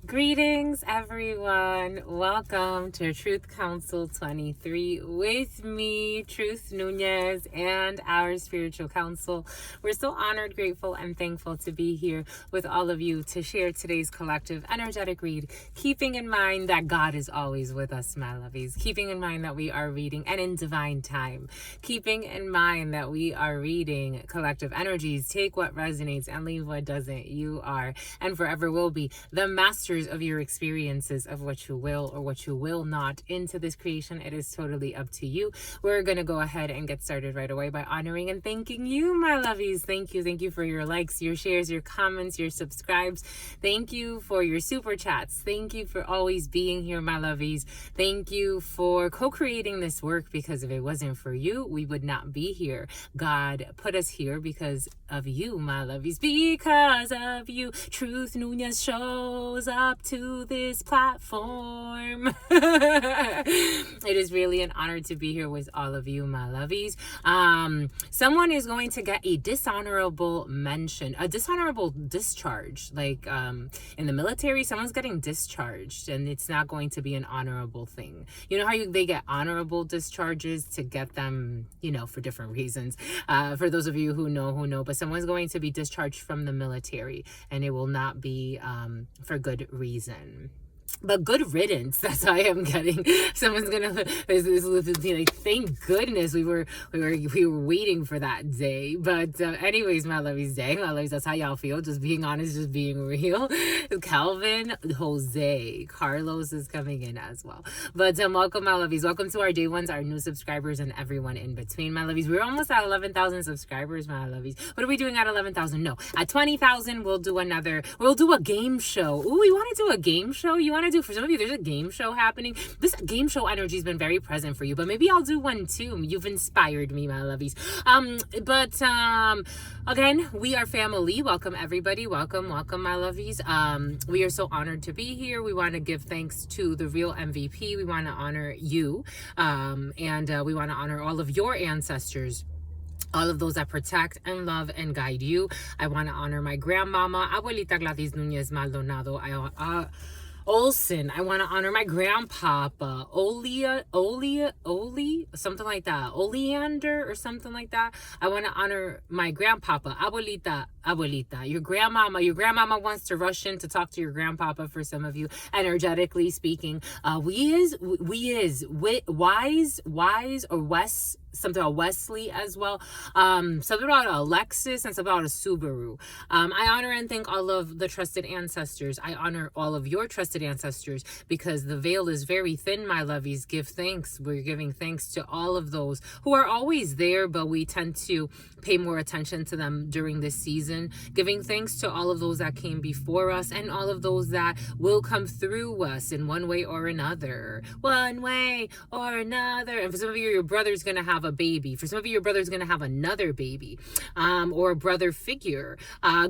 Greetings, everyone. Welcome to Truth Council 23 with me, Truth Nunez, and our spiritual council. We're so honored, grateful, and thankful to be here with all of you to share today's collective energetic read, keeping in mind that God is always with us, my lovies, keeping in mind that we are reading and in divine time, keeping in mind that we are reading collective energies. Take what resonates and leave what doesn't. You are and forever will be the masters of your experiences of what you will or what you will not into this creation. It is totally up to you. We're going to go ahead and get started right away by honoring and thanking you, my lovies. Thank you. Thank you for your likes, your shares, your comments, your subscribes. Thank you for your super chats. Thank you for always being here, my lovies. Thank you for co-creating this work, because if it wasn't for you, we would not be here. God put us here because of you, my lovies. Because of you, Truth Nunez shows up to this platform. It is really an honor to be here with all of you, my lovies. Someone is going to get a dishonorable mention, a dishonorable discharge. Like in the military, someone's getting discharged, and it's not going to be an honorable thing. You know how they get honorable discharges to get them, for different reasons. For those of you who know, but someone's going to be discharged from the military, and it will not be for good reason. But good riddance. That's how I am getting. Someone's gonna like, thank goodness we were waiting for that day. But anyways, my lovies, that's how y'all feel. Just being honest, just being real. Calvin, Jose, Carlos is coming in as well. But welcome, my lovies. Welcome to our day ones, our new subscribers, and everyone in between, my lovies. We're almost at 11,000 subscribers, my lovies. What are we doing at 11,000? No, at 20,000 we'll do a game show. Ooh, we want to do a game show. You want to do, for some of you, there's a game show happening. This game show energy has been very present for you, but maybe I'll do one too. You've inspired me, my lovies. Again, we are family. Welcome, everybody. Welcome, my lovies. We are so honored to be here. We want to give thanks to the real MVP. We want to honor you, and we want to honor all of your ancestors, all of those that protect and love and guide you. I want to honor my grandmama, Abuelita Gladys Nunez Maldonado Olson. I want to honor my grandpapa, Oli, something like that, Oleander or something like that. I want to honor my grandpapa, Abuelita. Your grandmama wants to rush in to talk to your grandpapa. For some of you, energetically speaking, wise or Wes, something about Wesley as well, something about Alexis, and something about a Subaru. I honor and thank all of the trusted ancestors. I honor all of your trusted ancestors, because the veil is very thin, my lovies. Give thanks. We're giving thanks to all of those who are always there, but we tend to pay more attention to them during this season. Giving thanks to all of those that came before us, and all of those that will come through us in one way or another. And for some of you, your brother's going to have a baby. For some of you, your brother's going to have another baby, or a brother figure.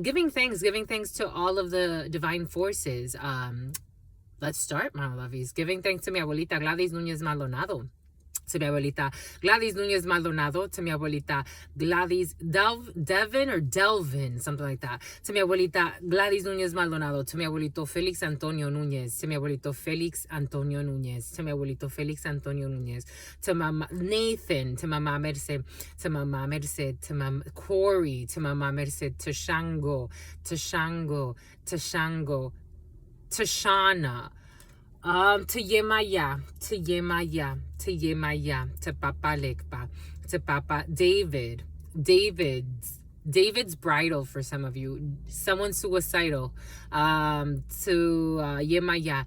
Giving thanks to all of the divine forces. Let's start, my lovies. Giving thanks to mi abuelita Gladys Nunez Maldonado, to mi abuelita Gladys Nunez Maldonado, to mi abuelita Gladys Delvin, something like that, to mi abuelita Gladys Nunez Maldonado, to mi abuelito Felix Antonio Nunez, to mi abuelito Felix Antonio Nunez, to mi abuelito Felix Antonio Nunez, to Mama Nathan, to Mama Merced, to Mama Corey, to Mama Merced, to Shango, Tashana, to Yemaya, to Papa Lekpa, to Papa David's bridal. For some of you, someone suicidal, to Yemaya,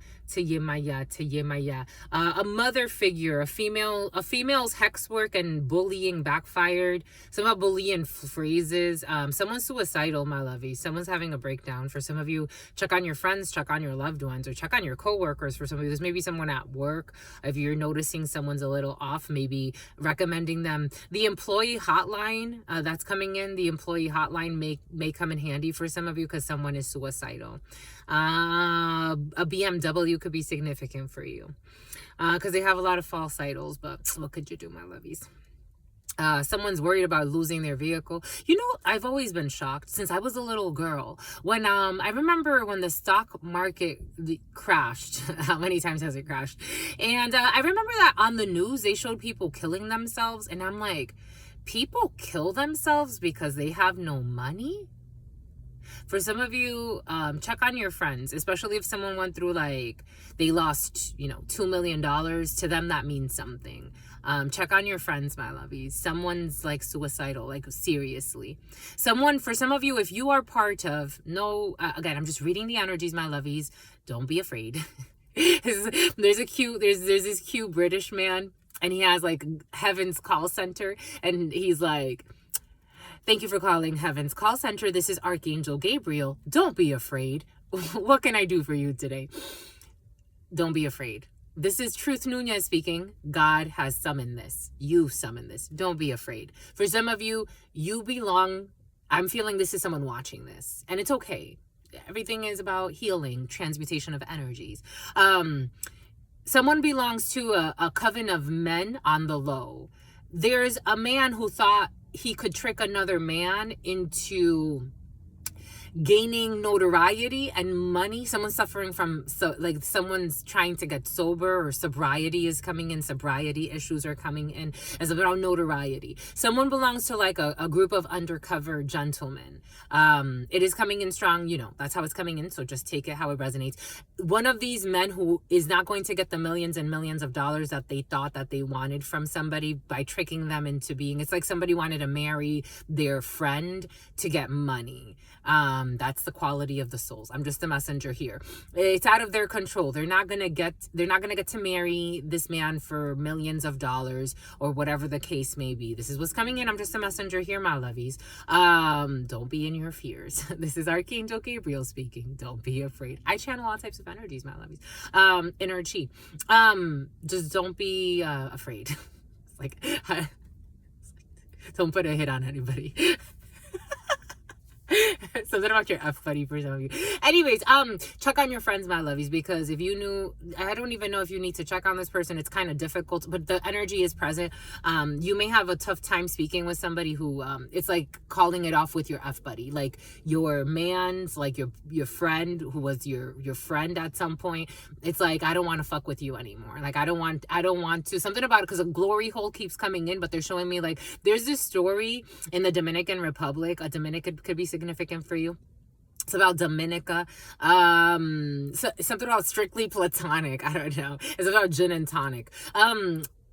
a mother figure, a female's hex work and bullying backfired. Somehow bullying phrases. Someone's suicidal, my lovey. Someone's having a breakdown. For some of you, check on your friends, check on your loved ones, or check on your coworkers. For some of you, there's maybe someone at work. If you're noticing someone's a little off, maybe recommending them the employee hotline that's coming in. The employee hotline may come in handy for some of you, because someone is suicidal. A BMW could be significant for you, because they have a lot of false idols. But what could you do, my lovies? Someone's worried about losing their vehicle. I've always been shocked since I was a little girl. When I remember when the stock market crashed. How many times has it crashed? And I remember that on the news they showed people killing themselves, and I'm like, people kill themselves because they have no money? For some of you, check on your friends, especially if someone went through, like, they lost, $2 million. To them, that means something. Check on your friends, my lovies. Someone's like suicidal, like seriously. For some of you, if you are part of, again, I'm just reading the energies, my lovies. Don't be afraid. there's this cute British man, and he has like Heaven's call center, and he's like, thank you for calling Heaven's call center. This is Archangel Gabriel. Don't be afraid. What can I do for you today? Don't be afraid. This is Truth Nunez speaking. God has summoned this. You summoned this. Don't be afraid. For some of you, you belong. I'm feeling this is someone watching this, and it's okay. Everything is about healing, transmutation of energies. Someone belongs to a coven of men on the low. There's a man who thought he could trick another man into gaining notoriety and money. Someone's suffering from, someone's trying to get sober, or sobriety is coming in. Sobriety issues are coming in. It's about notoriety. Someone belongs to like a group of undercover gentlemen. It is coming in strong. That's how it's coming in. So just take it how it resonates. One of these men who is not going to get the millions and millions of dollars that they thought that they wanted from somebody by tricking them into being, it's like somebody wanted to marry their friend to get money. That's the quality of the souls. I'm just the messenger here. It's out of their control. They're not gonna get to marry this man for millions of dollars, or whatever the case may be. This is what's coming in. I'm just a messenger here, my lovies. Don't be in your fears. This is Archangel Gabriel speaking. Don't be afraid. I channel all types of energies, my lovies. Inner chi. Just don't be afraid. Don't put a hit on anybody. Something about your F buddy for some of you. Anyways, check on your friends, my lovies, because if you knew, I don't even know if you need to check on this person. It's kind of difficult, but the energy is present. You may have a tough time speaking with somebody who, it's like calling it off with your F buddy, like your man's, like your friend who was your friend at some point. It's like, I don't want to fuck with you anymore. Like, I don't want to, something about it, because a glory hole keeps coming in, but they're showing me like, there's this story in the Dominican Republic. A Dominican could be significant for you. It's about Dominica. Something about strictly platonic. I don't know. It's about gin and tonic.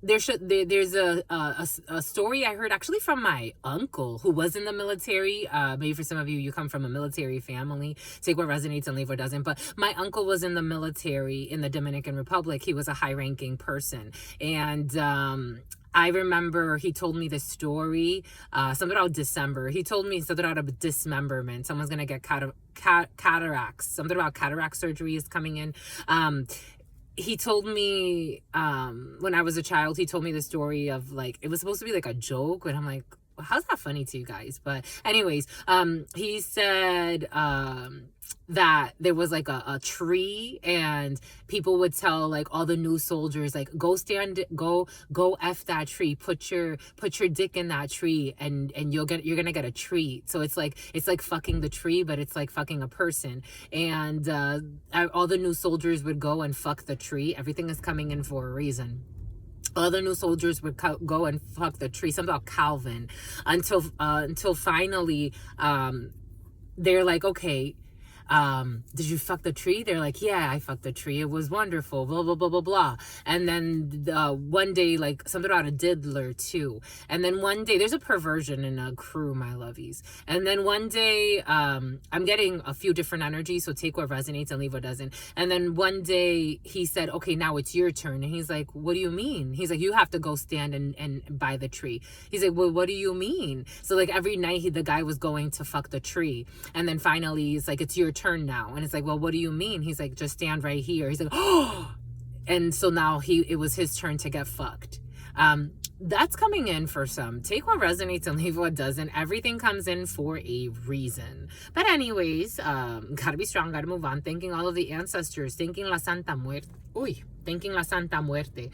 There's a story I heard actually from my uncle who was in the military. Maybe for some of you come from a military family. Take what resonates and leave what doesn't. But my uncle was in the military in the Dominican Republic. He was a high-ranking person, and I remember he told me this story, something about December. He told me something about dismemberment. Someone's going to get cataracts. Something about cataract surgery is coming in. He told me, when I was a child, he told me the story of, like, it was supposed to be like a joke, and I'm like, how's that funny to you guys? But anyways, he said, that there was like a tree, and people would tell like all the new soldiers, like, go F that tree, put your dick in that tree, and you're gonna get a treat. So it's like fucking the tree, but it's like fucking a person. And all the new soldiers would go and fuck the tree. Everything is coming in for a reason. Other new soldiers would go and fuck the tree. Something about Calvin, until finally they're like, okay, did you fuck the tree? They're like, yeah, I fucked the tree. It was wonderful, blah, blah, blah, blah, blah. And then one day, like, something about a diddler too. And then one day, there's a perversion in a crew, my lovies. And then one day, I'm getting a few different energies, so take what resonates and leave what doesn't. And then one day he said, okay, now it's your turn. And he's like, what do you mean? He's like, you have to go stand and by the tree. He's like, well, what do you mean? So like every night the guy was going to fuck the tree. And then finally he's like, it's your turn now. And it's like, well, what do you mean? He's like, just stand right here. He's like, oh, and so now it was his turn to get fucked. That's coming in for some. Take what resonates and leave what doesn't. Everything comes in for a reason. But anyways, gotta be strong, gotta move on. Thanking all of the ancestors, thanking La Santa Muerte. Thanking La Santa Muerte.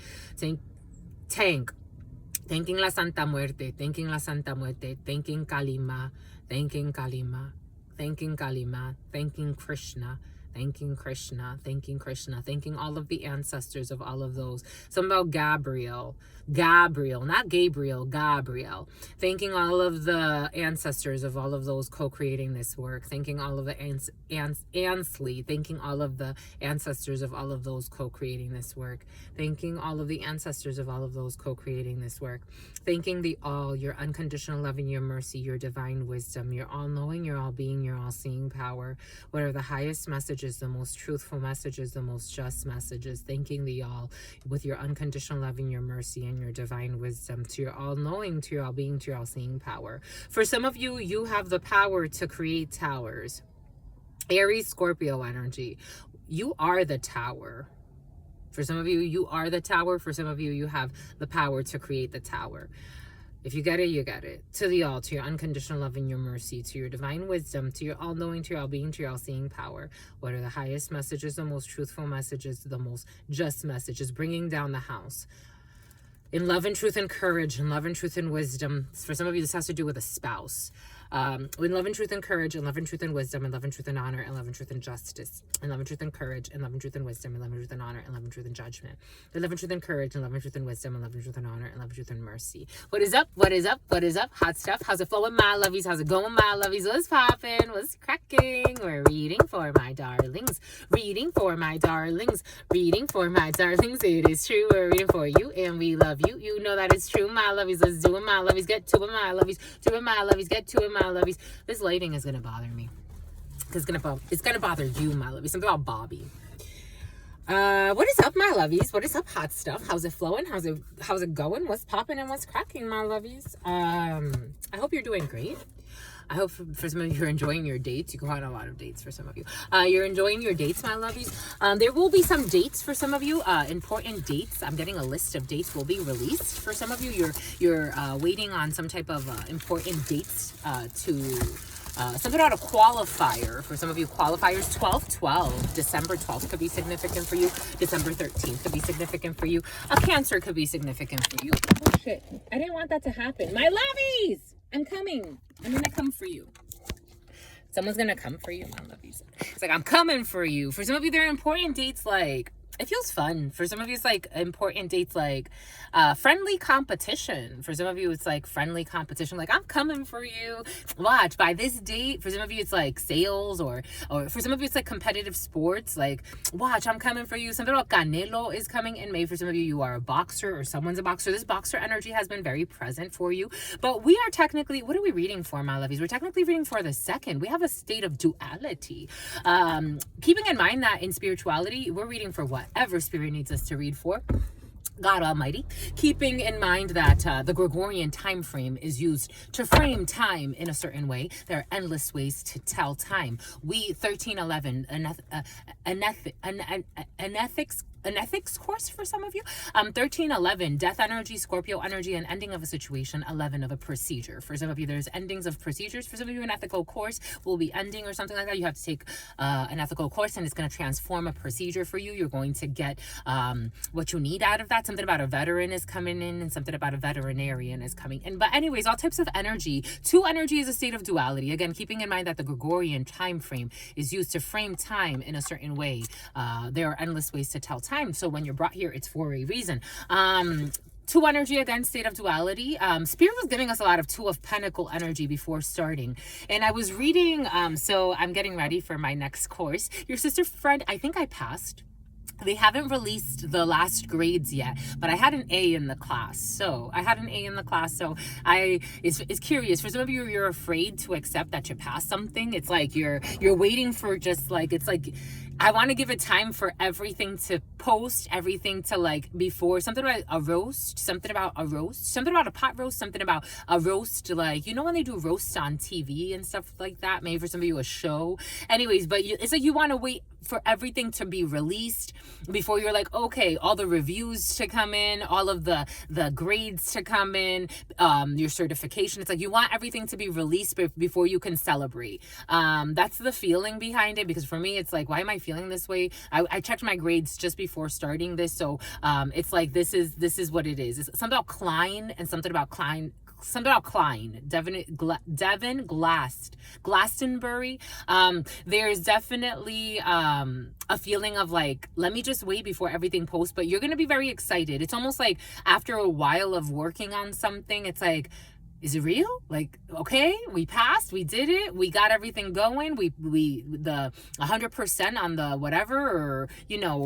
Tank. Thanking la Santa Muerte, thanking la Santa Muerte, thanking Kalima, thanking Kalima, thanking Kalima, thanking Krishna, thanking Krishna, thanking Krishna, thanking all of the ancestors of all of those. Something about Gabriel, not Gabriel, Gabriel. Thanking all of the ancestors of all of those co-creating this work. Thanking all of the Ansley, thanking all of the ancestors of all of those co-creating this work. Thanking all of the ancestors of all of those co-creating this work. Thanking the all, your unconditional love and your mercy, your divine wisdom, your all-knowing, your all-being, your all-seeing power. What are the highest messages, the most truthful messages, the most just messages. Thanking the all with your unconditional love and your mercy and your divine wisdom, to your all-knowing, to your all-being, to your all-seeing power. For some of you, you have the power to create towers. Aries, Scorpio energy. You are the tower. For some of you, you are the tower. For some of you, you have the power to create the tower. If you get it, you get it. To the all, to your unconditional love and your mercy, to your divine wisdom, to your all-knowing, to your all-being, to your all-seeing power. What are the highest messages, the most truthful messages, the most just messages, bringing down the house. In love and truth and courage, in love and truth and wisdom. For some of you, this has to do with a spouse. In love and truth and courage, in love and truth and wisdom, in love and truth and honor, in love and truth and justice, in love and truth and courage, in love and truth and wisdom, in love and truth and honor, in love and truth and judgment, in love and truth and courage, in love and truth and wisdom, in love and truth and honor, in love and truth and mercy. What is up? What is up? What is up? Hot stuff. How's it flowing, my lovies? How's it going, my lovies? What's popping? What's cracking? We're reading for my darlings. Reading for my darlings. Reading for my darlings. It is true. We're reading for you, and we love you. You know that it's true, my lovies. Let's do it, my lovies. Get to it, my lovies. Do it, my lovies. Get to it, my lovies. This lighting is gonna bother me. It's gonna bother you, my lovies. Something about Bobby. What is up, my lovies? What is up, hot stuff? How's it flowing? How's it going? What's popping and what's cracking, my lovies? I hope you're doing great. I hope for some of you, you're enjoying your dates. You go on a lot of dates for some of you. You're enjoying your dates, my lovies. There will be some dates for some of you. Important dates. I'm getting a list of dates will be released for some of you. You're waiting on some type of important dates something about a qualifier. For some of you, qualifiers. 12/12. December 12th could be significant for you. December 13th could be significant for you. A Cancer could be significant for you. Oh, shit. I didn't want that to happen. My lovies! I'm coming. I'm going to come for you. Someone's going to come for you, my lovies. It's like, I'm coming for you. For some of you, there are important dates like... It feels fun. For some of you, it's like important dates like friendly competition. For some of you, it's like friendly competition. Like, I'm coming for you. Watch, by this date. For some of you, it's like sales or for some of you, it's like competitive sports. Like, watch, I'm coming for you. Something about Canelo is coming in May. For some of you, you are a boxer or someone's a boxer. This boxer energy has been very present for you. But we are technically, what are we reading for, my lovies? We're technically reading for the second. We have a state of duality. Keeping in mind that in spirituality, we're reading for whatever spirit needs us to read for. God Almighty, keeping in mind that the Gregorian time frame is used to frame time in a certain way. There are endless ways to tell time. We 1311 an ethics course for some of you. 1311, death energy, Scorpio energy, and ending of a situation. 11 of a procedure. For some of you, there's endings of procedures. For some of you, an ethical course will be ending or something like that. You have to take an ethical course, and it's going to transform a procedure for you. You're going to get what you need out of that. Something about a veteran is coming in, and something about a veterinarian is coming in. But anyways, all types of energy. 2 energy is a state of duality. Again, keeping in mind that the Gregorian time frame is used to frame time in a certain way. There are endless ways to tell time. So when you're brought here, it's for a reason. 2 energy, again, state of duality. Spirit was giving us a lot of 2 of Pentacle energy before starting. And I was reading, so I'm getting ready for my next course. Your sister friend, I think I passed. They haven't released the last grades yet, but I had an A in the class. So it's curious. For some of you, you're afraid to accept that you passed something. It's like you're waiting for just like, it's like, I want to give it time for everything to post, everything to like before, something about a roast, something about a pot roast, something about a roast, like, you know, when they do roasts on TV and stuff like that, maybe for some of you a show. Anyways, but it's like you want to wait for everything to be released before you're like, okay, all the reviews to come in, all of the grades to come in, your certification. It's like you want everything to be released before you can celebrate. That's the feeling behind it, because for me, it's like, why am I feeling this way. I checked my grades just before starting this, so it's like this is what it is. It's something about Klein and something about Klein. Something about Klein, Devin Glastonbury. There's definitely a feeling of like, let me just wait before everything posts, but you're gonna be very excited. It's almost like after a while of working on something, it's like, is it real? Like, okay, we passed, we did it, we got everything going, we the 100% on the whatever, or you know,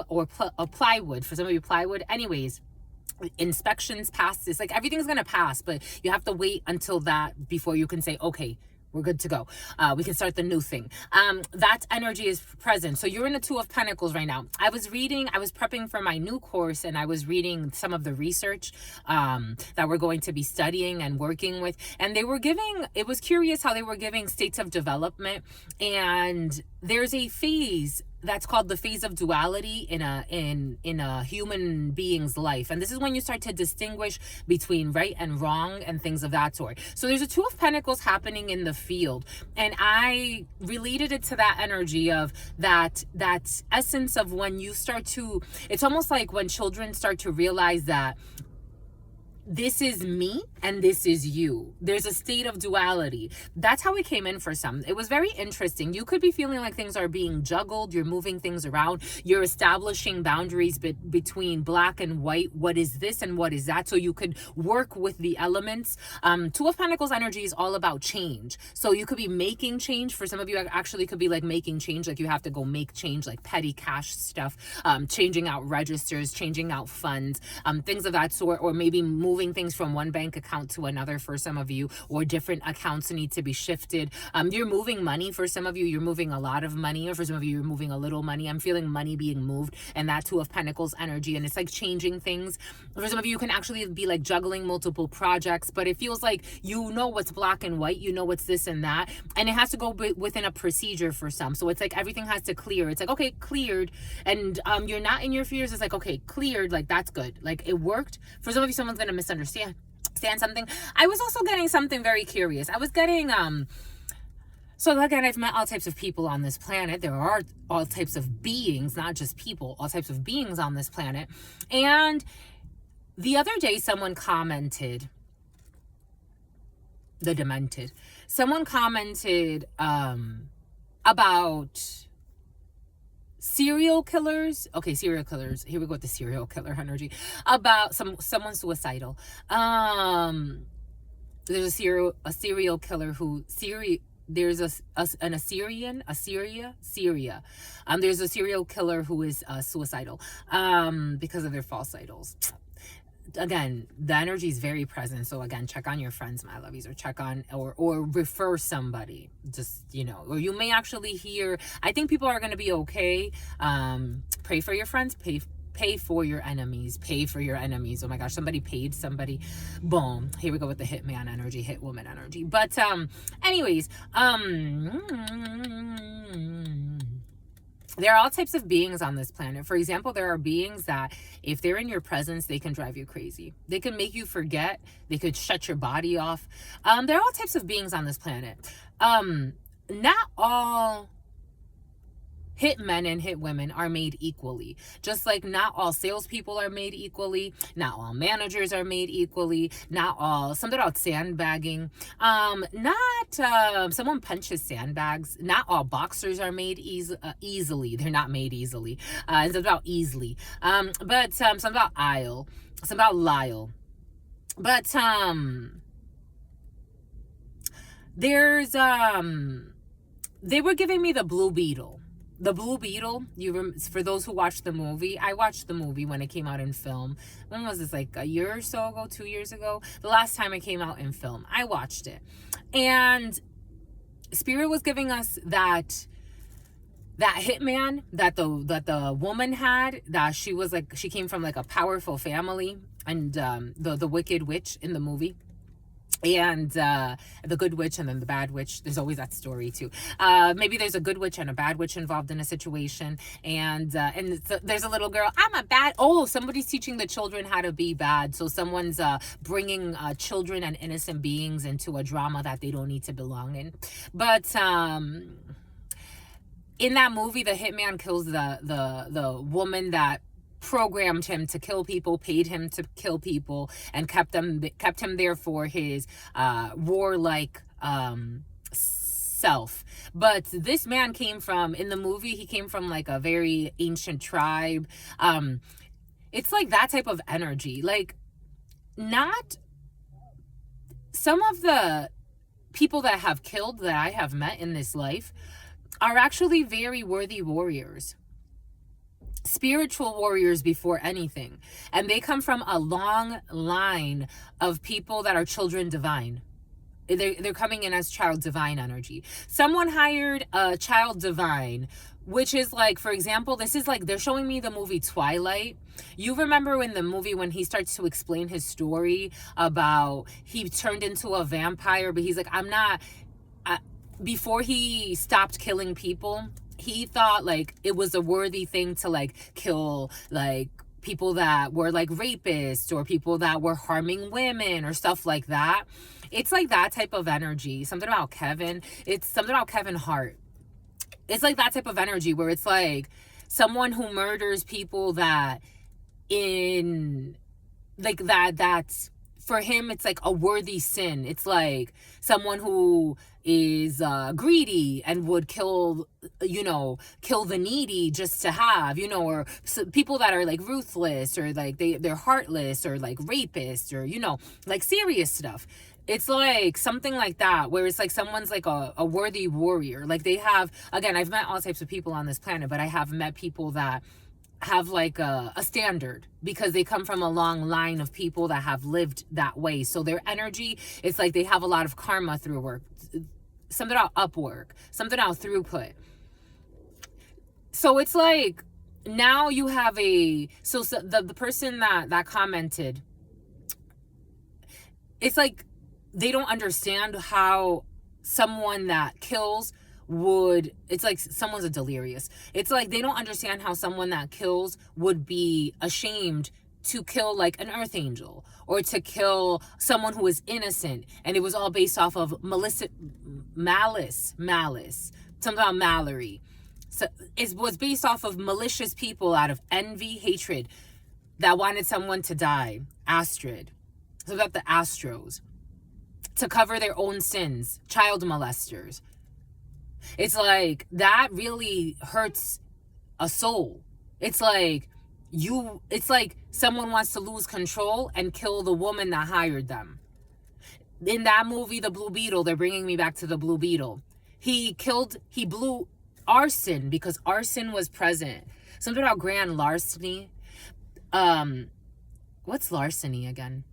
or plywood, for some of you plywood. Anyways, inspections pass. It's like everything's gonna pass, but you have to wait until that before you can say, okay, we're good to go. We can start the new thing. That energy is present. So you're in the Two of Pentacles right now. I was prepping for my new course, and I was reading some of the research that we're going to be studying and working with. And they were giving, it was curious how they were giving states of development. And there's a phase that's called the phase of duality in a human being's life. And this is when you start to distinguish between right and wrong and things of that sort. So there's a Two of Pentacles happening in the field, and I related it to that energy of that essence of when you start to, it's almost like when children start to realize that this is me and this is you. There's a state of duality. That's how it came in for some. It was very interesting. You could be feeling like things are being juggled. You're moving things around. You're establishing boundaries between black and white. What is this and what is that? So you could work with the elements. Two of Pentacles energy is all about change. So you could be making change. For some of you, actually could be like making change. Like you have to go make change, like petty cash stuff, changing out registers, changing out funds, things of that sort, or maybe moving things from one bank account to another for some of you, or different accounts need to be shifted. You're moving money. For some of you, you're moving a lot of money, or for some of you, you're moving a little money. I'm feeling money being moved, and that Two of Pentacles energy, and it's like changing things. For some of you, you can actually be like juggling multiple projects, but it feels like you know what's black and white, you know what's this and that, and it has to go within a procedure for some. So it's like everything has to clear. It's like, okay, cleared, and you're not in your fears. It's like, okay, cleared, like that's good, like it worked. For some of you, someone's gonna misunderstand something. I was also getting something very curious. I was getting so again, I've met all types of people on this planet. There are all types of beings, not just people, all types of beings on this planet. And the other day someone commented, the demented, someone commented about serial killers. Okay, serial killers. Here we go with the serial killer energy. About someone suicidal. There's a serial killer who there's an Syria. There's a serial killer who is suicidal because of their false idols. Again, the energy is very present. So again, check on your friends, my lovies, or check on or refer somebody. Just, you know, or you may actually hear, I think people are going to be okay. Pray for your friends, pay for your enemies, pay for your enemies. Oh my gosh, somebody paid somebody. Boom. Here we go with the hitman energy, hit woman energy. But anyways, there are all types of beings on this planet. For example, there are beings that if they're in your presence, they can drive you crazy. They can make you forget. They could shut your body off. There are all types of beings on this planet. Not all hit men and hit women are made equally. Just like not all salespeople are made equally. Not all managers are made equally. Not all, something about sandbagging. Someone punches sandbags. Not all boxers are made easily. They're not made easily. It's about easily. But something about Isle. Something about Lyle. But there's they were giving me the Blue Beetle. The Blue Beetle, for those who watched the movie, I watched the movie when it came out in film. When was this, like a year or so ago, 2 years ago? The last time it came out in film, I watched it. And Spirit was giving us that hitman that the woman had, that she was like, she came from like a powerful family, and the wicked witch in the movie. And the good witch and then the bad witch. There's always that story too. Maybe there's a good witch and a bad witch involved in a situation, and there's a little girl, I'm a bad, somebody's teaching the children how to be bad. So someone's bringing children and innocent beings into a drama that they don't need to belong in. But in that movie, the hitman kills the woman that programmed him to kill people, paid him to kill people, and kept him there for his warlike self. But this man came from, in the movie, he came from like a very ancient tribe. It's like that type of energy. Like, not some of the people that have killed that I have met in this life are actually very worthy warriors, spiritual warriors before anything. And they come from a long line of people that are children divine. They're coming in as child divine energy. Someone hired a child divine, which is like, for example, this is like, they're showing me the movie Twilight. You remember in the movie when he starts to explain his story about he turned into a vampire, but he's like, I'm not, before he stopped killing people, he thought like it was a worthy thing to like kill like people that were like rapists or people that were harming women or stuff like that. It's like that type of energy. Something about Kevin. It's something about Kevin Hart. It's like that type of energy where it's like someone who murders people that in like that's for him, it's like a worthy sin. It's like someone who is greedy and would kill the needy just to have, or people that are like ruthless or like they're heartless or like rapists or, like serious stuff. It's like something like that, where it's like someone's like a worthy warrior. Like they have, again, I've met all types of people on this planet, but I have met people that have like a standard because they come from a long line of people that have lived that way. So their energy, it's like they have a lot of karma through work, something about upwork, something about throughput. So it's like now you have the person that commented, it's like they don't understand how someone that kills would, it's like someone's a delirious. It's like they don't understand how someone that kills would be ashamed to kill like an earth angel or to kill someone who is innocent, and it was all based off of malice, something about Mallory. So it was based off of malicious people out of envy, hatred, that wanted someone to die. Astrid. So about the Astros. To cover their own sins. Child molesters. It's like, that really hurts a soul. It's like someone wants to lose control and kill the woman that hired them. In that movie, The Blue Beetle, they're bringing me back to The Blue Beetle. He blew arson because arson was present. Something about grand larceny. What's larceny again?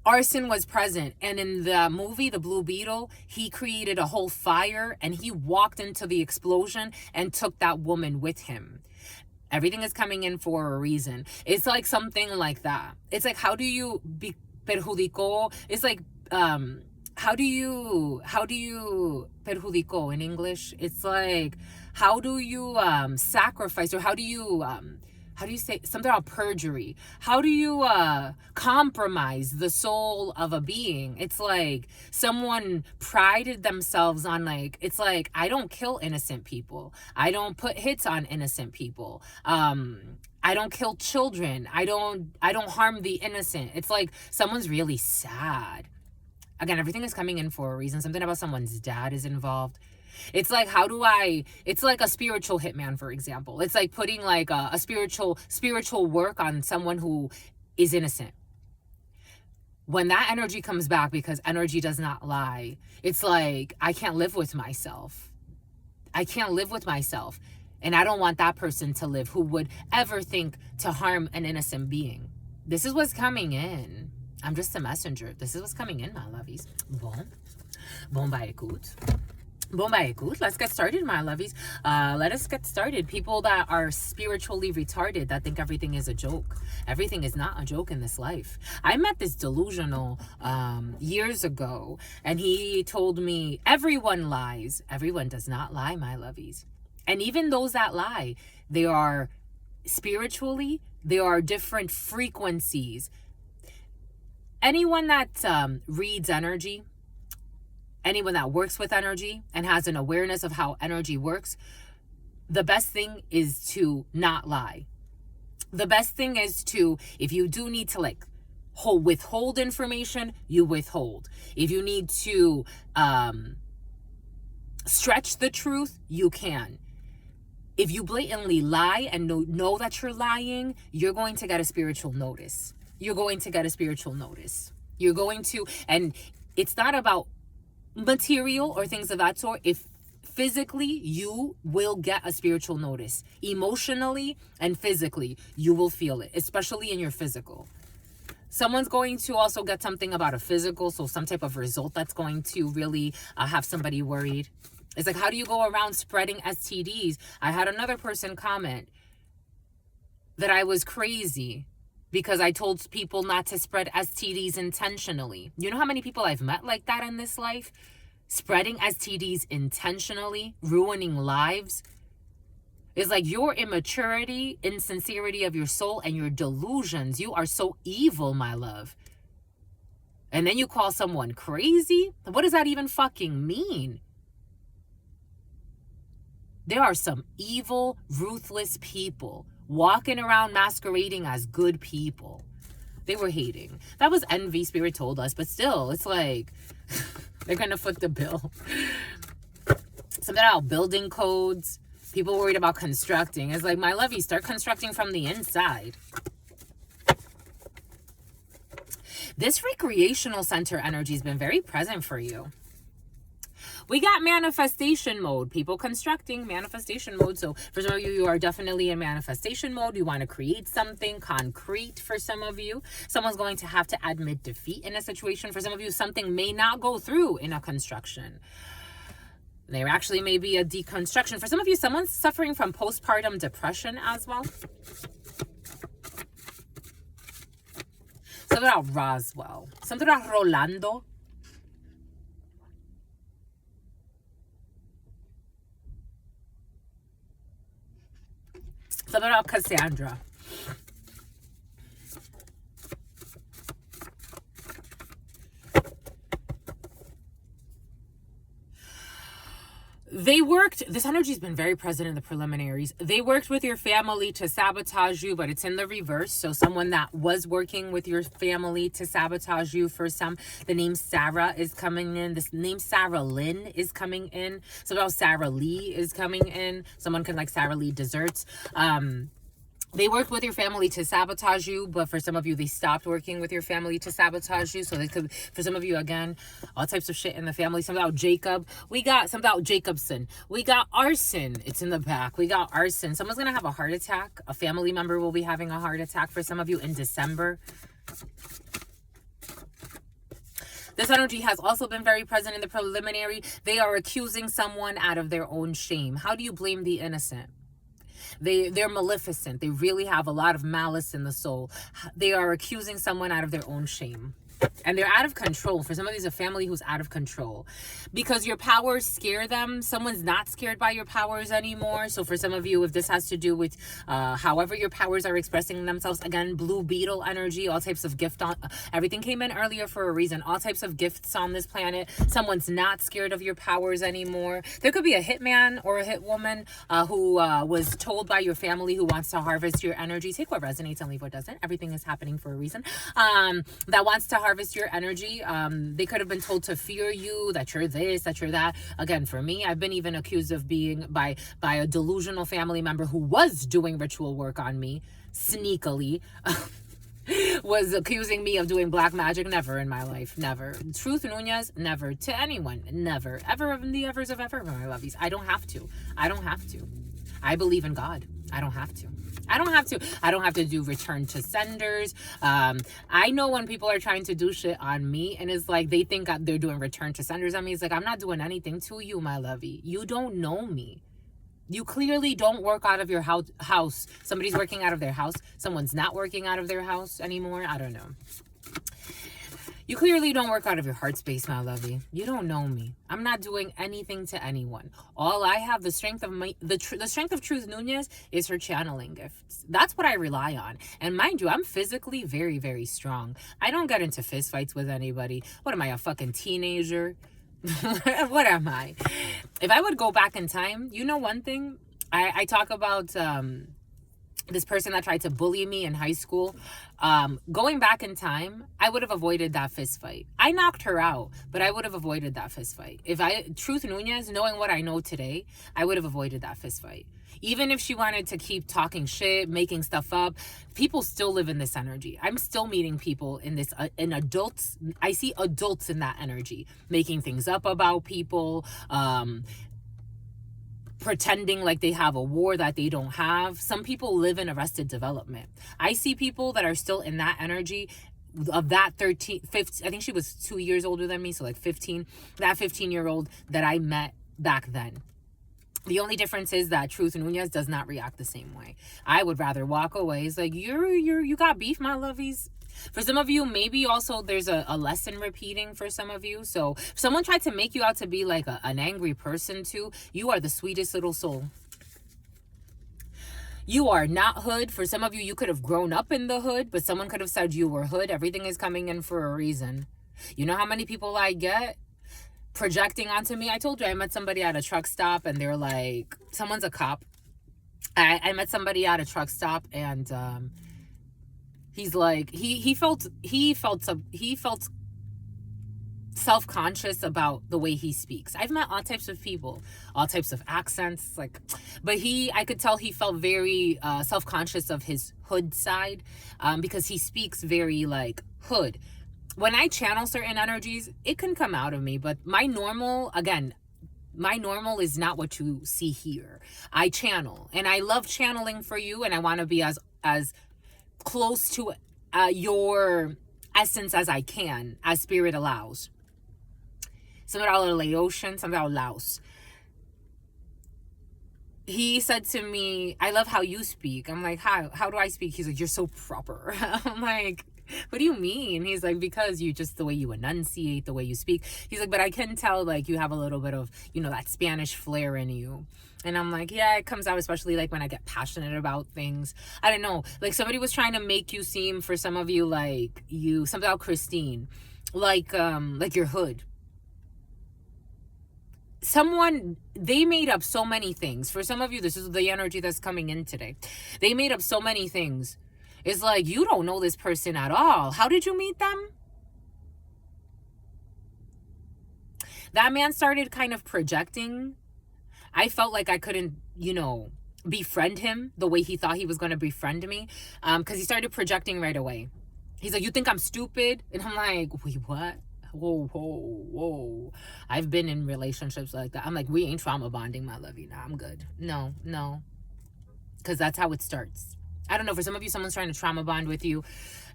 Arson was present, and in the movie The Blue Beetle, he created a whole fire and he walked into the explosion and took that woman with him. Everything is coming in for a reason. It's like something like that. It's like, how do you be perjudicó? It's like how do you perjudicó in English? It's like, how do you sacrifice, or how do you say something about perjury? How do you compromise the soul of a being? It's like someone prided themselves on, like, it's like, I don't kill innocent people. I don't put hits on innocent people. I don't kill children. I don't harm the innocent. It's like someone's really sad. Again, everything is coming in for a reason. Something about someone's dad is involved. It's like, it's like a spiritual hitman, for example. It's like putting like a spiritual work on someone who is innocent. When that energy comes back, because energy does not lie, it's like, I can't live with myself. And I don't want that person to live who would ever think to harm an innocent being. This is what's coming in. I'm just a messenger. This is what's coming in, my lovies. Bon bah écoute. Let's get started, my lovies. Let us get started. People that are spiritually retarded, that think everything is a joke. Everything is not a joke in this life. I met this delusional years ago, and he told me, everyone lies. Everyone does not lie, my lovies. And even those that lie, they are spiritually, they are different frequencies. Anyone that reads energy, anyone that works with energy and has an awareness of how energy works, the best thing is to not lie. The best thing is to, if you do need to like withhold information, you withhold. If you need to stretch the truth, you can. If you blatantly lie and know that you're lying, you're going to get a spiritual notice. You're going to get a spiritual notice. You're going to, and it's not about material or things of that sort. If physically, you will get a spiritual notice. Emotionally and physically, you will feel it, especially in your physical. Someone's going to also get something about a physical, so some type of result that's going to really have somebody worried. It's like, how do you go around spreading STDs? I had another person comment that I was crazy because I told people not to spread STDs intentionally. You know how many people I've met like that in this life? Spreading STDs intentionally, ruining lives. It's like your immaturity, insincerity of your soul, and your delusions. You are so evil, my love. And then you call someone crazy? What does that even fucking mean? There are some evil, ruthless people walking around masquerading as good people. They were hating. That was envy, Spirit told us, but still, it's like they're gonna foot the bill. Something about building codes. People worried about constructing. It's like, my lovey, start constructing from the inside. This recreational center energy has been very present for you. We got manifestation mode. People constructing, manifestation mode. So for some of you, you are definitely in manifestation mode. You want to create something concrete for some of you. Someone's going to have to admit defeat in a situation. For some of you, something may not go through in a construction. There actually may be a deconstruction. For some of you, someone's suffering from postpartum depression as well. Something about Roswell. Something about Rolando. Something about Cassandra. They worked, this energy's been very present in the preliminaries. They worked with your family to sabotage you, but it's in the reverse. So someone that was working with your family to sabotage you, for some, the name Sarah is coming in. This name Sarah Lynn is coming in. So about Sarah Lee is coming in. Someone can like Sarah Lee desserts. They worked with your family to sabotage you, but for some of you, they stopped working with your family to sabotage you. So they could, for some of you, again, all types of shit in the family. Something about Jacob. We got something about Jacobson. We got arson. It's in the back. We got arson. Someone's going to have a heart attack. A family member will be having a heart attack for some of you in December. This energy has also been very present in the preliminary. They are accusing someone out of their own shame. How do you blame the innocent? They're maleficent. They really have a lot of malice in the soul. They are accusing someone out of their own shame. And they're out of control. For some of these, a family who's out of control. Because your powers scare them. Someone's not scared by your powers anymore. So for some of you, if this has to do with however your powers are expressing themselves, again, blue beetle energy, all types of gift on, everything came in earlier for a reason. All types of gifts on this planet. Someone's not scared of your powers anymore. There could be a hitman or a hitwoman who was told by your family who wants to harvest your energy. Take what resonates and leave what doesn't. Everything is happening for a reason. That wants to harvest your energy. They could have been told to fear you, that you're this, that you're that. Again, for me, I've been even accused of being by a delusional family member who was doing ritual work on me sneakily. Was accusing me of doing black magic. Never in my life. Never. Truth Nunez, never. To anyone. Never. Ever in the evers of ever, my lovies. I don't have to. I don't have to. I believe in God. I don't have to. I don't have to. I don't have to do return to senders. I know when people are trying to do shit on me and it's like they think they're doing return to senders on me. It's like, I'm not doing anything to you, my lovey. You don't know me. You clearly don't work out of your house. Somebody's working out of their house. Someone's not working out of their house anymore. I don't know. You clearly don't work out of your heart space, my lovey. You don't know me. I'm not doing anything to anyone. All I have, the strength of the strength of Truth Nunez is her channeling gifts. That's what I rely on. And mind you, I'm physically very, very strong. I don't get into fist fights with anybody. What am I, a fucking teenager? What am I? If I would go back in time, you know, one thing I talk about, this person that tried to bully me in high school. Going back in time, I would have avoided that fist fight. I knocked her out, but I would have avoided that fist fight. Truth Nunez, knowing what I know today, I would have avoided that fist fight. Even if she wanted to keep talking shit, making stuff up, people still live in this energy. I'm still meeting people in this, in adults. I see adults in that energy, making things up about people, pretending like they have a war that they don't have. Some people live in arrested development. I see people that are still in that energy of that 15, I think she was 2 years older than me, so like 15, that 15-year-old that I met back then. The only difference is that Truth Nunez does not react the same way. I would rather walk away. It's like, you got beef, my lovies. For some of you, maybe also there's a lesson repeating for some of you. So if someone tried to make you out to be like an angry person too, you are the sweetest little soul. You are not hood. For some of you, you could have grown up in the hood, but someone could have said you were hood. Everything is coming in for a reason. You know how many people I get projecting onto me? I told you I met somebody at a truck stop and they're like, someone's a cop. I met somebody at a truck stop and he's like, he felt self-conscious about the way he speaks. I've met all types of people, all types of accents, like, but I could tell he felt very self-conscious of his hood side, because he speaks very like hood. When I channel certain energies, it can come out of me, but my normal is not what you see here. I channel, and I love channeling for you, and I want to be as close to your essence as I can, as spirit allows. Laos. He said to me, I love how you speak. I'm like, how do I speak? He's like, you're so proper. I'm like, what do you mean? He's like, because you just, the way you enunciate, the way you speak. He's like, but I can tell like you have a little bit of, you know, that Spanish flair in you. And I'm like, yeah, it comes out, especially like when I get passionate about things. I don't know, like somebody was trying to make you seem, for some of you, like something about Christine, like your hood. They made up so many things. For some of you, this is the energy that's coming in today. They made up so many things. It's like, you don't know this person at all. How did you meet them? That man started kind of projecting. I felt like I couldn't, befriend him the way he thought he was going to befriend me, because he started projecting right away. He's like, you think I'm stupid? And I'm like, wait, what? Whoa. I've been in relationships like that. I'm like, we ain't trauma bonding, my lovey. Nah, I'm good. No. Because that's how it starts. I don't know. For some of you, someone's trying to trauma bond with you.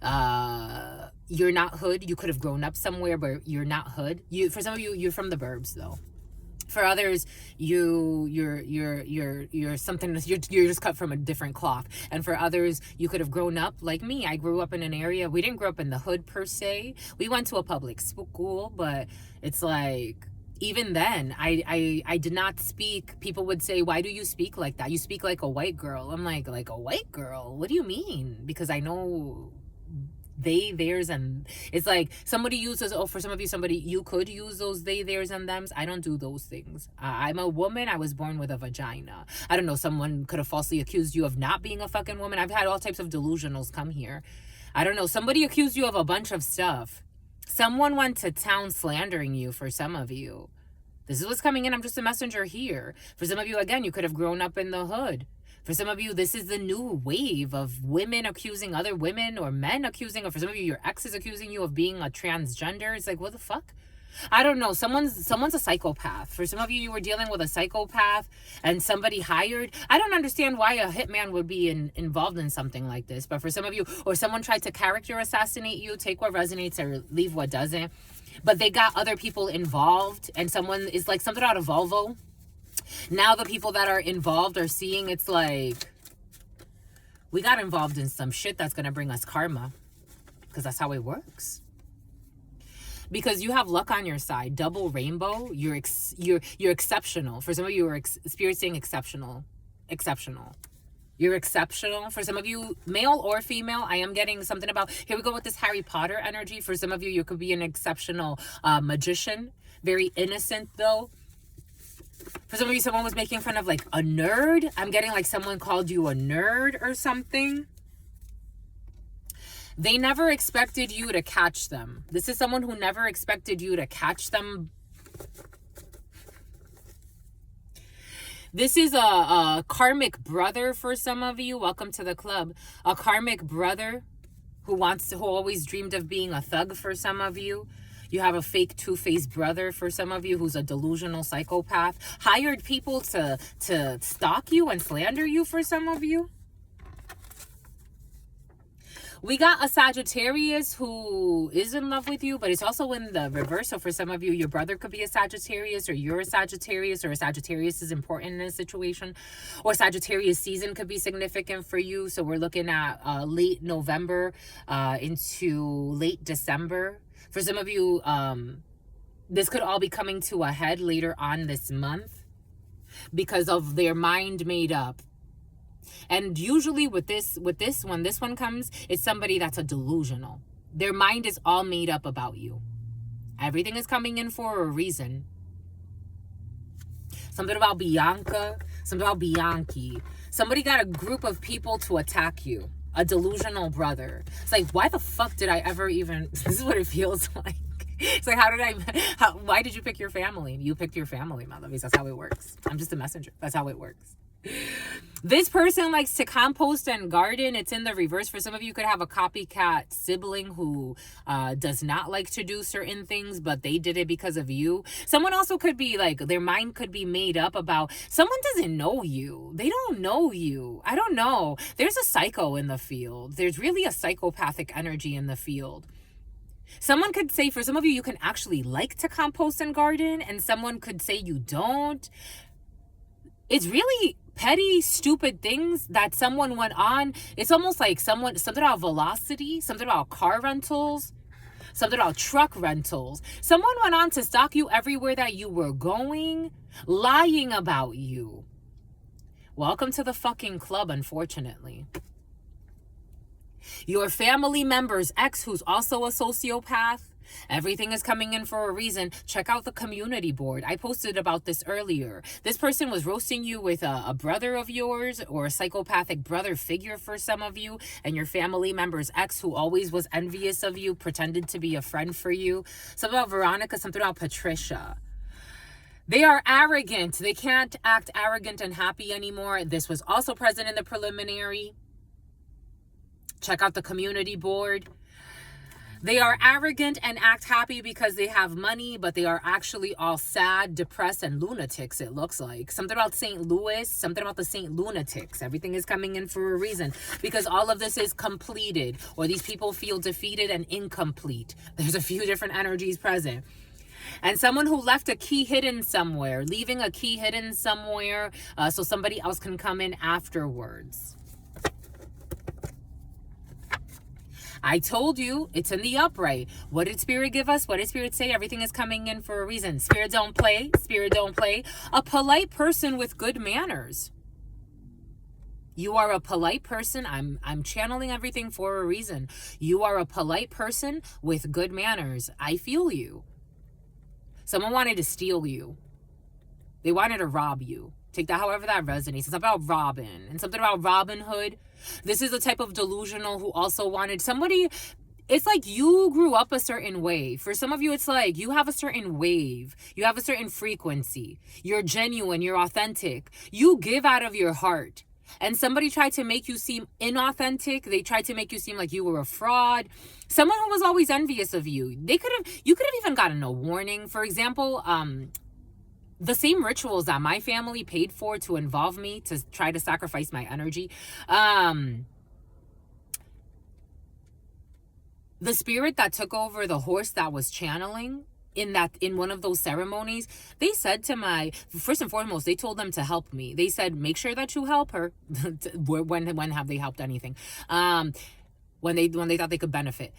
You're not hood. You could have grown up somewhere, but you're not hood. For some of you, you're from the burbs, though. For others, you're something. You're just cut from a different cloth. And for others, you could have grown up like me. I grew up in an area. We didn't grow up in the hood per se. We went to a public school, but it's like, even then, I did not speak. People would say, why do you speak like that? You speak like a white girl. I'm like a white girl? What do you mean? Because I know they, theirs, and it's like somebody uses, for some of you, you could use those they, theirs, and thems. I don't do those things. I'm a woman. I was born with a vagina. I don't know. Someone could have falsely accused you of not being a fucking woman. I've had all types of delusionals come here. I don't know. Somebody accused you of a bunch of stuff. Someone went to town slandering you. For some of you, this is what's coming in. I'm just a messenger here. For some of you, again, you could have grown up in the hood. For some of you, this is the new wave of women accusing other women, or men accusing, or for some of you, your ex is accusing you of being a transgender. It's like, what the fuck? I don't know. Someone's a psychopath. For some of you, you were dealing with a psychopath and somebody hired. I don't understand why a hitman would be involved in something like this. But for some of you, or someone tried to character assassinate you, take what resonates or leave what doesn't. But they got other people involved, and someone is like something out of Volvo. Now the people that are involved are seeing, it's like, we got involved in some shit that's going to bring us karma, because that's how it works. Because you have luck on your side, double rainbow. You're exceptional. For some of you, are experiencing exceptional. You're exceptional. For some of you, male or female, I am getting something about, here we go with this Harry Potter energy. For some of you, you could be an exceptional magician. Very innocent, though. For some of you, someone was making fun of like a nerd. I'm getting like someone called you a nerd or something. They never expected you to catch them. This is someone who never expected you to catch them. This is a karmic brother for some of you. Welcome to the club. A karmic brother who always dreamed of being a thug for some of you. You have a fake two-faced brother for some of you who's a delusional psychopath. Hired people to stalk you and slander you for some of you. We got a Sagittarius who is in love with you, but it's also in the reverse. So for some of you, your brother could be a Sagittarius, or you're a Sagittarius, or a Sagittarius is important in a situation, or Sagittarius season could be significant for you. So we're looking at late November into late December. For some of you, this could all be coming to a head later on this month because of their mind made up. And usually with this, when this one comes, it's somebody that's a delusional. Their mind is all made up about you. Everything is coming in for a reason. Something about Bianca, something about Bianchi. Somebody got a group of people to attack you. A delusional brother. It's like, why the fuck did I ever even... This is what it feels like. It's like, why did you pick your family? You picked your family, my lovies. That's how it works. I'm just a messenger. That's how it works. This person likes to compost and garden. It's in the reverse. For some of you, could have a copycat sibling who does not like to do certain things, but they did it because of you. Someone also could be like, their mind could be made up about, someone doesn't know you. They don't know you. I don't know. There's a psycho in the field. There's really a psychopathic energy in the field. Someone could say, for some of you, you can actually like to compost and garden, and someone could say you don't. It's really petty, stupid things that someone went on. It's almost like something about velocity, something about car rentals, something about truck rentals. Someone went on to stalk you everywhere that you were going, lying about you. Welcome to the fucking club, unfortunately. Your family member's ex, who's also a sociopath. Everything is coming in for a reason. Check out the community board. I posted about this earlier. This person was roasting you with a brother of yours, or a psychopathic brother figure for some of you, and your family member's ex, who always was envious of you, pretended to be a friend for you. Something about Veronica, something about Patricia. They are arrogant. They can't act arrogant and happy anymore. This was also present in the preliminary. Check out the community board. They are arrogant and act happy because they have money, but they are actually all sad, depressed, and lunatics, it looks like. Something about St. Louis, something about the St. Lunatics. Everything is coming in for a reason, because all of this is completed, or these people feel defeated and incomplete. There's a few different energies present. And someone who left a key hidden somewhere, leaving a key hidden somewhere so somebody else can come in afterwards. I told you, it's in the upright. What did Spirit give us? What did Spirit say? Everything is coming in for a reason. Spirit don't play. Spirit don't play. A polite person with good manners. You are a polite person. I'm channeling everything for a reason. You are a polite person with good manners. I feel you. Someone wanted to steal you. They wanted to rob you. Take that however that resonates. It's about Robin and something about Robin Hood. This is a type of delusional who also wanted somebody. It's like you grew up a certain way. For some of you, it's like you have a certain wave. You have a certain frequency. You're genuine. You're authentic. You give out of your heart. And somebody tried to make you seem inauthentic. They tried to make you seem like you were a fraud. Someone who was always envious of you. You could have even gotten a warning. For example, the same rituals that my family paid for to involve me to try to sacrifice my energy. The spirit that took over the horse that was channeling in one of those ceremonies, they said to first and foremost, they told them to help me. They said, make sure that you help her. When have they helped anything? When they thought they could benefit.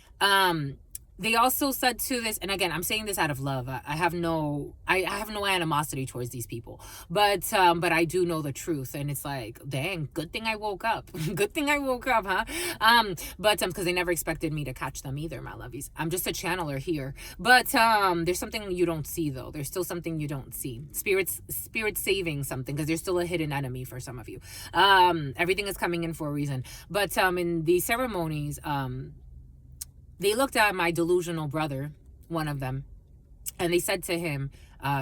They also said to this, and again, I'm saying this out of love. I have no animosity towards these people, but I do know the truth, and it's like, dang, good thing I woke up. Good thing I woke up, huh? But because they never expected me to catch them either, my lovies. I'm just a channeler here, but there's something you don't see though. There's still something you don't see. Spirit saving something, because there's still a hidden enemy for some of you. Everything is coming in for a reason, but in these ceremonies, they looked at my delusional brother, one of them, and they said to him,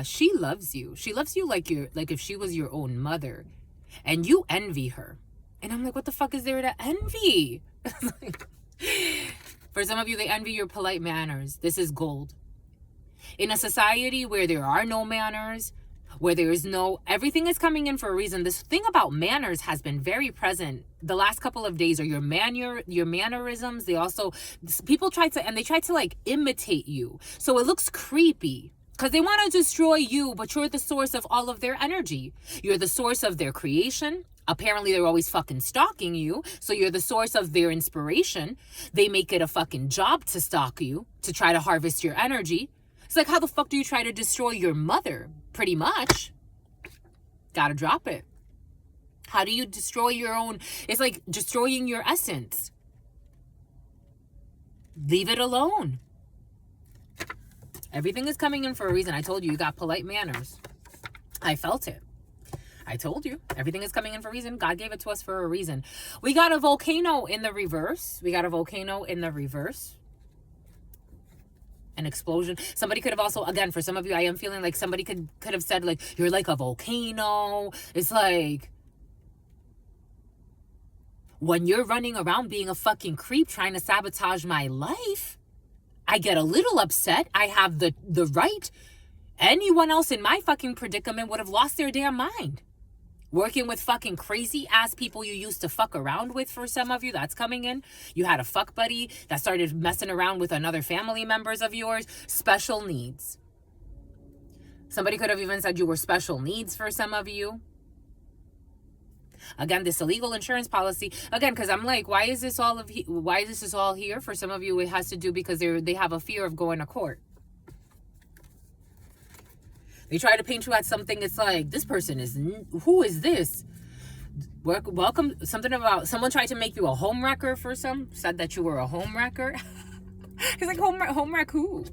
she loves you. She loves you like if she was your own mother, and you envy her. And I'm like, what the fuck is there to envy? For some of you, they envy your polite manners. This is gold. In a society where there are no manners, where there is no, everything is coming in for a reason. This thing about manners has been very present the last couple of days, or your mannerisms. They also, people try to like imitate you. So it looks creepy because they want to destroy you, but you're the source of all of their energy. You're the source of their creation. Apparently they're always fucking stalking you. So you're the source of their inspiration. They make it a fucking job to stalk you, to try to harvest your energy. It's like, how the fuck do you try to destroy your mother? Pretty much. Gotta drop it. How do you destroy your own? It's like destroying your essence. Leave it alone. Everything is coming in for a reason. I told you, you got polite manners. I felt it. I told you, everything is coming in for a reason. God gave it to us for a reason. We got a volcano in the reverse. An explosion. Somebody could have also, again, for some of you, I am feeling like somebody could have said, like, you're like a volcano. It's like, when you're running around being a fucking creep trying to sabotage my life, I get a little upset. I have the right. Anyone else in my fucking predicament would have lost their damn mind. Working with fucking crazy ass people you used to fuck around with, for some of you, that's coming in. You had a fuck buddy that started messing around with another family members of yours. Special needs. Somebody could have even said you were special needs for some of you. Again, this illegal insurance policy. Again, because I'm like, why is this all here? For some of you, it has to do because they have a fear of going to court. They try to paint you as something. It's like, this person is, who is this? Welcome. Something about, someone tried to make you a home wrecker for some. Said that you were a home wrecker. It's like, home wreck who?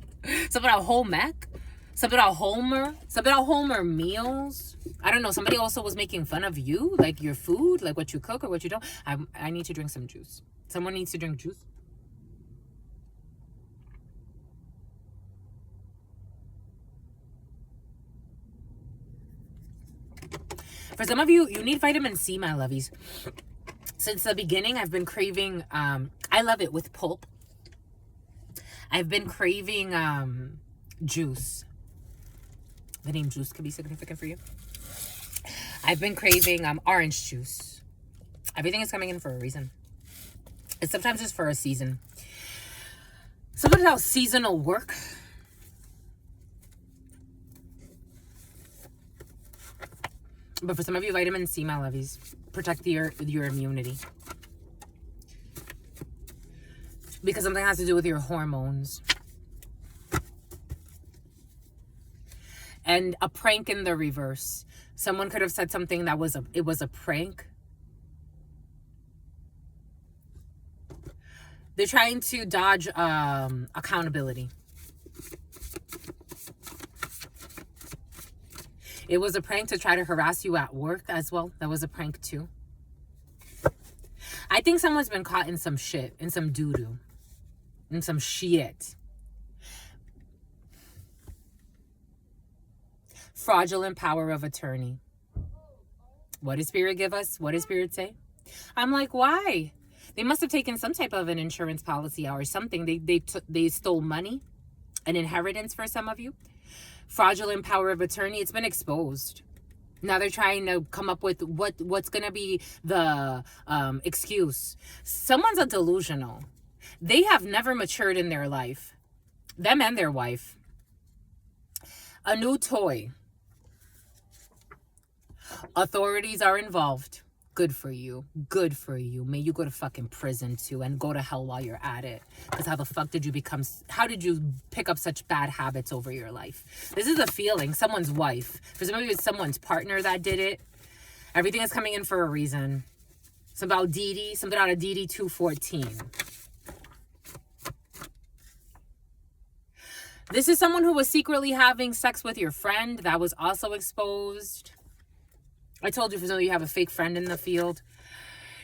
Something about home ec? Something about Homer? Something about Homer meals? I don't know. Somebody also was making fun of you, like your food, like what you cook or what you don't. I need to drink some juice. Someone needs to drink juice. For some of you, you need vitamin C, my lovies. Since the beginning, I've been craving, I love it with pulp. I've been craving juice. The name juice could be significant for you. I've been craving orange juice. Everything is coming in for a reason. It's sometimes just for a season. Something about seasonal work. But for some of you, vitamin C, my lovies, protect your immunity. Because something has to do with your hormones. And a prank in the reverse. Someone could have said something that was a prank. They're trying to dodge accountability. It was a prank to try to harass you at work as well. That was a prank too. I think someone's been caught in some shit, in some doo-doo, in some shit. Fraudulent power of attorney. What did Spirit give us? What did Spirit say? I'm like, why? They must have taken some type of an insurance policy out or something. They stole money, an inheritance for some of you. Fraudulent power of attorney. It's been exposed. Now they're trying to come up with what's going to be the excuse. Someone's a delusional. They have never matured in their life. Them and their wife. A new toy. Authorities are involved. Good for you. Good for you. May you go to fucking prison too and go to hell while you're at it. Because how the fuck did you how did you pick up such bad habits over your life? This is a feeling. Someone's wife. For some of you, it's someone's partner that did it. Everything is coming in for a reason. It's about Dee, something out of Dee 2:14. This is someone who was secretly having sex with your friend. That was also exposed. I told you, for some of you have a fake friend in the field.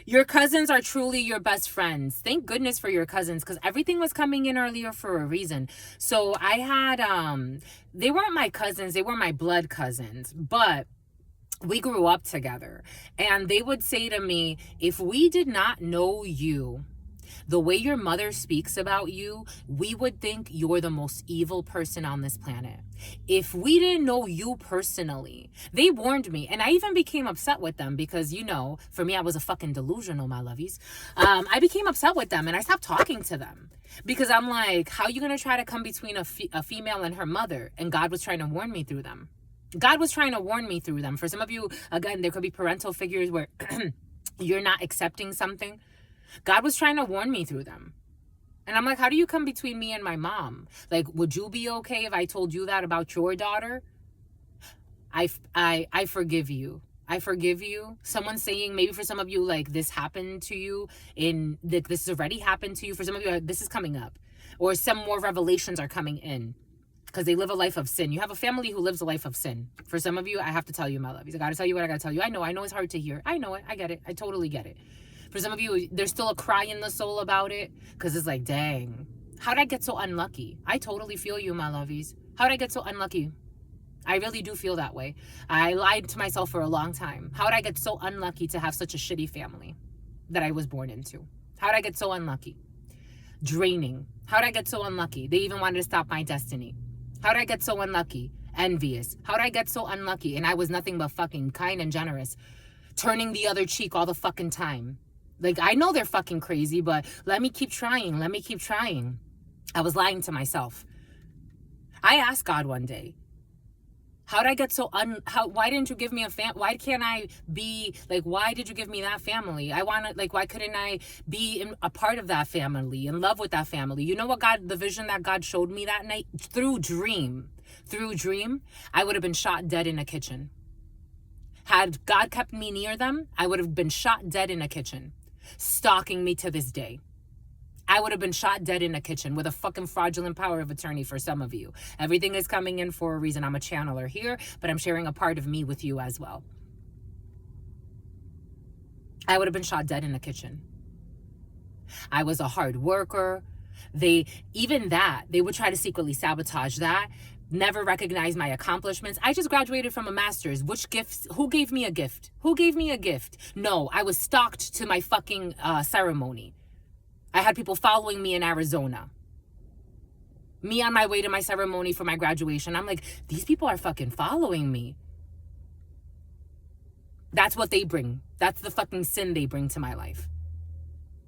Your cousins are truly your best friends. Thank goodness for your cousins, because everything was coming in earlier for a reason. So I had, they weren't my cousins. They were my blood cousins. But we grew up together. And they would say to me, if we did not know you, the way your mother speaks about you, we would think you're the most evil person on this planet. If we didn't know you personally, they warned me. And I even became upset with them because, you know, for me, I was a fucking delusional, my lovies. I became upset with them and I stopped talking to them because I'm like, how are you going to try to come between a female and her mother? And God was trying to warn me through them. God was trying to warn me through them. For some of you, again, there could be parental figures where you're not accepting something. God was trying to warn me through them. And I'm like, how do you come between me and my mom? Like, would you be okay if I told you that about your daughter? I forgive you. I forgive you. Someone saying, maybe for some of you, like, this happened to you, this has already happened to you. For some of you, this is coming up. Or some more revelations are coming in. Because they live a life of sin. You have a family who lives a life of sin. For some of you, I have to tell you, my lovies. I got to tell you what I got to tell you. I know it's hard to hear. I know it. I get it. I totally get it. For some of you, there's still a cry in the soul about it. Because it's like, dang, how'd I get so unlucky? I totally feel you, my lovies. How'd I get so unlucky? I really do feel that way. I lied to myself for a long time. How'd I get so unlucky to have such a shitty family that I was born into? How'd I get so unlucky? Draining. How'd I get so unlucky? They even wanted to stop my destiny. How'd I get so unlucky? Envious. How'd I get so unlucky? And I was nothing but fucking kind and generous. Turning the other cheek all the fucking time. Like, I know they're fucking crazy, but let me keep trying. Let me keep trying. I was lying to myself. I asked God one day, how'd I get so why didn't you give me why can't I be, like, why did you give me that family? I want to, like, why couldn't I be a part of that family, in love with that family? You know what the vision that God showed me that night? Through dream, I would have been shot dead in a kitchen. Had God kept me near them, I would have been shot dead in a kitchen. Stalking me to this day. I would have been shot dead in a kitchen with a fucking fraudulent power of attorney for some of you. Everything is coming in for a reason. I'm a channeler here, but I'm sharing a part of me with you as well. I would have been shot dead in a kitchen. I was a hard worker. They would try to secretly sabotage that. Never recognized my accomplishments. I just graduated from a master's. Who gave me a gift? Who gave me a gift? No, I was stalked to my fucking ceremony. I had people following me in Arizona. Me on my way to my ceremony for my graduation. I'm like, these people are fucking following me. That's what they bring. That's the fucking sin they bring to my life.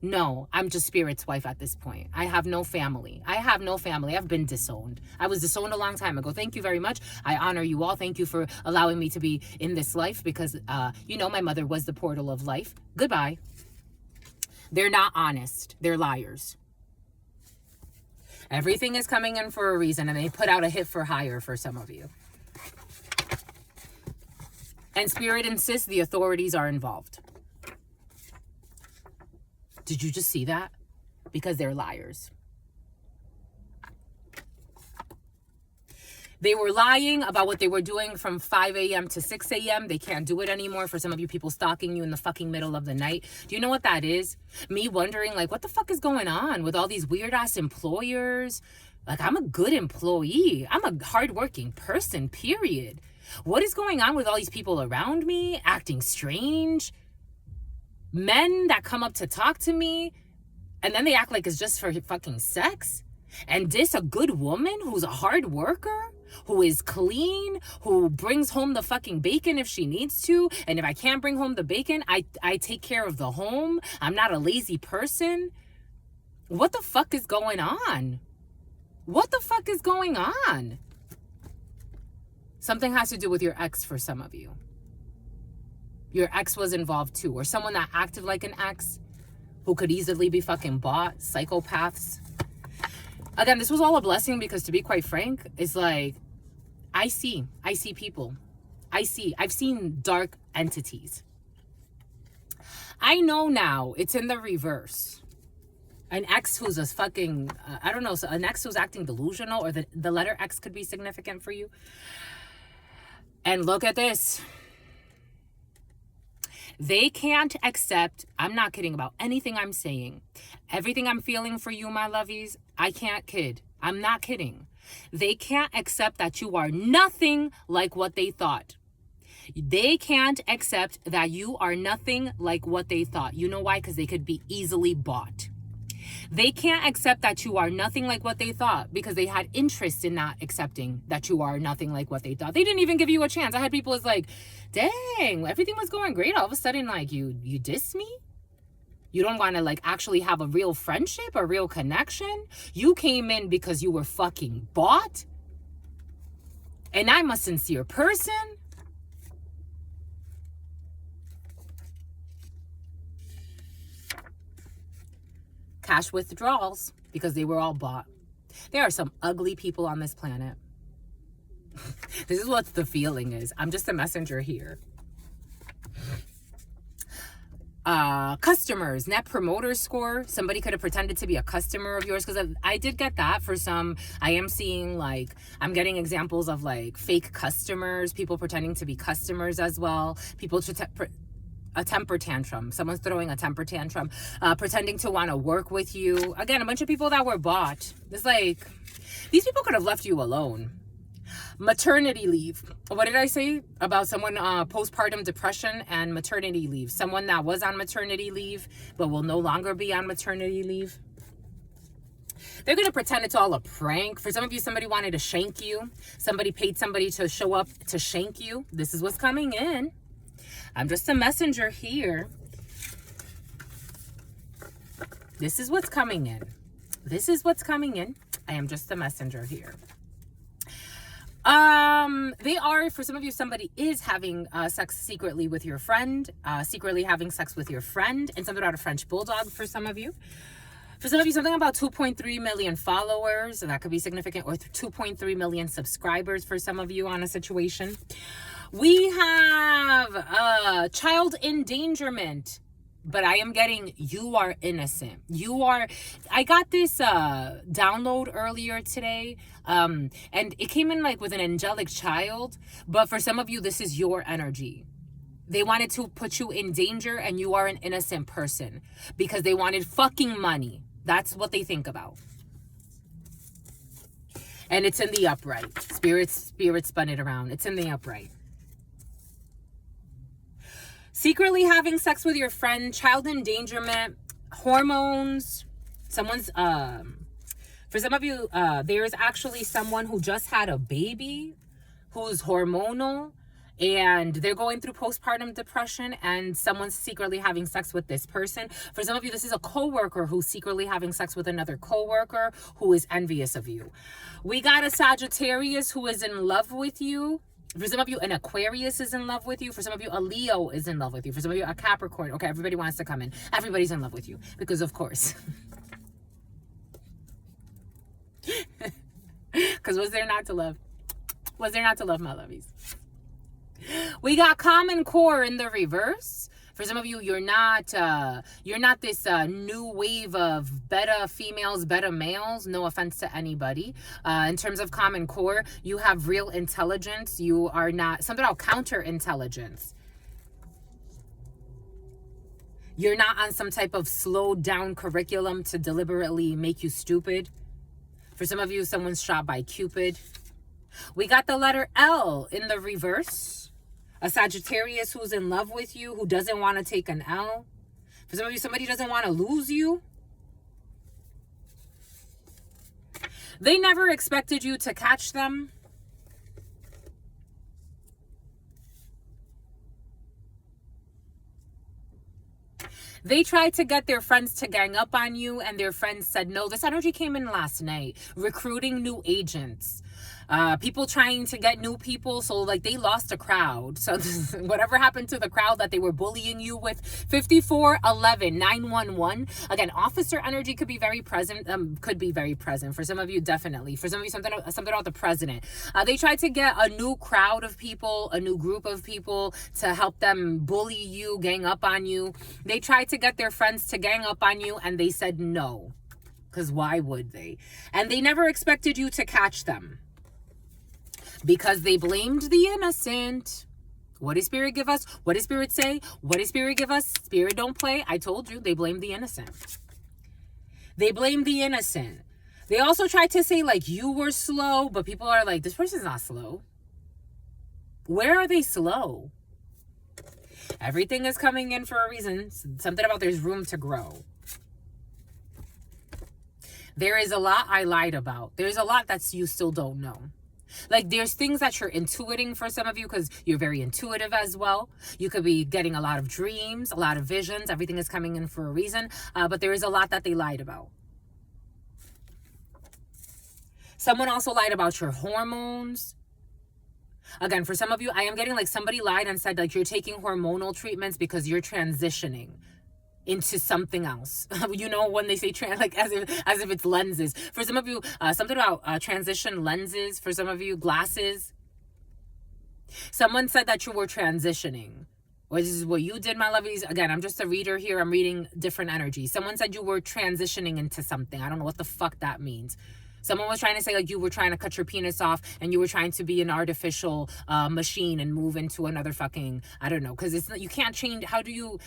No, I'm just Spirit's wife at this point. I have no family. I've been disowned. I was disowned a long time ago. Thank you very much. I honor you all. Thank you for allowing me to be in this life because, my mother was the portal of life. Goodbye. They're not honest. They're liars. Everything is coming in for a reason, and they put out a hit for hire for some of you. And Spirit insists the authorities are involved. Did you just see that? Because they're liars. They were lying about what they were doing from 5 a.m. to 6 a.m. They can't do it anymore. For some of you people stalking you in the fucking middle of the night. Do you know what that is? Me wondering, like, what the fuck is going on with all these weird-ass employers? Like, I'm a good employee. I'm a hardworking person, period. What is going on with all these people around me acting strange? Men that come up to talk to me and then they act like it's just for fucking sex. And this a good woman who's a hard worker, who is clean, who brings home the fucking bacon if she needs to. And if I can't bring home the bacon, I take care of the home. I'm not a lazy person. What the fuck is going on? What the fuck is going on? Something has to do with your ex for some of you. your ex was involved too, or someone that acted like an ex who could easily be fucking bought, psychopaths. Again, this was all a blessing because, to be quite frank, it's like, I see people. I've seen dark entities. I know now it's in the reverse. An ex who's a fucking, I don't know, so an ex who's acting delusional, or the letter X could be significant for you. And look at this. They can't accept, I'm not kidding about anything I'm saying. Everything I'm feeling for you, my lovies, I can't kid. I'm not kidding. They can't accept that you are nothing like what they thought. They can't accept that you are nothing like what they thought. You know why? Because they could be easily bought. They can't accept that you are nothing like what they thought because they had interest in not accepting that you are nothing like what they thought. They didn't even give you a chance. I had people was like, dang, everything was going great. All of a sudden, like, you diss me? You don't want to, like, actually have a real friendship, a real connection? You came in because you were fucking bought? And I'm a sincere person? Cash withdrawals because they were all bought. There are some ugly people on this planet. This is what the feeling is. I'm just a messenger here. Customers, net promoter score. Somebody could have pretended to be a customer of yours, because I did get that for some. I am seeing, like, I'm getting examples of, like, fake customers, people pretending to be customers as well. People a temper tantrum. Someone's throwing a temper tantrum, pretending to want to work with you. Again, a bunch of people that were bought. It's like, these people could have left you alone. Maternity leave. What did I say about someone postpartum depression and maternity leave? Someone that was on maternity leave but will no longer be on maternity leave. They're going to pretend it's all a prank. For some of you, somebody wanted to shank you. Somebody paid somebody to show up to shank you. This is what's coming in. I'm just a messenger here. This is what's coming in. This is what's coming in. I am just a messenger here. They are, for some of you, somebody is having sex secretly with your friend, secretly having sex with your friend, and something about a French bulldog for some of you. For some of you, something about 2.3 million followers, so that could be significant, or 2.3 million subscribers for some of you on a situation. We have child endangerment. But I am getting, you are innocent. I got this download earlier today. And it came in like with an angelic child. But for some of you, this is your energy. They wanted to put you in danger, and you are an innocent person. Because they wanted fucking money. That's what they think about. And it's in the upright. Spirit spun it around. It's in the upright. Secretly having sex with your friend, child endangerment, hormones. Someone's, for some of you, there's actually someone who just had a baby who's hormonal, and they're going through postpartum depression, and someone's secretly having sex with this person. For some of you, this is a coworker who's secretly having sex with another coworker who is envious of you. We got a Sagittarius who is in love with you. For some of you, an Aquarius is in love with you. For some of you, a Leo is in love with you. For some of you, a Capricorn. Okay, everybody wants to come in. Everybody's in love with you. Because, of course. Because was there not to love? Was there not to love, my lovies? We got common core in the reverse. For some of you, you're not this new wave of beta females, beta males. No offense to anybody. In terms of common core, you have real intelligence. You are not something about counterintelligence. You're not on some type of slowed down curriculum to deliberately make you stupid. For some of you, someone's shot by Cupid. We got the letter L in the reverse. A Sagittarius who's in love with you, who doesn't want to take an L. For some of you, somebody doesn't want to lose you. They never expected you to catch them. They tried to get their friends to gang up on you, and their friends said no. This energy came in last night. Recruiting new agents. People trying to get new people, so like they lost a crowd. So whatever happened to the crowd that they were bullying you with. 5411 911. Again, officer energy could be very present. For some of you, definitely. For some of you, something about the president. They tried to get a new crowd of people, a new group of people to help them bully you, gang up on you. They tried to get their friends to gang up on you, and they said no, because why would they? And they never expected you to catch them, because they blamed the innocent. What did Spirit give us? What did Spirit say? What did Spirit give us? Spirit don't play. I told you, they blamed the innocent. They blamed the innocent. They also tried to say like you were slow, but people are like, this person's not slow. Where are they slow? Everything is coming in for a reason. Something about there's room to grow. There is a lot I lied about. There's a lot that you still don't know. Like there's things that you're intuiting for some of you, because you're very intuitive as well. You could be getting a lot of dreams, a lot of visions. Everything is coming in for a reason. But there is a lot that they lied about. Someone also lied about your hormones. Again, for some of you, I am getting like somebody lied and said like you're taking hormonal treatments because you're transitioning into something else. You know, when they say like as if it's lenses. For some of you, something about transition lenses. For some of you, glasses. Someone said that you were transitioning. Or this is what you did, my lovies. Again, I'm just a reader here. I'm reading different energies. Someone said you were transitioning into something. I don't know what the fuck that means. Someone was trying to say like you were trying to cut your penis off and you were trying to be an artificial machine and move into another fucking, I don't know. Because you can't change. How do you...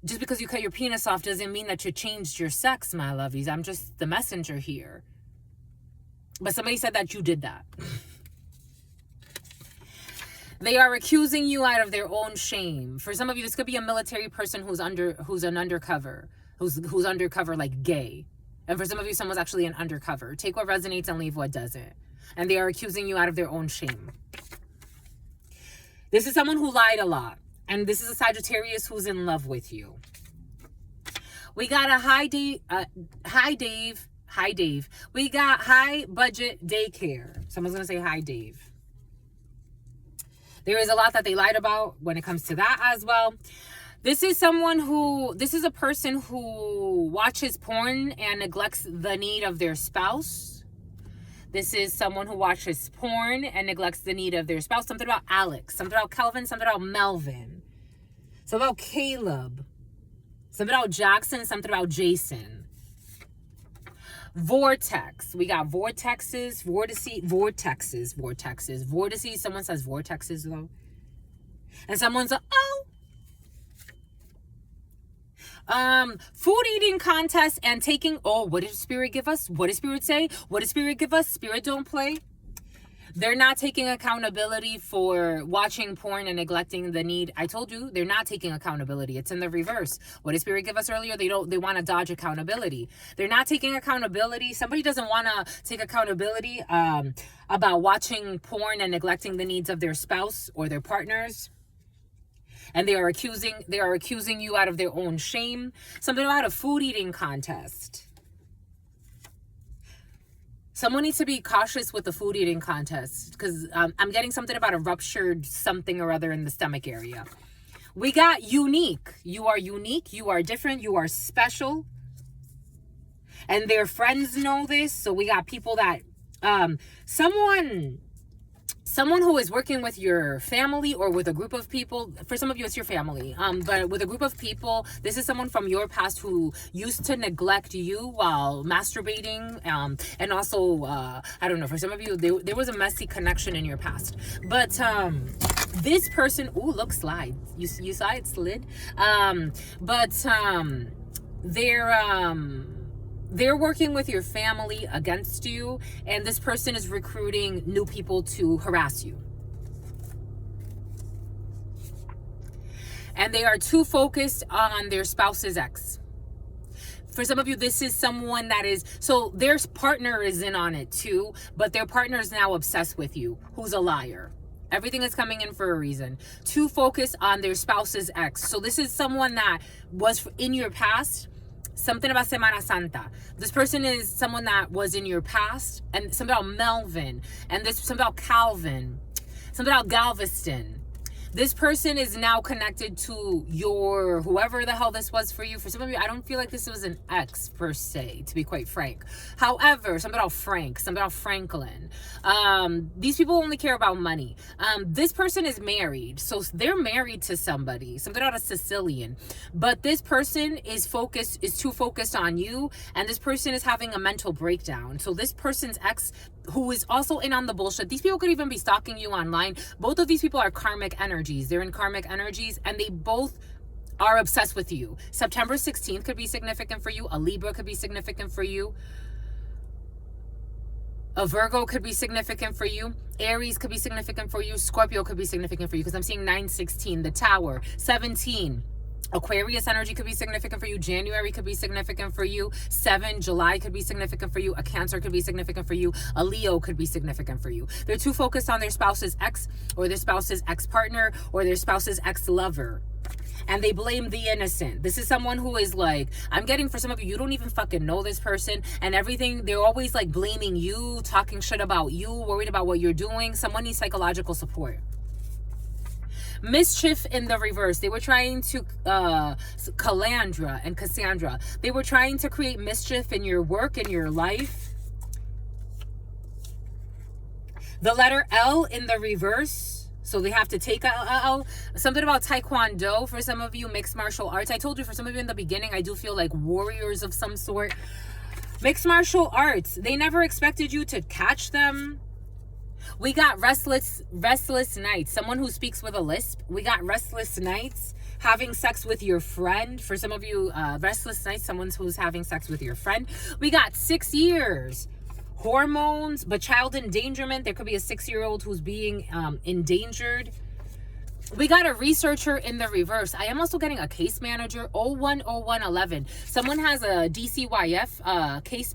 Just because you cut your penis off doesn't mean that you changed your sex, my lovies. I'm just the messenger here. But somebody said that you did that. They are accusing you out of their own shame. For some of you, this could be a military person who's an undercover, who's undercover like gay. And for some of you, someone's actually an undercover. Take what resonates and leave what doesn't. And they are accusing you out of their own shame. This is someone who lied a lot. And this is a Sagittarius who's in love with you. We got a Hi Dave. We got high budget daycare. Someone's going to say hi, Dave. There is a lot that they lied about when it comes to that as well. This is a person who watches porn and neglects the need of their spouse. This is someone who watches porn and neglects the need of their spouse. Something about Alex, something about Kelvin, something about Melvin, something about Caleb, something about Jackson, something about Jason. Vortex. We got vortexes, vortices. Someone says vortexes though. And someone's like, oh. Food eating contest and taking, what did Spirit give us? What did Spirit say? What did Spirit give us? Spirit don't play. They're not taking accountability for watching porn and neglecting the need. I told you, they're not taking accountability. It's in the reverse. What did Spirit give us earlier? They want to dodge accountability. They're not taking accountability. Somebody doesn't want to take accountability about watching porn and neglecting the needs of their spouse or their partners. And they are accusing you out of their own shame. Something about a food eating contest. Someone needs to be cautious with the food eating contest, because I'm getting something about a ruptured something or other in the stomach area. We got unique. You are unique. You are different. You are special. And their friends know this. So we got people that someone who is working with your family or with a group of people. For some of you, it's your family. But with a group of people, this is someone from your past who used to neglect you while masturbating. And also, I don't know, for some of you, there was a messy connection in your past. But this person, look, slide. You saw it slid? They're working with your family against you, and this person is recruiting new people to harass you. And they are too focused on their spouse's ex. For some of you, this is someone that is, so their partner is in on it too, but their partner is now obsessed with you, who's a liar. Everything is coming in for a reason. Too focused on their spouse's ex. So this is someone that was in your past, something about Semana Santa. This person is someone that was in your past, and something about Melvin, and this something about Calvin, something about Galveston. This person is now connected to your, whoever the hell this was for you. For some of you, I don't feel like this was an ex per se, to be quite frank. However, something about Frank, something about Franklin. These people only care about money. This person is married. So they're married to somebody, something about a Sicilian. But this person is too focused on you. And this person is having a mental breakdown. So this person's ex, who is also in on the bullshit. These people could even be stalking you online. Both of these people are karmic energies. They're in karmic energies, and they both are obsessed with you. September 16th could be significant for you. A Libra could be significant for you. A Virgo could be significant for you. Aries could be significant for you. Scorpio could be significant for you, because I'm seeing 9/16, the Tower, 17. Aquarius energy could be significant for you. January could be significant for you. 7 July could be significant for you. A Cancer could be significant for you. A Leo could be significant for you. They're too focused on their spouse's ex, or their spouse's ex-partner, or their spouse's ex-lover. And they blame the innocent. This is someone who is like, I'm getting, for some of you, you don't even fucking know this person, and everything, they're always like blaming you, talking shit about you, worried about what you're doing. Someone needs psychological support. Mischief in the reverse. They were trying to, Calandra and Cassandra, they were trying to create mischief in your work, in your life. The letter L in the reverse. So they have to take a L. Something about Taekwondo for some of you, mixed martial arts. I told you, for some of you in the beginning, I do feel like warriors of some sort. Mixed martial arts. They never expected you to catch them. We got restless nights. Someone who speaks with a lisp. We got restless nights. Having sex with your friend. For some of you, restless nights, someone who's having sex with your friend. We got 6 years. Hormones, but child endangerment. There could be a 6-year-old who's being endangered. We got a researcher in the reverse. I am also getting a case manager. 010111. Someone has a DCYF case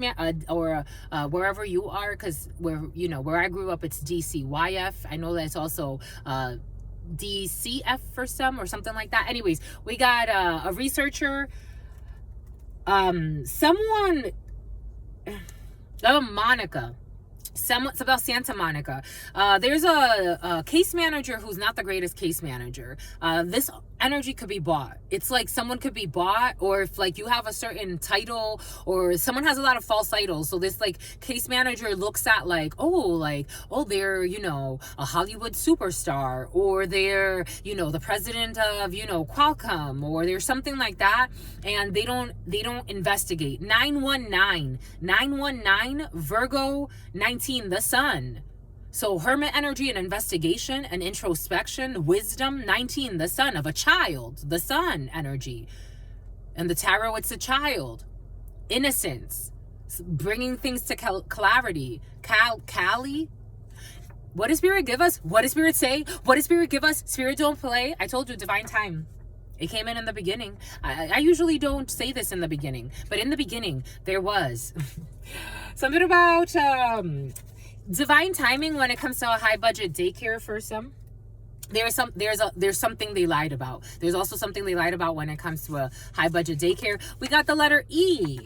or wherever you are, because where I grew up, it's DCYF. I know that it's also DCF for some, or something like that. Anyways, we got a researcher. Someone. Monica. It's about Santa Monica. There's a case manager who's not the greatest case manager. This energy could be bought. It's like someone could be bought, or if like you have a certain title, or someone has a lot of false titles. So this like case manager looks at like, they're, a Hollywood superstar, or they're, the president of, Qualcomm, or there's something like that. And they don't investigate. 919 Virgo 19, the sun. So hermit energy and investigation and introspection, wisdom. 19, the son of a child, the sun energy. And the tarot, it's a child. Innocence, bringing things to clarity. Kali. What does Spirit give us? What does Spirit say? What does Spirit give us? Spirit don't play. I told you, divine time. It came in the beginning. I usually don't say this in the beginning, but in the beginning there was something about divine timing when it comes to a high budget daycare for some. There's something they lied about. There's also something they lied about when it comes to a high budget daycare. We got the letter E.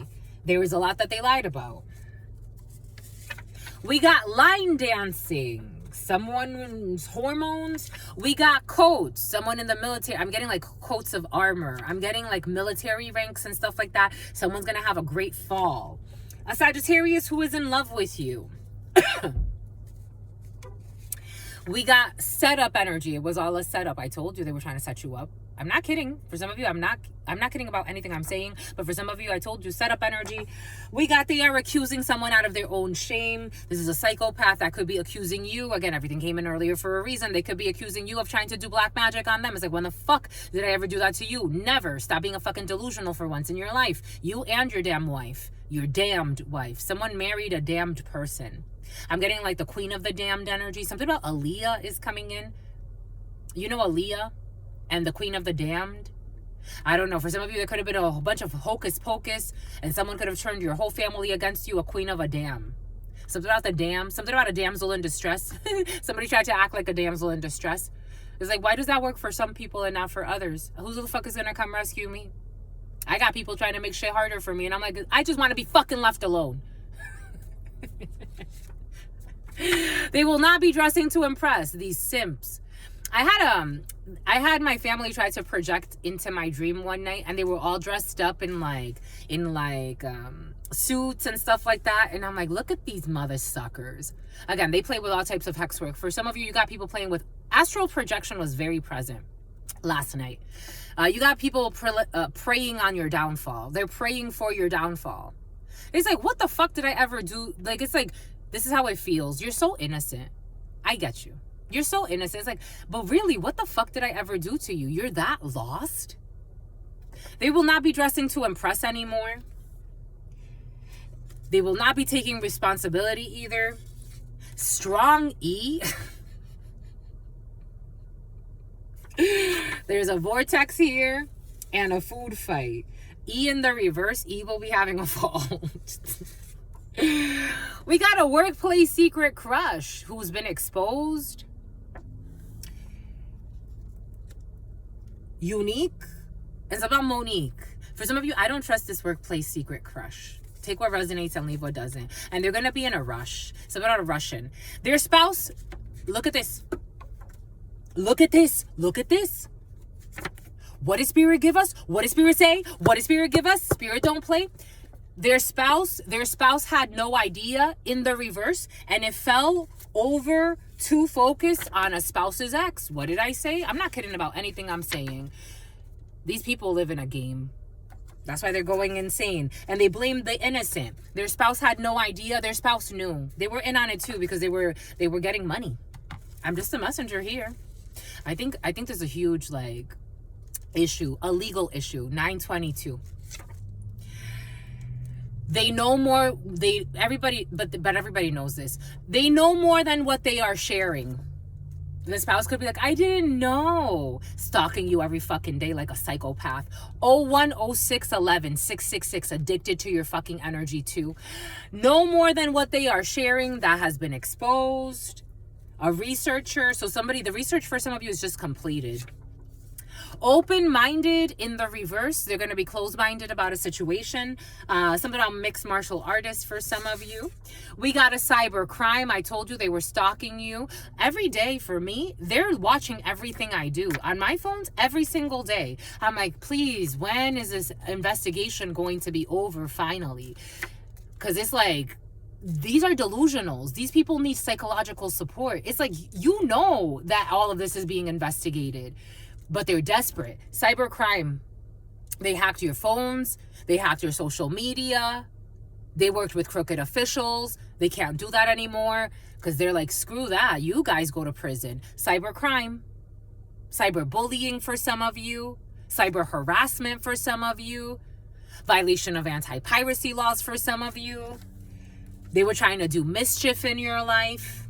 There was a lot that they lied about. We got line dancing. Someone's hormones. We got coats. Someone in the military. I'm getting like coats of armor. I'm getting like military ranks and stuff like that. Someone's gonna have a great fall. A Sagittarius who is in love with you. We got setup energy. It was all a setup. I told you they were trying to set you up. I'm not kidding. For some of you, I'm not kidding about anything I'm saying. But for some of you, I told you, setup energy. We got they are accusing someone out of their own shame. This is a psychopath that could be accusing you. Again, everything came in earlier for a reason. They could be accusing you of trying to do black magic on them. It's like, when the fuck did I ever do that to you? Never. Stop being a fucking delusional for once in your life. You and your damn wife. Your damned wife. Someone married a damned person. I'm getting like the queen of the damned energy. Something about Aaliyah is coming in. You know Aaliyah and the queen of the damned? I don't know. For some of you, there could have been a bunch of hocus pocus, and someone could have turned your whole family against you. A queen of a dam. Something about the dam. Something about a damsel in distress. Somebody tried to act like a damsel in distress. It's like, why does that work for some people and not for others? Who the fuck is going to come rescue me? I got people trying to make shit harder for me, and I'm like, I just want to be fucking left alone. They will not be dressing to impress, these simps. I had my family try to project into my dream one night, and they were all dressed up in suits and stuff like that, and I'm like, look at these mother suckers. Again, they play with all types of hex work. For some of you, you got people playing with astral projection. Was very present last night. You got people praying on your downfall. They're praying for your downfall. It's like, what the fuck did I ever do? Like, it's like, this is how it feels. You're so innocent. I get you. You're so innocent. It's like, but really, what the fuck did I ever do to you? You're that lost? They will not be dressing to impress anymore. They will not be taking responsibility either. Strong E. There's a vortex here and a food fight. E in the reverse. E will be having a fault. We got a workplace secret crush who's been exposed. Unique. It's about Monique. For some of you, I don't trust this workplace secret crush. Take what resonates and leave what doesn't. And they're going to be in a rush. It's about a Russian. Their spouse, look at this. Look at this. Look at this. What did Spirit give us? What did Spirit say? What did Spirit give us? Spirit don't play. Their spouse had no idea in the reverse, and it fell over too focused on a spouse's ex. What did I say? I'm not kidding about anything I'm saying. These people live in a game. That's why they're going insane. And they blame the innocent. Their spouse had no idea. Their spouse knew. They were in on it too because they were getting money. I'm just a messenger here. I think there's a huge issue, a legal issue. 922. They know more. Everybody knows this. They know more than what they are sharing. The spouse could be like, I didn't know. Stalking you every fucking day like a psychopath. 010611 666, addicted to your fucking energy too. No more than what they are sharing that has been exposed. A researcher. So the research for some of you is just completed. Open-minded in the reverse. They're going to be closed-minded about a situation. Something about mixed martial artists for some of you. We got a cyber crime. I told you they were stalking you. Every day for me, they're watching everything I do. On my phones, every single day. I'm like, please, when is this investigation going to be over finally? Because it's like, these are delusionals. These people need psychological support. It's like, you know that all of this is being investigated. But they're desperate. Cybercrime. They hacked your phones. They hacked your social media. They worked with crooked officials. They can't do that anymore because they're like, screw that. You guys go to prison. Cybercrime. Cyberbullying for some of you. Cyber harassment for some of you. Violation of anti-piracy laws for some of you. They were trying to do mischief in your life.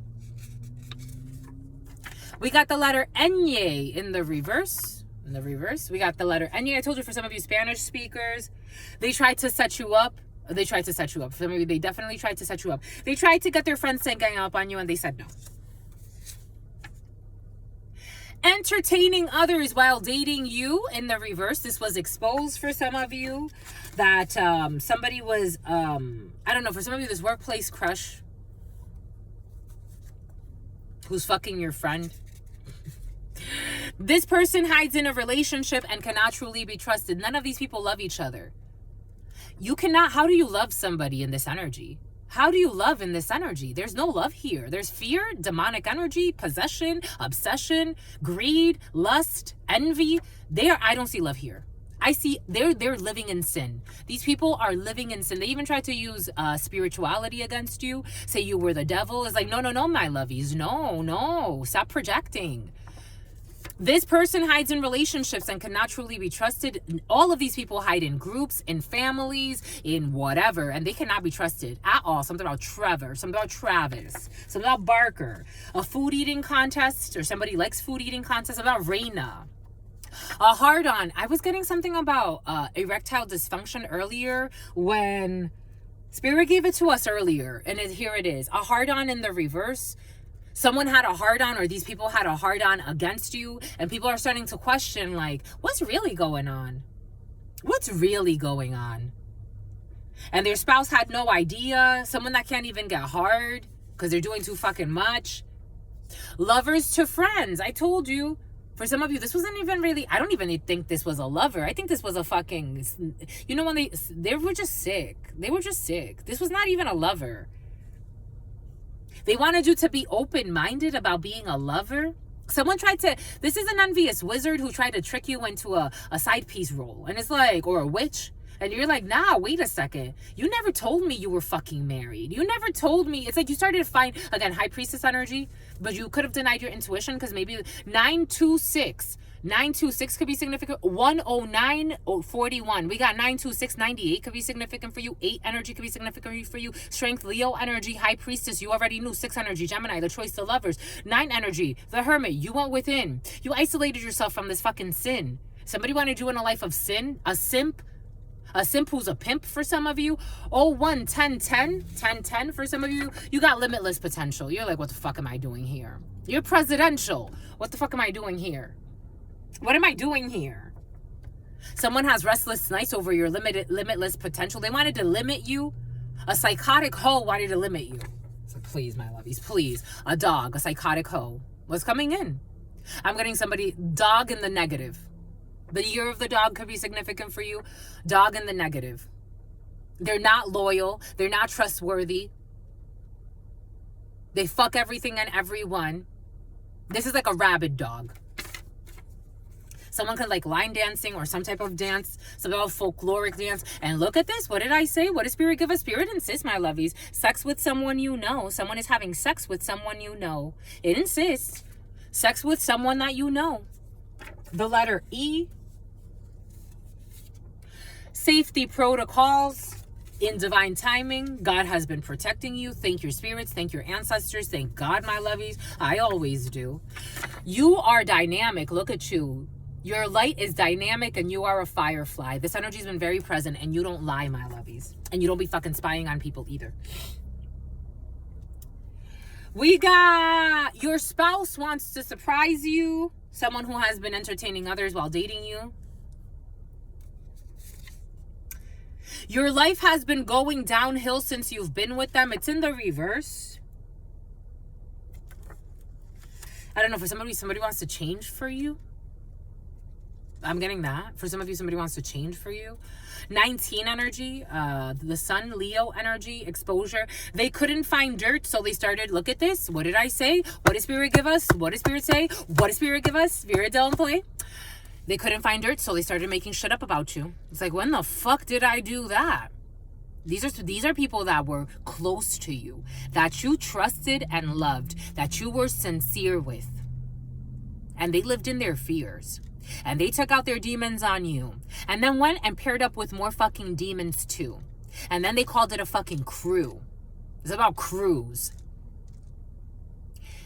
We got the letter Enye in the reverse. We got the letter Enye. I told you for some of you Spanish speakers, they tried to set you up. For some of you, they definitely tried to set you up. They tried to get their friends to gang up on you, and they said no. Entertaining others while dating you in the reverse. This was exposed for some of you. That somebody was, I don't know, for some of you, this workplace crush who's fucking your friend. This person hides in a relationship and cannot truly be trusted. None of these people love each other. You cannot. How do you love somebody in this energy? How do you love in this energy? There's no love here. There's fear, demonic energy, possession, obsession, greed, lust, envy. I don't see love here. I see they're living in sin. These people are living in sin. They even tried to use spirituality against you. Say you were the devil. It's like, no, my lovies. No. Stop projecting. This person hides in relationships and cannot truly be trusted. All of these people hide in groups, in families, in whatever, and they cannot be trusted at all. Something about Trevor, something about Travis, something about Barker. A food eating contest, or somebody likes food eating contest, about Raina. A hard-on. I was getting something about erectile dysfunction earlier when Spirit gave it to us earlier, and here it is. A hard-on in the reverse. Someone had a hard-on, or these people had a hard-on against you, and people are starting to question, like, what's really going on? What's really going on? And their spouse had no idea. Someone that can't even get hard because they're doing too fucking much. Lovers to friends. I told you. For some of you, this wasn't even really, I don't even think this was a lover. I think this was a fucking, you know, when they were just sick. They were just sick. This was not even a lover. They wanted you to be open-minded about being a lover. Someone tried to, this is an envious wizard who tried to trick you into a side piece role. And it's like, or a witch. And you're like, nah, wait a second. You never told me you were fucking married. You never told me. It's like you started to find, again, high priestess energy, but you could have denied your intuition because maybe 926 could be significant. 10941. We got 926, 98 could be significant for you. 8 energy could be significant for you. Strength, Leo energy, high priestess. You already knew. 6 energy, Gemini, the choice to lovers. 9 energy, the hermit. You went within. You isolated yourself from this fucking sin. Somebody wanted you in a life of sin. A simp who's a pimp for some of you. 1 10 10 10 10 for some of you. You got limitless potential. You're like, what the fuck am I doing here? You're presidential. What the fuck am I doing here? What am I doing here? Someone has restless nights over your limitless potential. They wanted to limit you. A psychotic hoe wanted to limit you. So please, my lovies, please. A dog, a psychotic hoe was coming in. I'm getting somebody, dog in the negative. The year of the dog could be significant for you. Dog in the negative. They're not loyal. They're not trustworthy. They fuck everything and everyone. This is like a rabid dog. Someone could like line dancing or some type of dance, some type of folkloric dance. And look at this. What did I say? What does Spirit give us? Spirit insists, my lovies. Sex with someone you know. Someone is having sex with someone you know. It insists. Sex with someone that you know. The letter E. Safety protocols in divine timing. God has been protecting you. Thank your spirits. Thank your ancestors. Thank God, my lovies. I always do. You are dynamic. Look at you. Your light is dynamic and you are a firefly. This energy has been very present and you don't lie, my lovies. And you don't be fucking spying on people either. We got your spouse wants to surprise you. Someone who has been entertaining others while dating you. Your life has been going downhill since you've been with them. It's in the reverse. I don't know, for somebody wants to change for you. I'm getting that. For some of you, somebody wants to change for you. 19 energy, the sun, Leo energy, exposure. They couldn't find dirt, so they started, look at this. What did I say? What did Spirit give us? What did Spirit say? What did Spirit give us? Spirit don't play. They couldn't find dirt, so they started making shit up about you. It's like, when the fuck did I do that? These are people that were close to you, that you trusted and loved, that you were sincere with. And they lived in their fears. And they took out their demons on you. And then went and paired up with more fucking demons too. And then they called it a fucking crew. It's about crews.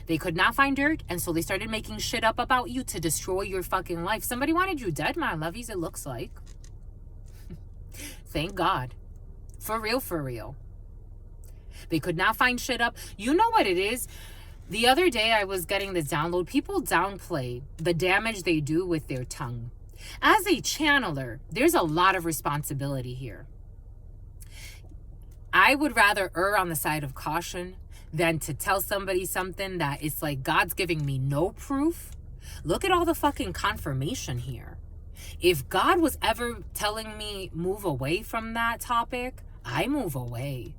They could not find dirt, and so they started making shit up about you to destroy your fucking life. Somebody wanted you dead, my lovies, it looks like. Thank God. For real, for real. They could not find shit up. You know what it is? The other day I was getting this download. People downplay the damage they do with their tongue. As a channeler, there's a lot of responsibility here. I would rather err on the side of caution than to tell somebody something that it's like God's giving me no proof. Look at all the fucking confirmation here. If God was ever telling me move away from that topic, I move away.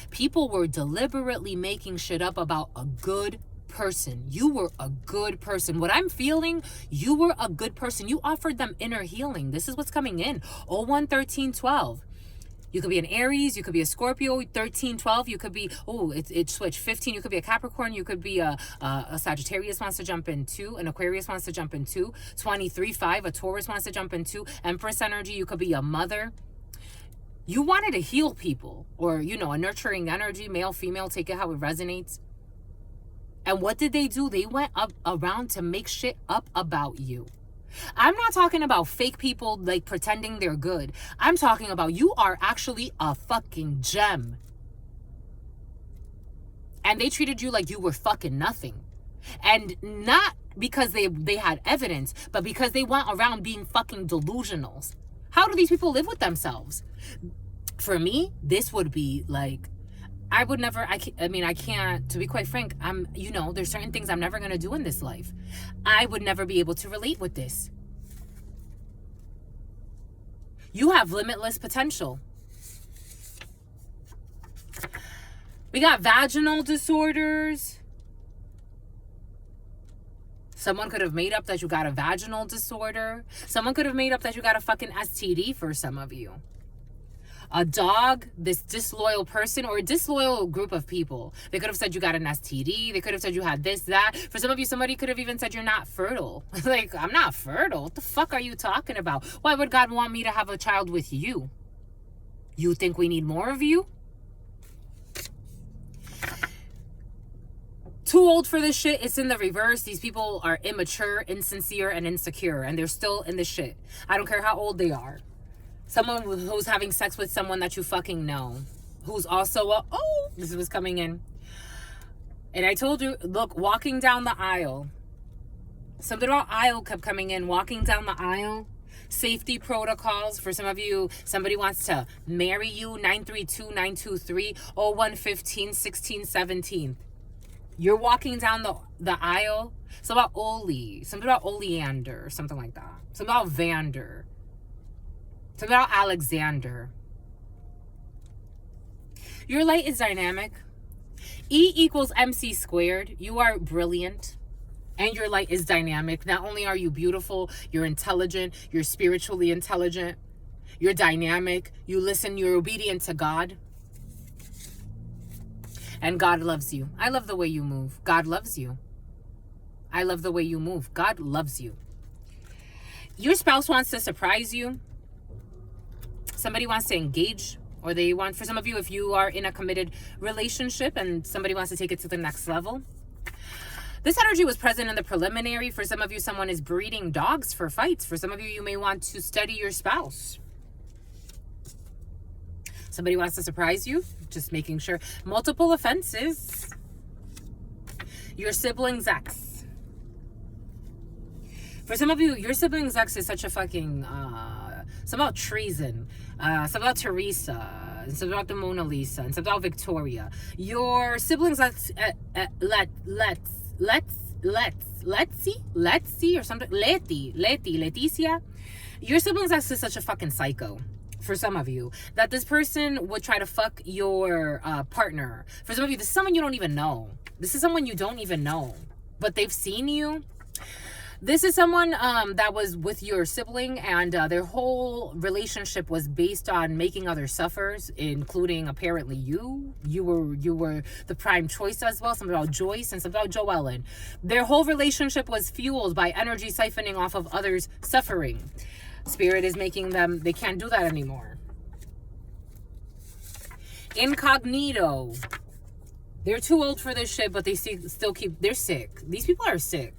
People were deliberately making shit up about a good person. You were a good person. What I'm feeling, you were a good person. You offered them inner healing. This is what's coming in. 01 13 12. You could be an Aries, you could be a Scorpio. 13 12, you could be, it switched. 15, you could be a Capricorn, you could be a Sagittarius wants to jump in 2, an Aquarius wants to jump in 2, 23 5, a Taurus wants to jump in 2, Empress energy, you could be a mother. You wanted to heal people, or, a nurturing energy, male, female, take it how it resonates. And what did they do? They went up around to make shit up about you. I'm not talking about fake people like pretending they're good. I'm talking about you are actually a fucking gem. And they treated you like you were fucking nothing. And not because they had evidence, but because they went around being fucking delusionals. How do these people live with themselves? For me, this would be like, I would never, I can't, to be quite frank, there's certain things I'm never going to do in this life. I would never be able to relate with this. You have limitless potential. We got vaginal disorders. Someone could have made up that you got a vaginal disorder. Someone could have made up that you got a fucking STD for some of you. A dog, this disloyal person, or a disloyal group of people. They could have said you got an STD. They could have said you had this, that. For some of you, somebody could have even said you're not fertile. Like, I'm not fertile. What the fuck are you talking about? Why would God want me to have a child with you? You think we need more of you? Too old for this shit. It's in the reverse. These people are immature, insincere, and insecure, and they're still in this shit. I don't care how old they are. Someone who's having sex with someone that you fucking know, who's also this was coming in. And I told you, look, walking down the aisle. Something about aisle kept coming in. Walking down the aisle. Safety protocols. For some of you, somebody wants to marry you. 932-923-0115-1617. You're walking down the aisle. Something about Oli. Something about Oleander. Something like that. Something about Vander. Something about Alexander. Your light is dynamic. E equals MC squared. You are brilliant. And your light is dynamic. Not only are you beautiful, you're intelligent. You're spiritually intelligent. You're dynamic. You listen. You're obedient to God. And God loves you. I love the way you move. God loves you. I love the way you move. God loves you. Your spouse wants to surprise you. Somebody wants to engage, or they want, for some of you, if you are in a committed relationship and somebody wants to take it to the next level. This energy was present in the preliminary. For some of you, someone is breeding dogs for fights. For some of you, you may want to study your spouse. Somebody wants to surprise you. Just making sure. Multiple offenses. Your sibling's ex. For some of you, your sibling's ex is such a fucking... something about treason. Something about Teresa. Something about the Mona Lisa. And something about Victoria. Your siblings ex... Let's see, or something. Leticia. Your siblings ex is such a fucking psycho. For some of you, that this person would try to fuck your partner. For some of you, this is someone you don't even know. This is someone you don't even know, but they've seen you. This is someone that was with your sibling, and their whole relationship was based on making others suffer, including apparently you. You were the prime choice as well. Something about Joyce and something about Joellen. Their whole relationship was fueled by energy siphoning off of others' suffering. Spirit is making them, they can't do that anymore. Incognito. They're too old for this shit, but they still keep, they're sick. These people are sick.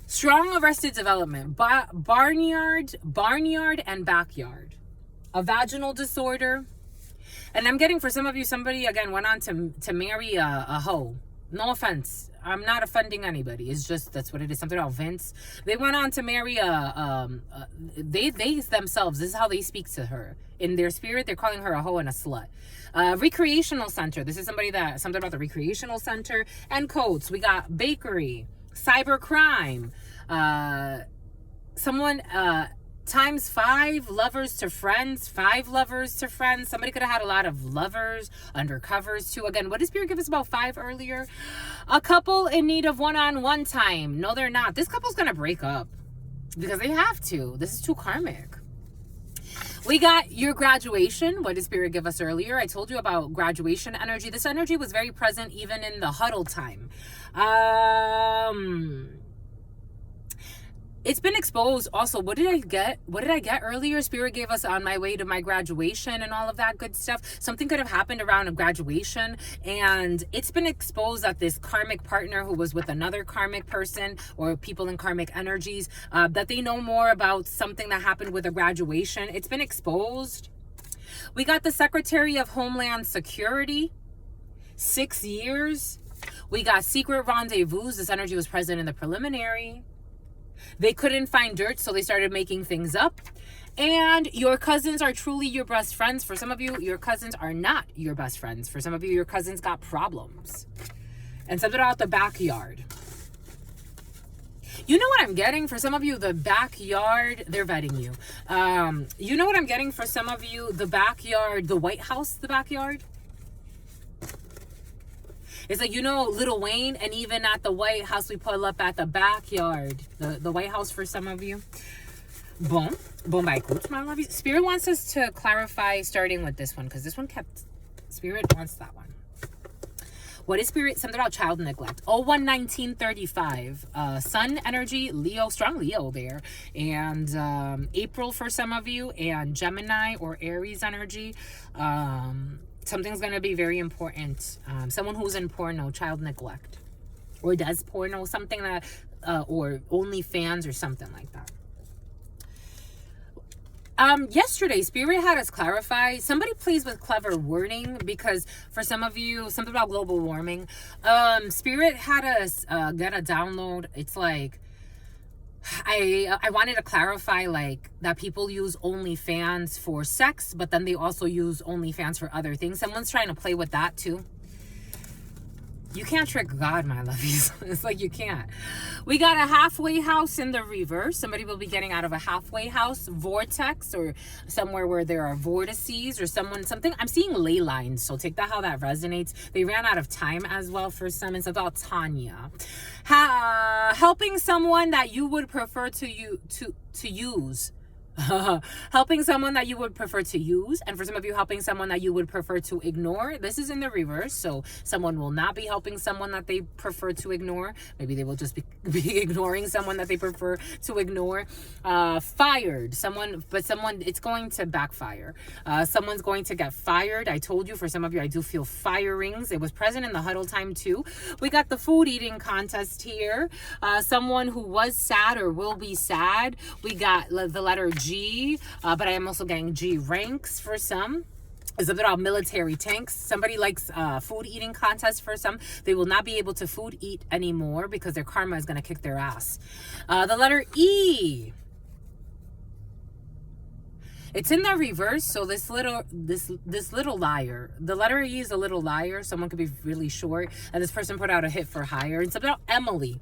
Strong arrested development. Barnyard and backyard. A vaginal disorder. And I'm getting, for some of you, somebody, again, went on to marry a hoe. No offense. I'm not offending anybody. It's just, that's what it is. Something about Vince. They went on to marry they themselves, this is how they speak to her. In their spirit, they're calling her a hoe and a slut. Recreational center. This is something about the recreational center. And codes. We got bakery. Cyber crime. Someone, times 5 lovers to friends, 5 lovers to friends. Somebody could have had a lot of lovers, undercovers too. Again, what did Spirit give us about 5 earlier? A couple in need of one-on-one time. No, they're not. This couple's going to break up because they have to. This is too karmic. We got your graduation. What did Spirit give us earlier? I told you about graduation energy. This energy was very present even in the huddle time. It's been exposed. Also, what did I get earlier? Spirit gave us on my way to my graduation and all of that good stuff. Something could have happened around a graduation, and it's been exposed that this karmic partner who was with another karmic person, or people in karmic energies, that they know more about something that happened with a graduation. It's been exposed. We got the Secretary of Homeland Security, 6 years. We got secret rendezvous. This energy was present in the preliminary. They couldn't find dirt, so they started making things up. And your cousins are truly your best friends. For some of you, your cousins are not your best friends. For some of you, your cousins got problems. And something about the backyard. You know what I'm getting? For some of you, the backyard, they're vetting you. You know what I'm getting? For some of you, the backyard, the White House, the backyard. It's like, you know, Lil Wayne, and even at the White House, we pull up at the backyard. The White House for some of you. Boom. Boom by coach, my love. Spirit wants us to clarify starting with this one, because this one kept... Spirit wants that one. What is Spirit? Something about child neglect. 01/1935. Sun energy, Leo, strong Leo there. And April for some of you. And Gemini or Aries energy. Something's going to be very important. Someone who's in porno, child neglect. Or does porno, something that... or OnlyFans or something like that. Yesterday, Spirit had us clarify. Somebody please with clever wording, because for some of you, something about global warming. Spirit had us get a download. It's like, I wanted to clarify, like, that people use OnlyFans for sex, but then they also use OnlyFans for other things. Someone's trying to play with that too. You can't trick God, my lovies. It's like you can't. We got a halfway house in the reverse. Somebody will be getting out of a halfway house, vortex, or somewhere where there are vortices, or something. I'm seeing ley lines, so take that how that resonates. They ran out of time as well for some. It's about Tanya. Helping someone that you would prefer to use. Helping someone that you would prefer to use, and for some of you, helping someone that you would prefer to ignore. This is in the reverse, so someone will not be helping someone that they prefer to ignore. Maybe they will just be ignoring someone that they prefer to ignore. Fired someone, but someone, it's going to backfire. Someone's going to get fired. I told you, for some of you, I do feel firings. It was present in the huddle time too. We got the food eating contest here. Someone who was sad or will be sad. We got the letter G, but I am also getting G ranks for some. Is a bit about military tanks. Somebody likes food eating contest for some. They will not be able to food eat anymore because their karma is going to kick their ass. The letter E. It's in the reverse, so this little liar. The letter E is a little liar. Someone could be really short, and this person put out a hit for hire. It's about Emily.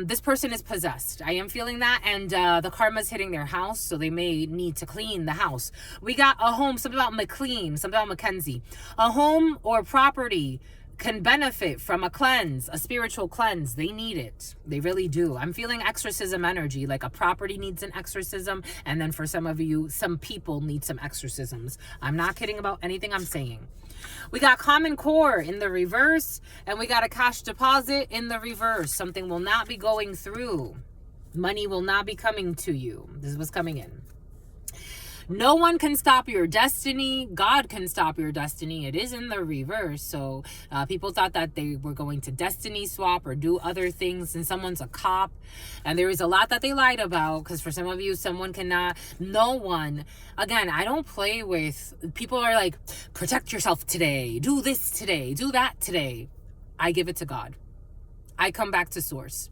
This person is possessed. I am feeling that, and the karma's hitting their house, so they may need to clean the house. We got a home, something about McLean, something about Mackenzie. A home or property can benefit from a cleanse, a spiritual cleanse. They need it. They really do. I'm feeling exorcism energy, like a property needs an exorcism, and then for some of you, some people need some exorcisms. I'm not kidding about anything I'm saying. We got common core in the reverse, and we got a cash deposit in the reverse. Something will not be going through. Money will not be coming to you. This was coming in. No one can stop your destiny. God can stop your destiny. It is in the reverse. So people thought that they were going to destiny swap or do other things, and someone's a cop. And there is a lot that they lied about, because for some of you, someone cannot, no one. Again, I don't play with, people are like, protect yourself today. Do this today. Do that today. I give it to God. I come back to source.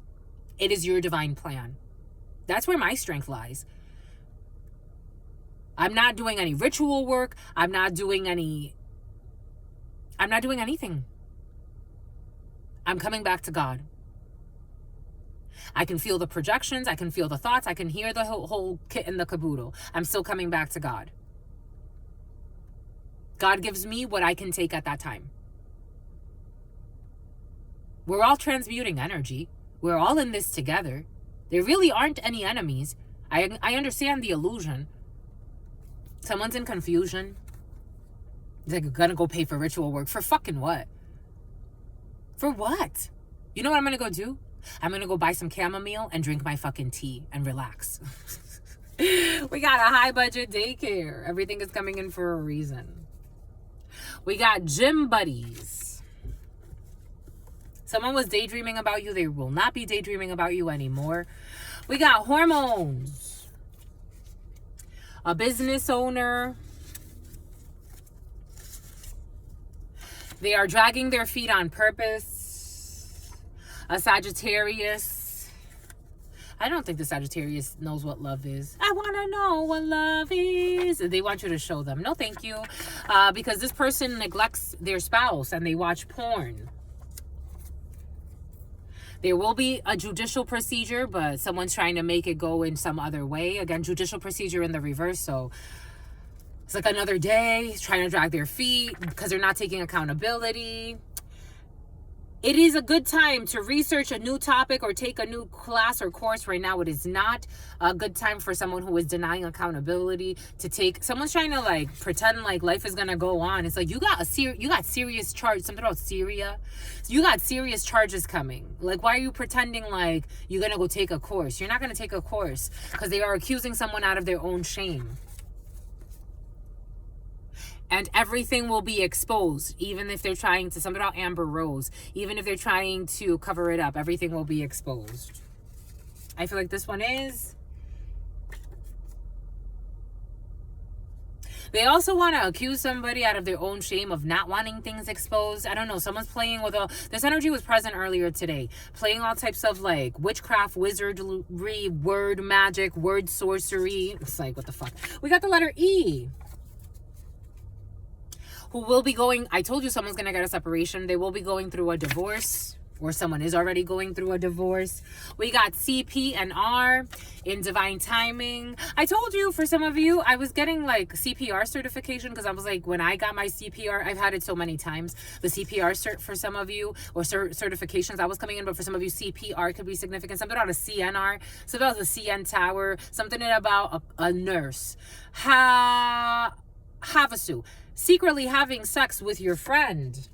It is your divine plan. That's where my strength lies. I'm not doing any ritual work. I'm not doing anything. I'm coming back to God. I can feel the projections. I can feel the thoughts. I can hear the whole kit and the caboodle. I'm still coming back to God. God gives me what I can take at that time. We're all transmuting energy. We're all in this together. There really aren't any enemies. I understand the illusion. Someone's in confusion. They're gonna go pay for ritual work. For fucking what? For what? You know what I'm gonna go do? I'm gonna go buy some chamomile and drink my fucking tea and relax. We got a high budget daycare. Everything is coming in for a reason. We got gym buddies. Someone was daydreaming about you. They will not be daydreaming about you anymore. We got hormones. A business owner. They are dragging their feet on purpose. A Sagittarius. I don't think the Sagittarius knows what love is. I want to know what love is. They want you to show them. No, thank you. Because this person neglects their spouse and they watch porn. There will be a judicial procedure, but someone's trying to make it go in some other way. Again, judicial procedure in the reverse. So it's like another day, trying to drag their feet because they're not taking accountability. It is a good time to research a new topic or take a new class or course. Right now, it is not a good time for someone who is denying accountability to take. Someone's trying to like pretend like life is gonna go on. It's like you got serious charge. Something about Syria. You got serious charges coming. Like, why are you pretending like you're gonna go take a course? You're not gonna take a course because they are accusing someone out of their own shame. And everything will be exposed, even if they're trying to, something about Amber Rose, even if they're trying to cover it up, everything will be exposed. I feel like this one is. They also want to accuse somebody out of their own shame of not wanting things exposed. I don't know. Someone's playing with all... This energy was present earlier today. Playing all types of like witchcraft, wizardry, word magic, word sorcery. It's like, what the fuck? We got the letter E. Who will be going, I told you someone's going to get a separation. They will be going through a divorce, or someone is already going through a divorce. We got CP and R in divine timing. I told you, for some of you, I was getting like CPR certification because I was like, when I got my CPR, I've had it so many times. The CPR cert for some of you, or certifications I was coming in, but for some of you, CPR could be significant. Something about a CNR, something about the CN tower, something about a nurse. Havasu. Secretly having sex with your friend.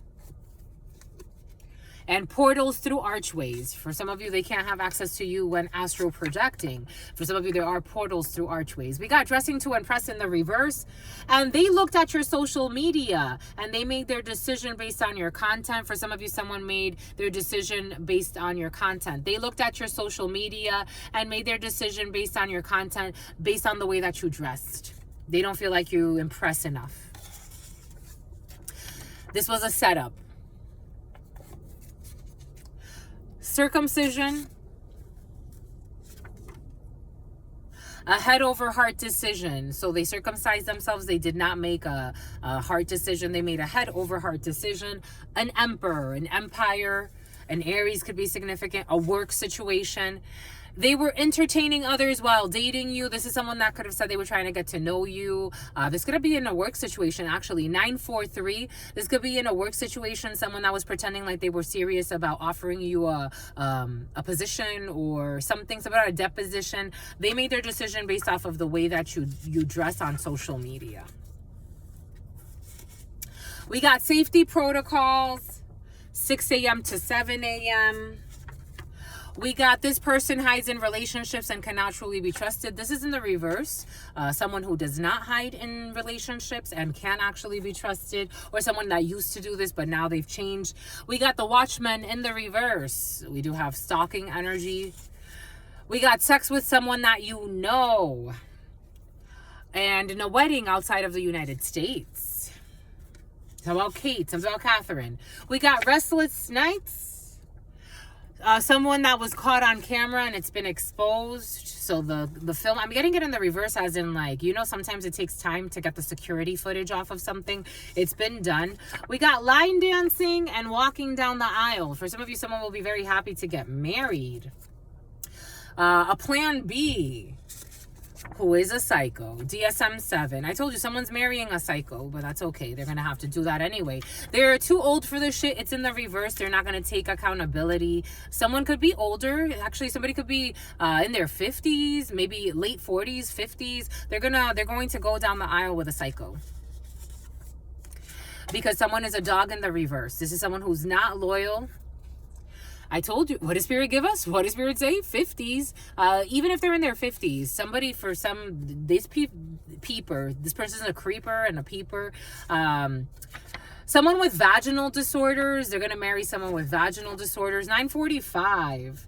And portals through archways. For some of you, they can't have access to you when astral projecting. For some of you, there are portals through archways. We got dressing to impress in the reverse. And they looked at your social media and they made their decision based on your content. For some of you, someone made their decision based on your content. They looked at your social media and made their decision based on your content, based on the way that you dressed. They don't feel like you impress enough. This was a setup. Circumcision. A head over heart decision. So they circumcised themselves. They did not make a heart decision. They made a head over heart decision. An emperor, an empire, an Aries could be significant. A work situation. They were entertaining others while dating you. This is someone that could have said they were trying to get to know you. This could be in a work situation, actually. 943. This could be in a work situation. Someone that was pretending like they were serious about offering you a position or something about a deposition. They made their decision based off of the way that you dress on social media. We got safety protocols. 6 a.m. to 7 a.m. We got this person hides in relationships and cannot truly be trusted. This is in the reverse. Someone who does not hide in relationships and can actually be trusted, or someone that used to do this but now they've changed. We got the watchman in the reverse. We do have stalking energy. We got sex with someone that you know. And in a wedding outside of the United States. It's about Kate. It's about Catherine. We got restless nights. Someone that was caught on camera and it's been exposed. So the film, I'm getting it in the reverse, as in like, you know, sometimes it takes time to get the security footage off of something. It's been done. We got line dancing and walking down the aisle. For some of you, someone will be very happy to get married. A plan B. Who is a psycho? DSM-7. I told you someone's marrying a psycho, but that's okay. They're going to have to do that anyway. They're too old for this shit. It's in the reverse. They're not going to take accountability. Someone could be older. Actually, somebody could be in their 50s, maybe late 40s, 50s. They're going to go down the aisle with a psycho. Because someone is a dog in the reverse. This is someone who's not loyal. I told you, what does Spirit give us? What does Spirit say? 50s. Even if they're in their 50s, somebody for this peeper, this person's a creeper and a peeper. Someone with vaginal disorders, they're going to marry someone with vaginal disorders. 945.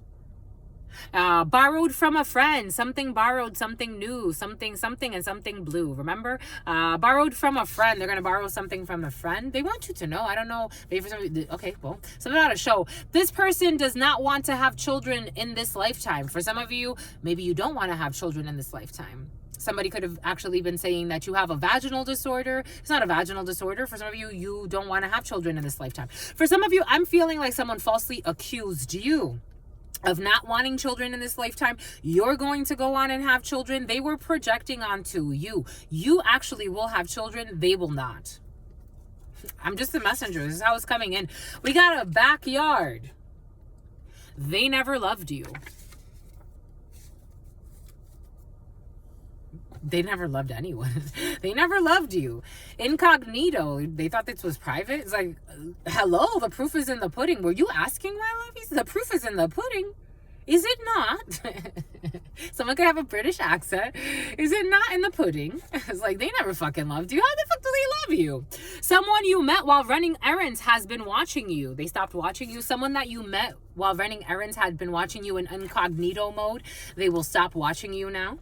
Borrowed from a friend, something borrowed, something new, something, and something blue. Remember? Borrowed from a friend. They're going to borrow something from a friend. They want you to know. I don't know. Maybe for some, okay, well, something about a show. This person does not want to have children in this lifetime. For some of you, maybe you don't want to have children in this lifetime. Somebody could have actually been saying that you have a vaginal disorder. It's not a vaginal disorder. For some of you, you don't want to have children in this lifetime. For some of you, I'm feeling like someone falsely accused you of not wanting children in this lifetime. You're going to go on and have children. They were projecting onto you. You actually will have children. They will not. I'm just a messenger. This is how it's coming in. We got a backyard. They never loved you. They never loved anyone. They never loved you. Incognito. They thought this was private. It's like, hello, the proof is in the pudding. Were you asking, my lovies? The proof is in the pudding. Is it not? Someone could have a British accent. Is it not in the pudding? It's like, they never fucking loved you. How the fuck do they love you? Someone you met while running errands has been watching you. They stopped watching you. Someone that you met while running errands had been watching you in incognito mode. They will stop watching you now.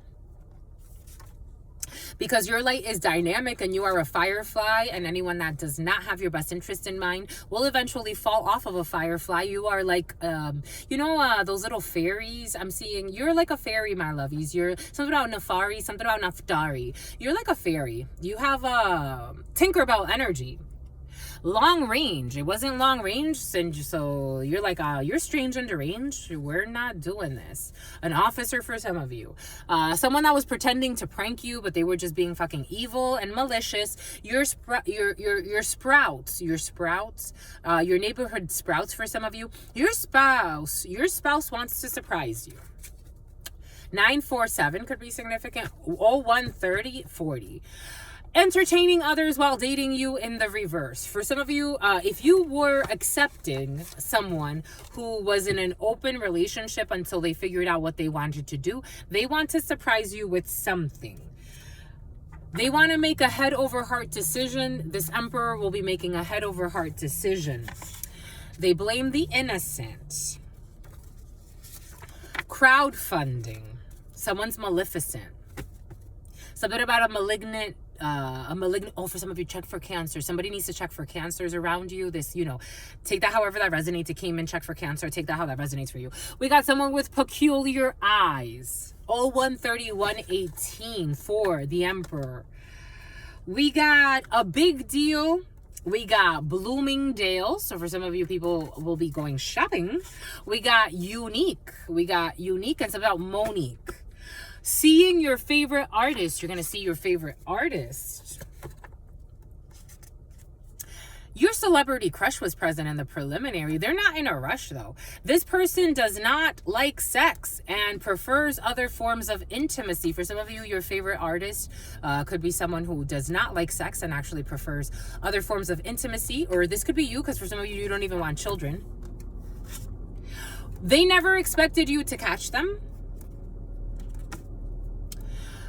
Because your light is dynamic and you are a firefly, and anyone that does not have your best interest in mind will eventually fall off of a firefly. You are like, those little fairies. I'm seeing you're like a fairy, my lovies. You're something about Nefari, something about Naftari. You're like a fairy. You have Tinkerbell energy. Long range. It wasn't long range, so you're like, you're strange and deranged. We're not doing this. An officer for some of you. Someone that was pretending to prank you, but they were just being fucking evil and malicious. Your sprouts. Your neighborhood sprouts for some of you. Your spouse wants to surprise you. 947 could be significant. 0130 40. Entertaining others while dating you in the reverse. For some of you, if you were accepting someone who was in an open relationship until they figured out what they wanted to do, they want to surprise you with something. They want to make a head over heart decision. This emperor will be making a head over heart decision. They blame the innocent. Crowdfunding. Someone's maleficent. Something about a malignant, for some of you, check for cancer. Somebody needs to check for cancers around you. This, take that however that resonates. It came in, check for cancer. Take that how that resonates for you. We got someone with peculiar eyes. 013118 for the emperor. We got a big deal. We got Bloomingdale. So for some of you, people will be going shopping. We got unique. And something about Monique. Seeing your favorite artist. You're going to see your favorite artist. Your celebrity crush was present in the preliminary. They're not in a rush, though. This person does not like sex and prefers other forms of intimacy. For some of you, your favorite artist could be someone who does not like sex and actually prefers other forms of intimacy. Or this could be you, because for some of you, you don't even want children. They never expected you to catch them.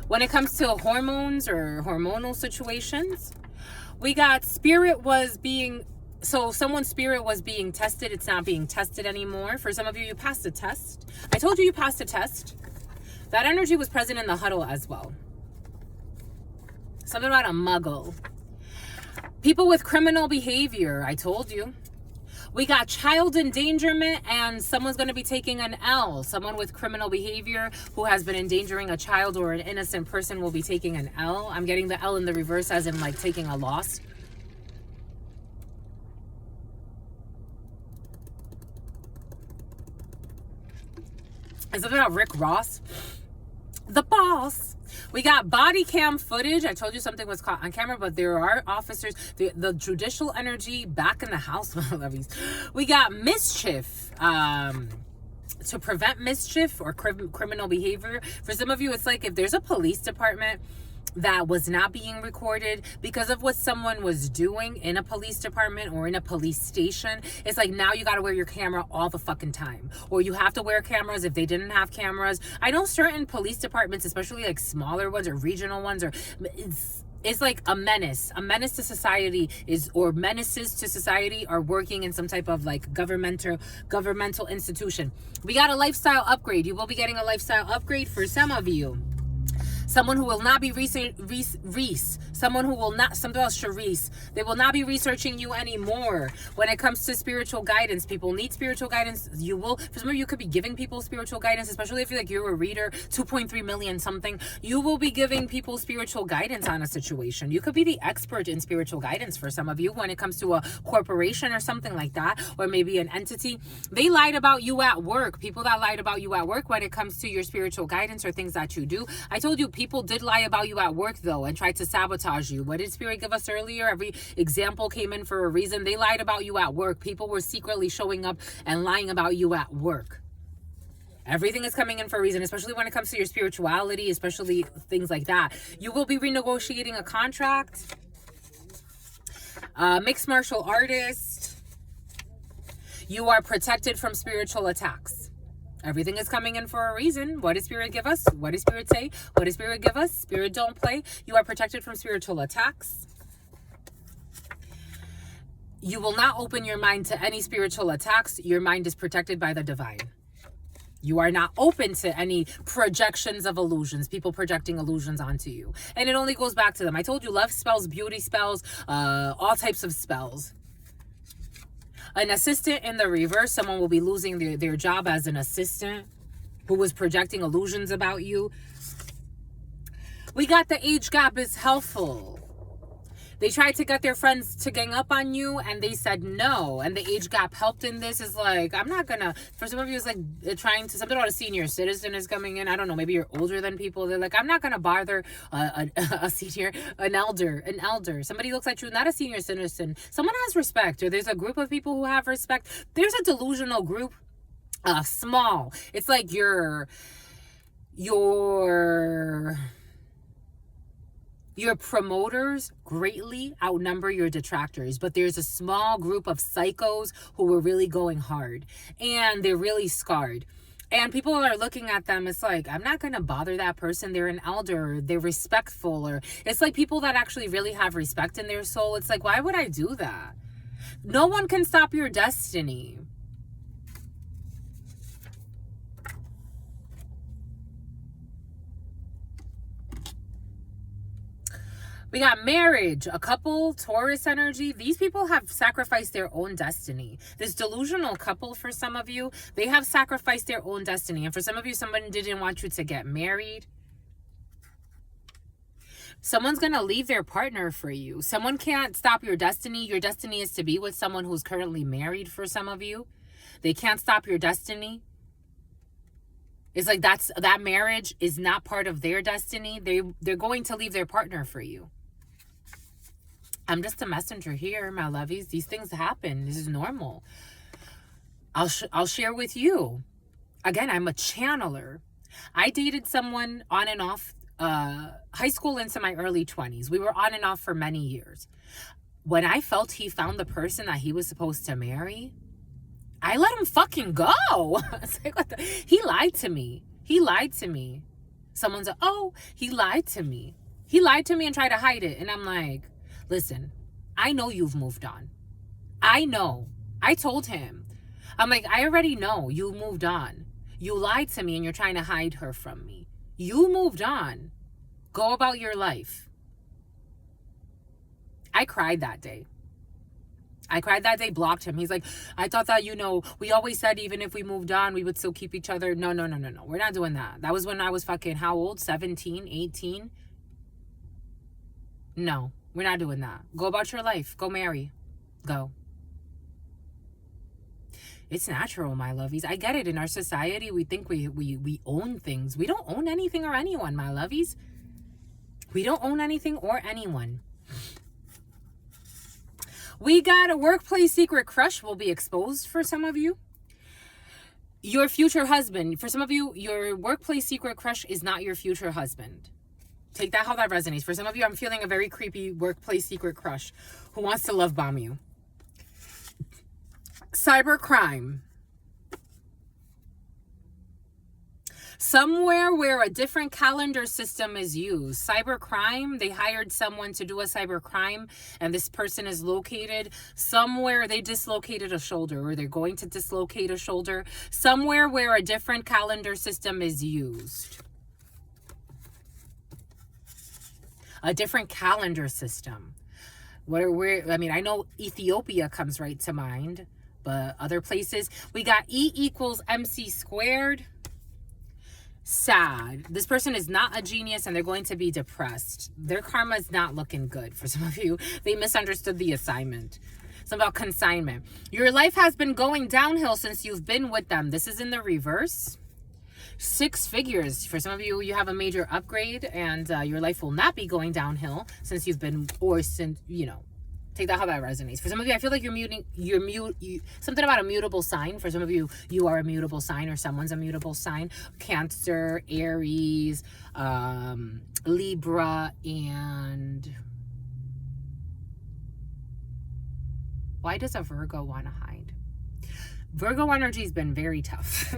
When it comes to hormones or hormonal situations, we got someone's spirit was being tested. It's not being tested anymore. For some of you, you passed a test. I told you you passed a test. That energy was present in the huddle as well. Something about a muggle. People with criminal behavior. I told you. We got child endangerment, and someone's going to be taking an L. Someone with criminal behavior who has been endangering a child or an innocent person will be taking an L. I'm getting the L in the reverse, as in like taking a loss. And something about Rick Ross. The boss. We got body cam footage. I told you something was caught on camera, but there are officers. The judicial energy back in the house, my lovies. We got mischief. To prevent mischief or criminal behavior. For some of you, it's like if there's a police department that was not being recorded because of what someone was doing in a police department or in a police station, it's like now you got to wear your camera all the fucking time, or you have to wear cameras if they didn't have cameras. I know certain police departments, especially like smaller ones or regional ones, or It's like a menace to society or menaces to society are working in some type of like governmental institution. We got a lifestyle upgrade. You will be getting a lifestyle upgrade for some of you. Someone who will not be someone who will not, something else, Charisse. They will not be researching you anymore. When it comes to spiritual guidance, people need spiritual guidance. You will, for some of you, could be giving people spiritual guidance, especially if you're a reader, 2.3 million something. You will be giving people spiritual guidance on a situation. You could be the expert in spiritual guidance for some of you when it comes to a corporation or something like that, or maybe an entity. They lied about you at work. People that lied about you at work when it comes to your spiritual guidance or things that you do. I told you, people did lie about you at work though and tried to sabotage you. What did Spirit give us earlier? Every example came in for a reason. They lied about you at work. People were secretly showing up and lying about you at work. Everything is coming in for a reason, especially when it comes to your spirituality, especially things like that. You will be renegotiating a contract. Mixed martial artist. You are protected from spiritual attacks. Everything is coming in for a reason. What does Spirit give us? What does Spirit say? What does Spirit give us? Spirit don't play. You are protected from spiritual attacks. You will not open your mind to any spiritual attacks. Your mind is protected by the divine. You are not open to any projections of illusions, people projecting illusions onto you. And it only goes back to them. I told you, love spells, beauty spells, all types of spells. An assistant in the reverse, someone will be losing their job as an assistant who was projecting illusions about you. We got the age gap is helpful. They tried to get their friends to gang up on you and they said no. And the age gap helped in this. Is like, I'm not gonna, for some of you, it's like trying to, something about a senior citizen is coming in. I don't know, maybe you're older than people. They're like, I'm not gonna bother a senior, an elder. Somebody looks at you, not a senior citizen. Someone has respect, or there's a group of people who have respect. There's a delusional group, small. It's like your promoters greatly outnumber your detractors, but there's a small group of psychos who are really going hard and they're really scarred. And people are looking at them, it's like, I'm not going to bother that person. They're an elder, they're respectful, or it's like people that actually really have respect in their soul. It's like, why would I do that? No one can stop your destiny. We got marriage, a couple, Taurus energy. These people have sacrificed their own destiny. This delusional couple, for some of you, they have sacrificed their own destiny. And for some of you, someone didn't want you to get married. Someone's going to leave their partner for you. Someone can't stop your destiny. Your destiny is to be with someone who's currently married for some of you. They can't stop your destiny. It's like that marriage is not part of their destiny. They're going to leave their partner for you. I'm just a messenger here, my lovies. These things happen. This is normal. I'll share with you. Again, I'm a channeler. I dated someone on and off, high school into my early 20s. We were on and off for many years. When I felt he found the person that he was supposed to marry, I let him fucking go. It's like, what the? He lied to me. He lied to me. Someone's like, oh, he lied to me. He lied to me and tried to hide it. And I'm like, listen, I know you've moved on. I know. I told him. I'm like, I already know you moved on. You lied to me and you're trying to hide her from me. You moved on. Go about your life. I cried that day. Blocked him. He's like, I thought that, we always said even if we moved on, we would still keep each other. No. We're not doing that. That was when I was fucking, how old? 17, 18? No, we're not doing that. Go about your life. Go marry. Go. It's natural, my lovies. I get it. In our society, we think we own things. We don't own anything or anyone, my lovies. We don't own anything or anyone. We got a workplace secret crush will be exposed for some of you. Your future husband. For some of you, your workplace secret crush is not your future husband. Take that how that resonates. For some of you, I'm feeling a very creepy workplace secret crush who wants to love bomb you. Cybercrime. Somewhere where a different calendar system is used. Cybercrime, they hired someone to do a cybercrime, and this person is located somewhere. They dislocated a shoulder, or they're going to dislocate a shoulder. Somewhere where a different calendar system is used. A different calendar system. I mean, I know Ethiopia comes right to mind, but other places. We got E equals MC squared. Sad. This person is not a genius and they're going to be depressed. Their karma is not looking good for some of you. They misunderstood the assignment. It's about consignment. Your life has been going downhill since you've been with them. This is in the reverse. 6 figures. For some of you, you have a major upgrade and your life will not be going downhill since you've been, or since, you know, take that how that resonates. For some of you, I feel like something about a mutable sign. For some of you, you are a mutable sign, or someone's a mutable sign. Cancer, Aries, Libra, and why does a Virgo want to hide? Virgo energy has been very tough.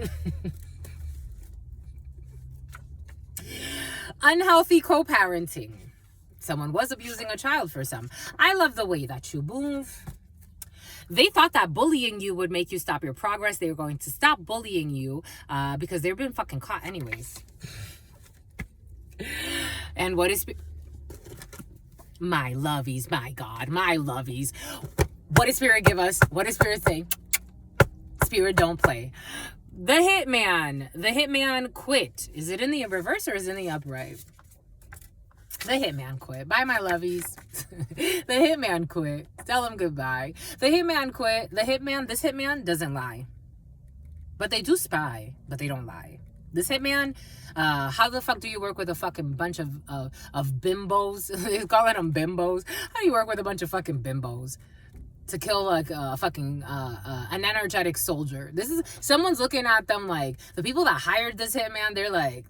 Unhealthy co-parenting. Someone was abusing a child for some. I love the way that you move. They thought that bullying you would make you stop your progress. They were going to stop bullying you because they've been fucking caught anyways. And what is... My lovies, my God, my lovies. What does Spirit give us? What does Spirit say? Spirit, don't play. The hitman. The hitman quit. Is it in the reverse or is it in the upright? The hitman quit. Bye, my lovies. The hitman quit. Tell him goodbye. The hitman quit. The hitman, this hitman doesn't lie. But they do spy, but they don't lie. This hitman, how the fuck do you work with a fucking bunch of bimbos? They're calling them bimbos. How do you work with a bunch of fucking bimbos to kill like a fucking an energetic soldier? This is, someone's looking at them like, the people that hired this hitman, they're like,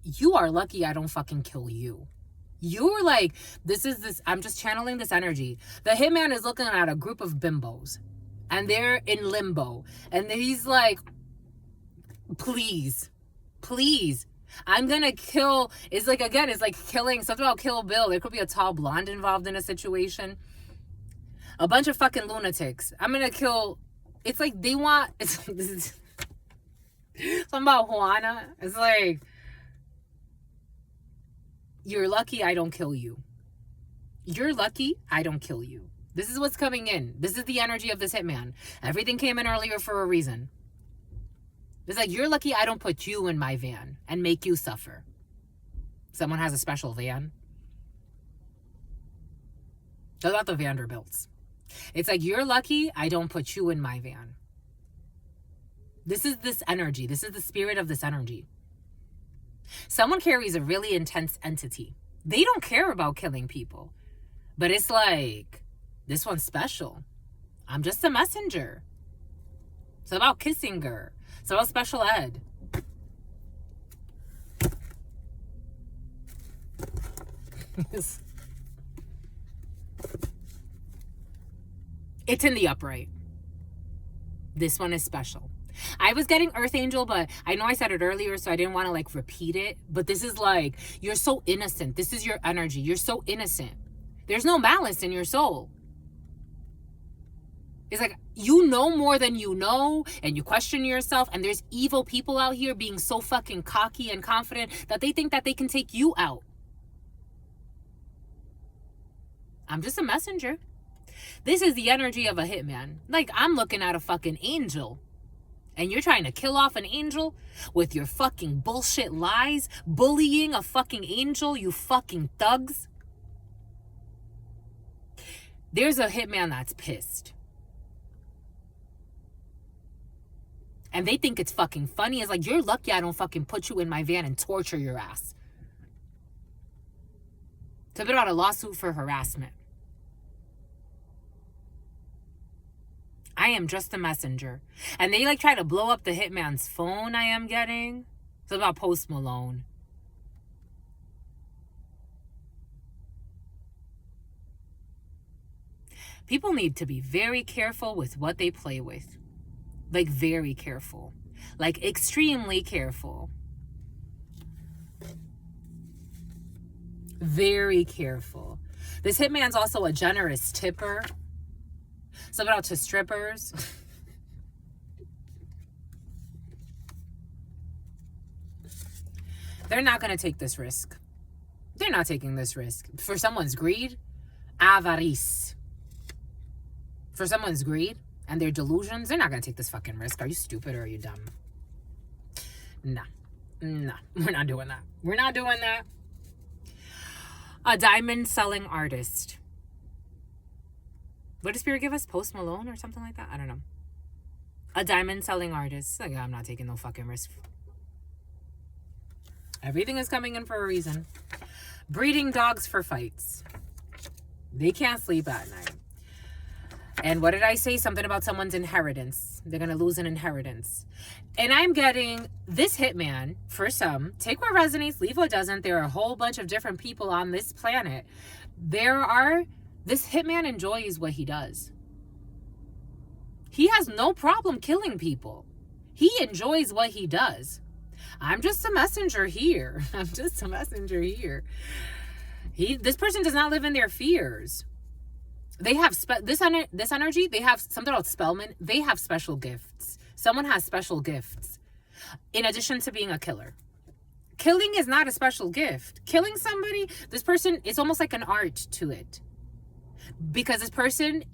you are lucky I don't fucking kill you. You're like, I'm just channeling this energy. The hitman is looking at a group of bimbos and they're in limbo. And he's like, please, I'm gonna kill. It's like, again, it's like killing, something about Kill Bill. There could be a tall blonde involved in a situation. A bunch of fucking lunatics. I'm gonna kill. It's like they want, it's something about Juana. It's like, you're lucky I don't kill you. You're lucky I don't kill you. This is what's coming in. This is the energy of this hitman. Everything came in earlier for a reason. It's like, you're lucky I don't put you in my van and make you suffer. Someone has a special van. They're not the Vanderbilts. It's like, you're lucky I don't put you in my van. This is this energy. This is the spirit of this energy. Someone carries a really intense entity. They don't care about killing people. But it's like, this one's special. I'm just a messenger. It's about kissing her. It's about special ed. It's in the upright. This one is special. I was getting Earth Angel, but I know I said it earlier, so I didn't want to like repeat it. But this is like, you're so innocent. This is your energy. You're so innocent. There's no malice in your soul. It's like, you know more than you know, and you question yourself, and there's evil people out here being so fucking cocky and confident that they think that they can take you out. I'm just a messenger. This is the energy of a hitman. Like, I'm looking at a fucking angel. And you're trying to kill off an angel with your fucking bullshit lies, bullying a fucking angel, you fucking thugs. There's a hitman that's pissed. And they think it's fucking funny. It's like, you're lucky I don't fucking put you in my van and torture your ass. It's a bit about a lawsuit for harassment. I am just a messenger. And they like try to blow up the hitman's phone I am getting. It's about Post Malone. People need to be very careful with what they play with. Like, very careful. Like, extremely careful. Very careful. This hitman's also a generous tipper. Something out to strippers. They're not going to take this risk. They're not taking this risk. For someone's greed, avarice. For someone's greed and their delusions, they're not going to take this fucking risk. Are you stupid or are you dumb? Nah. Nah. We're not doing that. We're not doing that. A diamond selling artist. What did Spirit give us? Post Malone or something like that? I don't know. A diamond selling artist. Like, I'm not taking no fucking risk. Everything is coming in for a reason. Breeding dogs for fights. They can't sleep at night. And what did I say? Something about someone's inheritance. They're going to lose an inheritance. And I'm getting this hitman, for some, take what resonates, leave what doesn't. There are a whole bunch of different people on this planet. This hitman enjoys what he does. He has no problem killing people. He enjoys what he does. I'm just a messenger here. I'm just a messenger here. This person does not live in their fears. They have this energy. They have something about Spellman. They have special gifts. Someone has special gifts. In addition to being a killer. Killing is not a special gift. Killing somebody, this person, it's almost like an art to it. Because this person,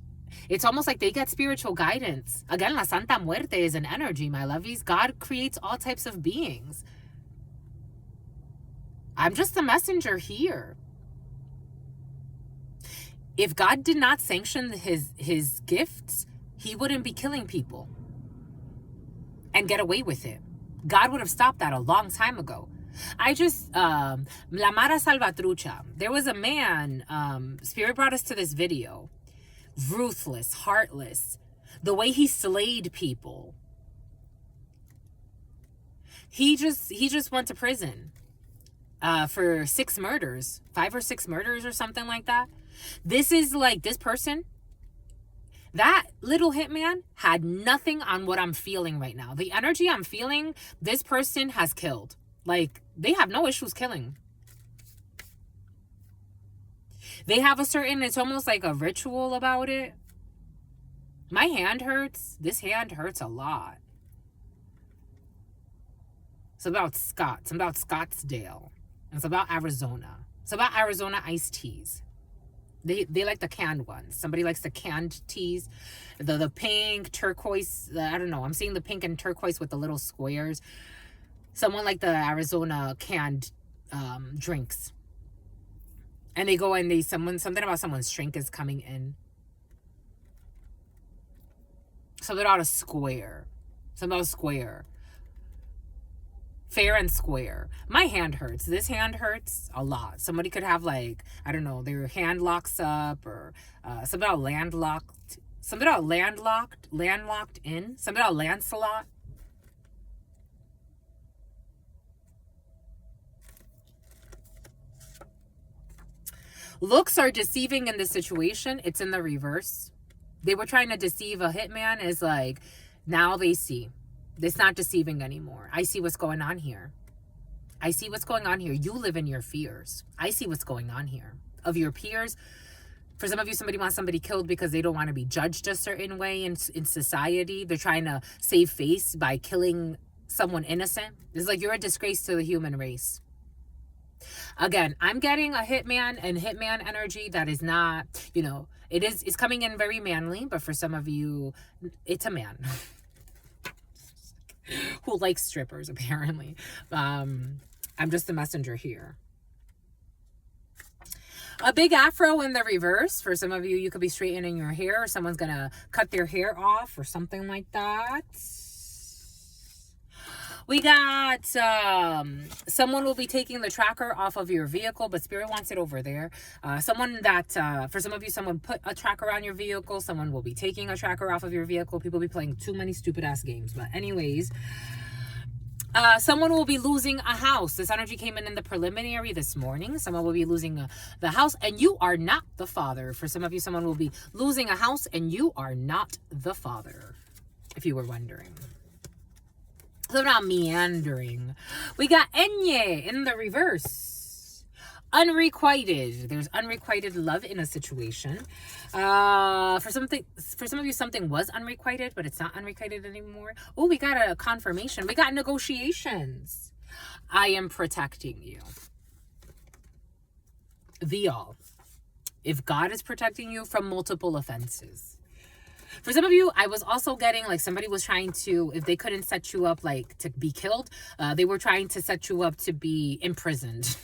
it's almost like they get spiritual guidance. Again, La Santa Muerte is an energy, my lovies. God creates all types of beings. I'm just a messenger here. If God did not sanction his gifts, he wouldn't be killing people and get away with it. God would have stopped that a long time ago. La Mara Salvatrucha. There was a man, Spirit brought us to this video. Ruthless, heartless. The way he slayed people. He just went to prison for 6 murders. 5 or 6 murders or something like that. This is like, this person, that little hitman had nothing on what I'm feeling right now. The energy I'm feeling, this person has killed. Like, they have no issues killing. They have a certain, it's almost like a ritual about it. My hand hurts. This hand hurts a lot. It's about Scott. It's about Scottsdale. It's about Arizona. It's about Arizona iced teas. They like the canned ones. Somebody likes the canned teas. The pink, turquoise. I don't know. I'm seeing the pink and turquoise with the little squares. Someone like the Arizona canned drinks. And they go and something about someone's shrink is coming in. Something about a square. Something about a square. Fair and square. My hand hurts. This hand hurts a lot. Somebody could have, like, I don't know, their hand locks up, or something about landlocked. Something about landlocked in. Something about Lancelot. Looks are deceiving in this situation. It's in the reverse. They were trying to deceive a hitman. Is like, now they see. It's not deceiving anymore. I see what's going on here. I see what's going on here. You live in your fears. I see what's going on here. Of your peers. For some of you, somebody wants somebody killed because they don't want to be judged a certain way in society. They're trying to save face by killing someone innocent. It's like, you're a disgrace to the human race. Again, I'm getting a hitman and hitman energy that is not, it's coming in very manly, but for some of you, it's a man. Who likes strippers, apparently. I'm just the messenger here. A big afro in the reverse. For some of you, you could be straightening your hair, or someone's going to cut their hair off or something like that. We got someone will be taking the tracker off of your vehicle, but Spirit wants it over there. Someone that, for some of you, someone put a tracker on your vehicle. Someone will be taking a tracker off of your vehicle. People be playing too many stupid ass games. But anyways, someone will be losing a house. This energy came in the preliminary this morning. Someone will be losing the house, and you are not the father. For some of you, someone will be losing a house, and you are not the father, if you were wondering. So now meandering. We got enye in the reverse. Unrequited. There's unrequited love in a situation. For some of you, something was unrequited, but it's not unrequited anymore. Oh, we got a confirmation. We got negotiations. I am protecting you. The all. If God is protecting you from multiple offenses. For some of you, I was also getting like somebody was trying to, if they couldn't set you up like to be killed, they were trying to set you up to be imprisoned.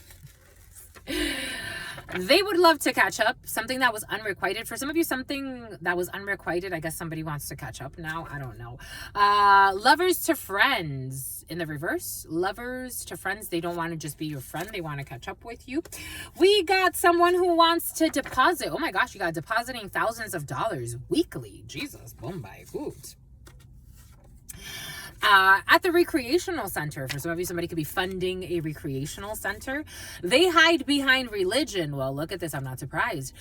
They would love to catch up. Something that was unrequited. For some of you, something that was unrequited. I guess somebody wants to catch up now. I don't know. Lovers to friends in the reverse. Lovers to friends. They don't want to just be your friend. They want to catch up with you. We got someone who wants to deposit. Oh my gosh, you got depositing thousands of dollars weekly. Jesus, Bombay, good. At the recreational center, for some of you, somebody could be funding a recreational center. They hide behind religion. Well, look at this. I'm not surprised.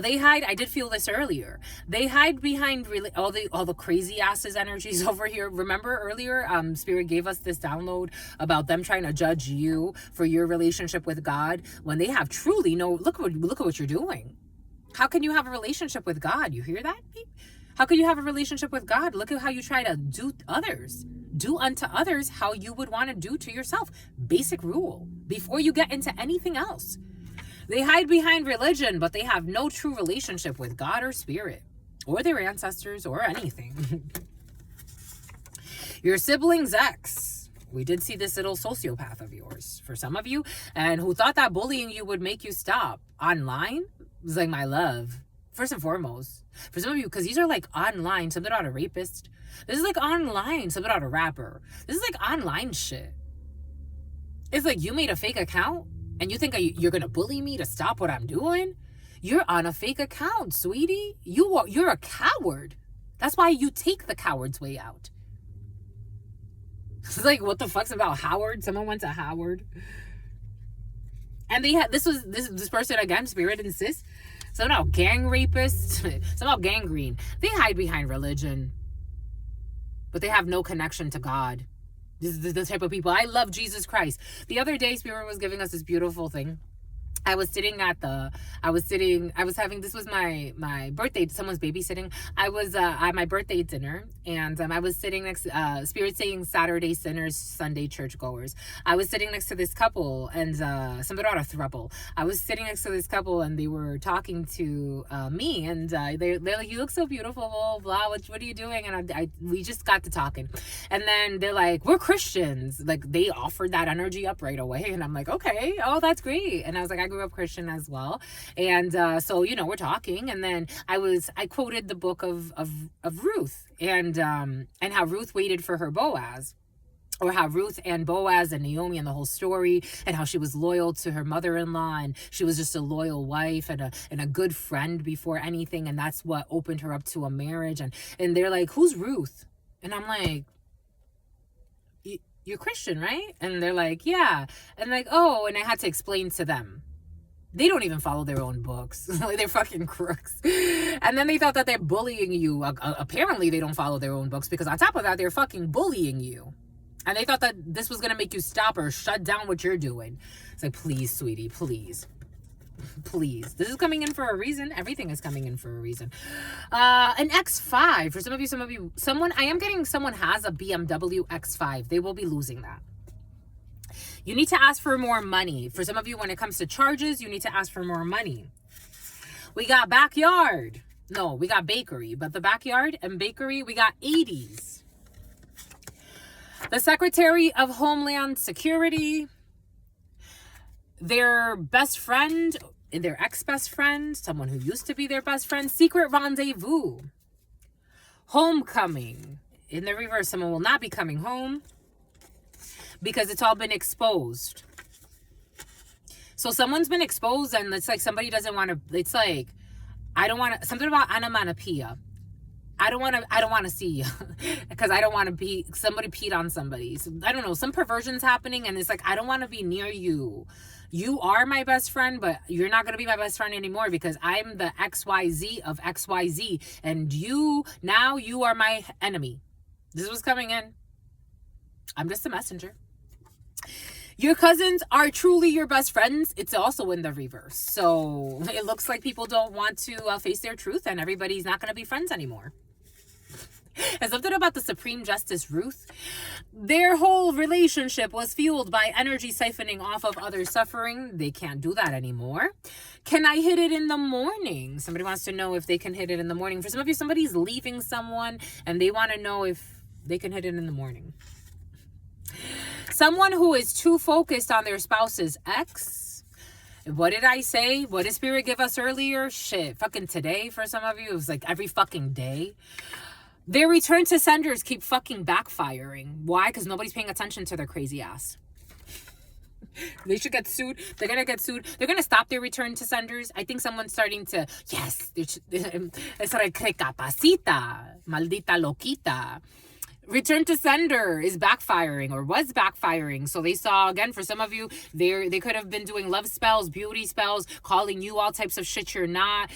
They hide. I did feel this earlier. They hide behind all the crazy asses energies over here. Remember earlier, Spirit gave us this download about them trying to judge you for your relationship with God when they have truly no. Look at what you're doing. How can you have a relationship with God? You hear that? How can you have a relationship with God? Look at how you try to do others. Do unto others how you would want to do to yourself. Basic rule. Before you get into anything else. They hide behind religion, but they have no true relationship with God or Spirit. Or their ancestors or anything. Your sibling's ex. We did see this little sociopath of yours. For some of you. And who thought that bullying you would make you stop. Online. It was like, my love. First and foremost. For some of you, because these are like online. Something about a rapist. This is like online. Something about a rapper. This is like online shit. It's like you made a fake account and you think you're going to bully me to stop what I'm doing? You're on a fake account, sweetie. You're a coward. That's why you take the coward's way out. It's like, what the fuck's about Howard? Someone went to Howard. And they had, this person, again, Spirit insists. Somehow gang rapists, somehow gangrene. They hide behind religion. But they have no connection to God. This is the type of people. I love Jesus Christ. The other day, Spirit was giving us this beautiful thing. I was having, this was my birthday, someone's babysitting. I was at my birthday dinner, and I was sitting next, Spirit saying Saturday sinners, Sunday churchgoers. I was sitting next to this couple, and somebody ought to throuple. I was sitting next to this couple, and they were talking to me, and they're like, you look so beautiful, blah, blah, what are you doing? And we just got to talking. And then they're like, we're Christians. Like, they offered that energy up right away, and I'm like, okay, oh, that's great. And I was like, I grew up Christian as well, and so we're talking, and then I quoted the book of Ruth, and how Ruth waited for her Boaz, or how Ruth and Boaz and Naomi and the whole story, and how she was loyal to her mother-in-law, and she was just a loyal wife and a good friend before anything, and that's what opened her up to a marriage. And they're like, who's Ruth? And I'm like, you're Christian, right? And they're like, yeah. And like, oh, and I had to explain to them. They don't even follow their own books. Like, they're fucking crooks. And then they thought that they're bullying you. Apparently, they don't follow their own books, because on top of that, they're fucking bullying you. And they thought that this was going to make you stop or shut down what you're doing. It's like, please, sweetie, please. Please. This is coming in for a reason. Everything is coming in for a reason. An X5. For some of you, I am getting someone has a BMW X5. They will be losing that. You need to ask for more money. For some of you, when it comes to charges, you need to ask for more money. We got backyard. No, we got bakery. But the backyard and bakery, we got 80s. The Secretary of Homeland Security. Their best friend, their ex-best friend, someone who used to be their best friend. Secret rendezvous. Homecoming. In the reverse, someone will not be coming home, because it's all been exposed. So someone's been exposed, and it's like somebody doesn't want to, it's like, I don't want to, something about onomatopoeia. I don't want to see you because I don't want to be, somebody peed on somebody. So, I don't know, some perversion's happening, and it's like, I don't want to be near you. You are my best friend, but you're not going to be my best friend anymore, because I'm the XYZ of XYZ, and now you are my enemy. This was coming in. I'm just a messenger. Your cousins are truly your best friends. It's also in the reverse. So it looks like people don't want to face their truth, and everybody's not going to be friends anymore. And something about the Supreme Justice Ruth. Their whole relationship was fueled by energy siphoning off of others' suffering. They can't do that anymore. Can I hit it in the morning? Somebody wants to know if they can hit it in the morning. For some of you, somebody's leaving someone and they want to know if they can hit it in the morning. Someone who is too focused on their spouse's ex. What did I say? What did Spirit give us earlier? Shit, fucking today for some of you. It was like every fucking day. Their return to senders keep fucking backfiring. Why? Because nobody's paying attention to their crazy ass. They should get sued. They're going to get sued. They're going to stop their return to senders. I think someone's starting to, yes, es recapacita, maldita loquita. Return to sender is backfiring or was backfiring. So they saw, again, for some of you, they could have been doing love spells, beauty spells, calling you all types of shit you're not,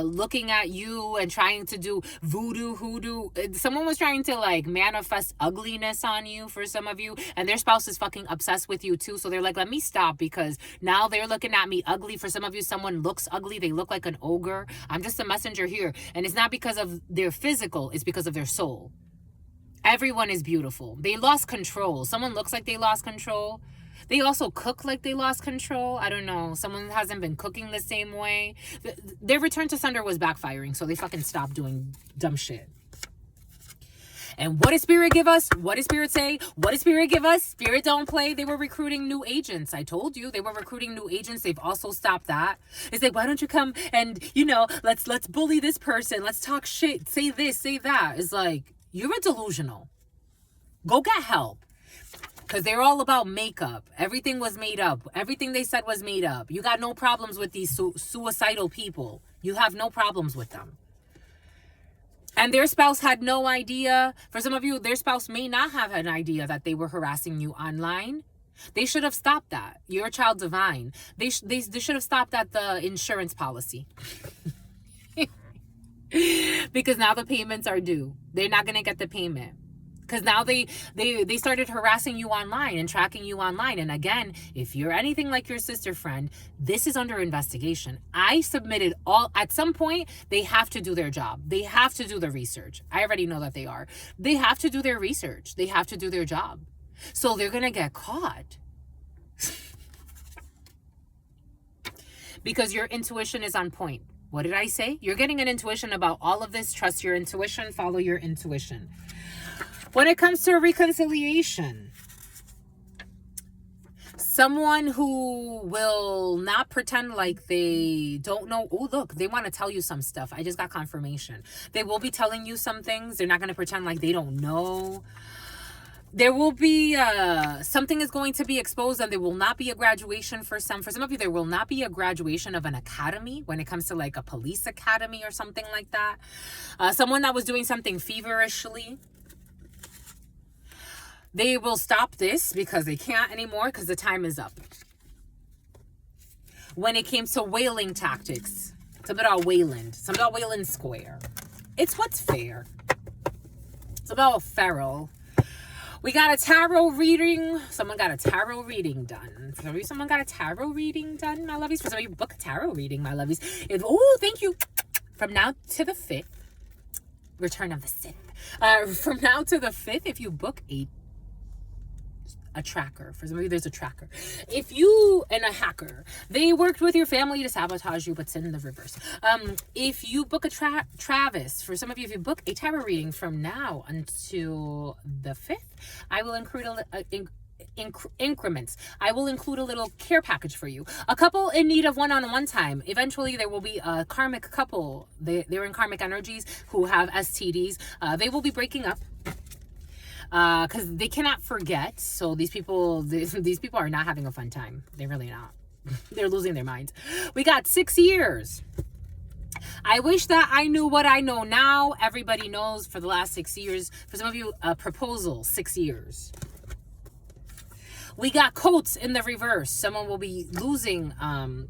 looking at you and trying to do voodoo, hoodoo. Someone was trying to like manifest ugliness on you for some of you, and their spouse is fucking obsessed with you too. So they're like, let me stop, because now they're looking at me ugly. For some of you, someone looks ugly. They look like an ogre. I'm just a messenger here. And it's not because of their physical, it's because of their soul. Everyone is beautiful. They lost control. Someone looks like they lost control. They also cook like they lost control. I don't know. Someone hasn't been cooking the same way. Their return to sender was backfiring, so they fucking stopped doing dumb shit. And what did Spirit give us? What did Spirit say? What did Spirit give us? Spirit don't play. They were recruiting new agents. I told you they were recruiting new agents. They've also stopped that. It's like, why don't you come and, let's bully this person. Let's talk shit. Say this, say that. It's like, you're a delusional. Go get help. Because they're all about makeup. Everything was made up. Everything they said was made up. You got no problems with these suicidal people. You have no problems with them. And their spouse had no idea. For some of you, their spouse may not have an idea that they were harassing you online. They should have stopped that. You're a child divine. They should have stopped at the insurance policy. Because now the payments are due. They're not going to get the payment. Because now they started harassing you online and tracking you online. And again, if you're anything like your sister friend, this is under investigation. I submitted at some point, they have to do their job. They have to do the research. I already know that they are. They have to do their research. They have to do their job. So they're going to get caught. Because your intuition is on point. What did I say? You're getting an intuition about all of this. Trust your intuition. Follow your intuition. When it comes to reconciliation, someone who will not pretend like they don't know. Oh, look, they want to tell you some stuff. I just got confirmation. They will be telling you some things. They're not going to pretend like they don't know. There will be something is going to be exposed, and there will not be a graduation for some. For some of you, there will not be a graduation of an academy when it comes to like a police academy or something like that. Someone that was doing something feverishly, they will stop this because they can't anymore because the time is up. When it came to whaling tactics, something about Wayland Square. It's what's fair. It's about feral. We got a tarot reading. Someone got a tarot reading done. For some of you, someone got a tarot reading done, my lovies. For some of you, book a tarot reading, my lovies. Oh, thank you. From now to the 5th, Return of the Sith. From now to the 5th, if you book a tracker. For some of you, there's a tracker. If you, and a hacker, they worked with your family to sabotage you, but it's in the reverse. If you book a Travis, for some of you, if you book a tarot reading from now until the 5th, I will include increments. I will include a little care package for you. A couple in need of one-on-one time. Eventually, there will be a karmic couple. They're in karmic energies who have STDs. They will be breaking up. Because they cannot forget. So these people are not having a fun time. They're really not. They're losing their minds. We got 6 years. I wish that I knew what I know now. Everybody knows for the last 6 years. For some of you, a proposal, 6 years. We got coats in the reverse. Someone will be losing, and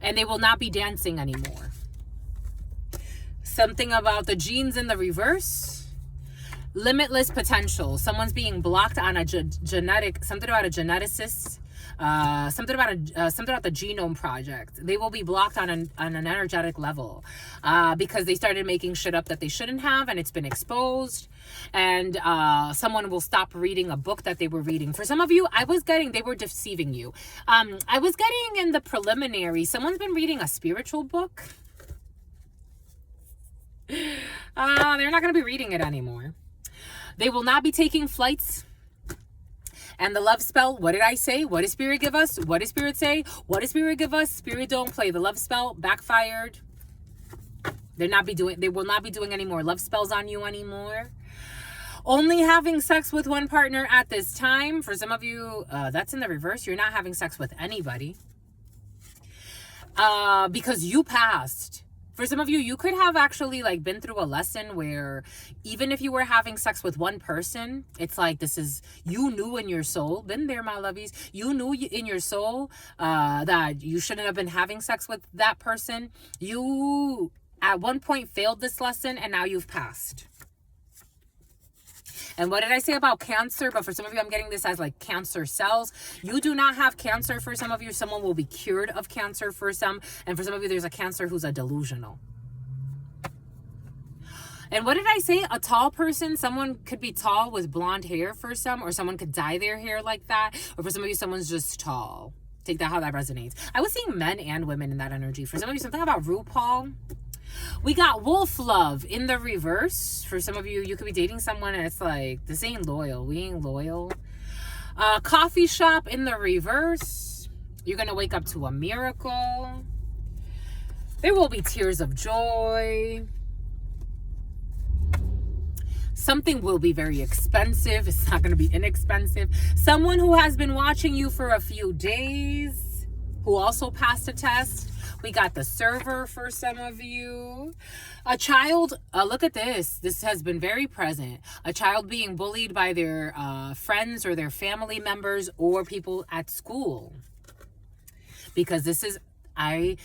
they will not be dancing anymore. Something about the jeans in the reverse. Limitless potential. Someone's being blocked on a genetic, something about a geneticist, something about the genome project. They will be blocked on an energetic level because they started making shit up that they shouldn't have, and it's been exposed. And someone will stop reading a book that they were reading. For some of you, they were deceiving you. I was getting in the preliminary, someone's been reading a spiritual book. They're not going to be reading it anymore. They will not be taking flights. And the love spell, what did I say? What did Spirit give us? What did Spirit say? What did Spirit give us? Spirit don't play. The love spell backfired. They will not be doing any more love spells on you anymore. Only having sex with one partner at this time. For some of you, that's in the reverse. You're not having sex with anybody. Because you passed. For some of you, you could have actually like been through a lesson where even if you were having sex with one person, it's like you knew in your soul, been there, my lovies, you knew in your soul that you shouldn't have been having sex with that person. You at one point failed this lesson and now you've passed. And what did I say about cancer? But for some of you, I'm getting this as like cancer cells. You do not have cancer. For some of you, someone will be cured of cancer for some. And for some of you, there's a cancer who's a delusional. And what did I say? A tall person, someone could be tall with blonde hair for some, or someone could dye their hair like that. Or for some of you, someone's just tall. Take that how that resonates. I was seeing men and women in that energy. For some of you, something about RuPaul. We got wolf love in the reverse. For some of you, you could be dating someone and it's like, this ain't loyal. We ain't loyal. Coffee shop in the reverse. You're going to wake up to a miracle. There will be tears of joy. Something will be very expensive. It's not going to be inexpensive. Someone who has been watching you for a few days, who also passed a test. We got the server for some of you. A child, look at this. This has been very present. A child being bullied by their friends or their family members or people at school. Because this is, I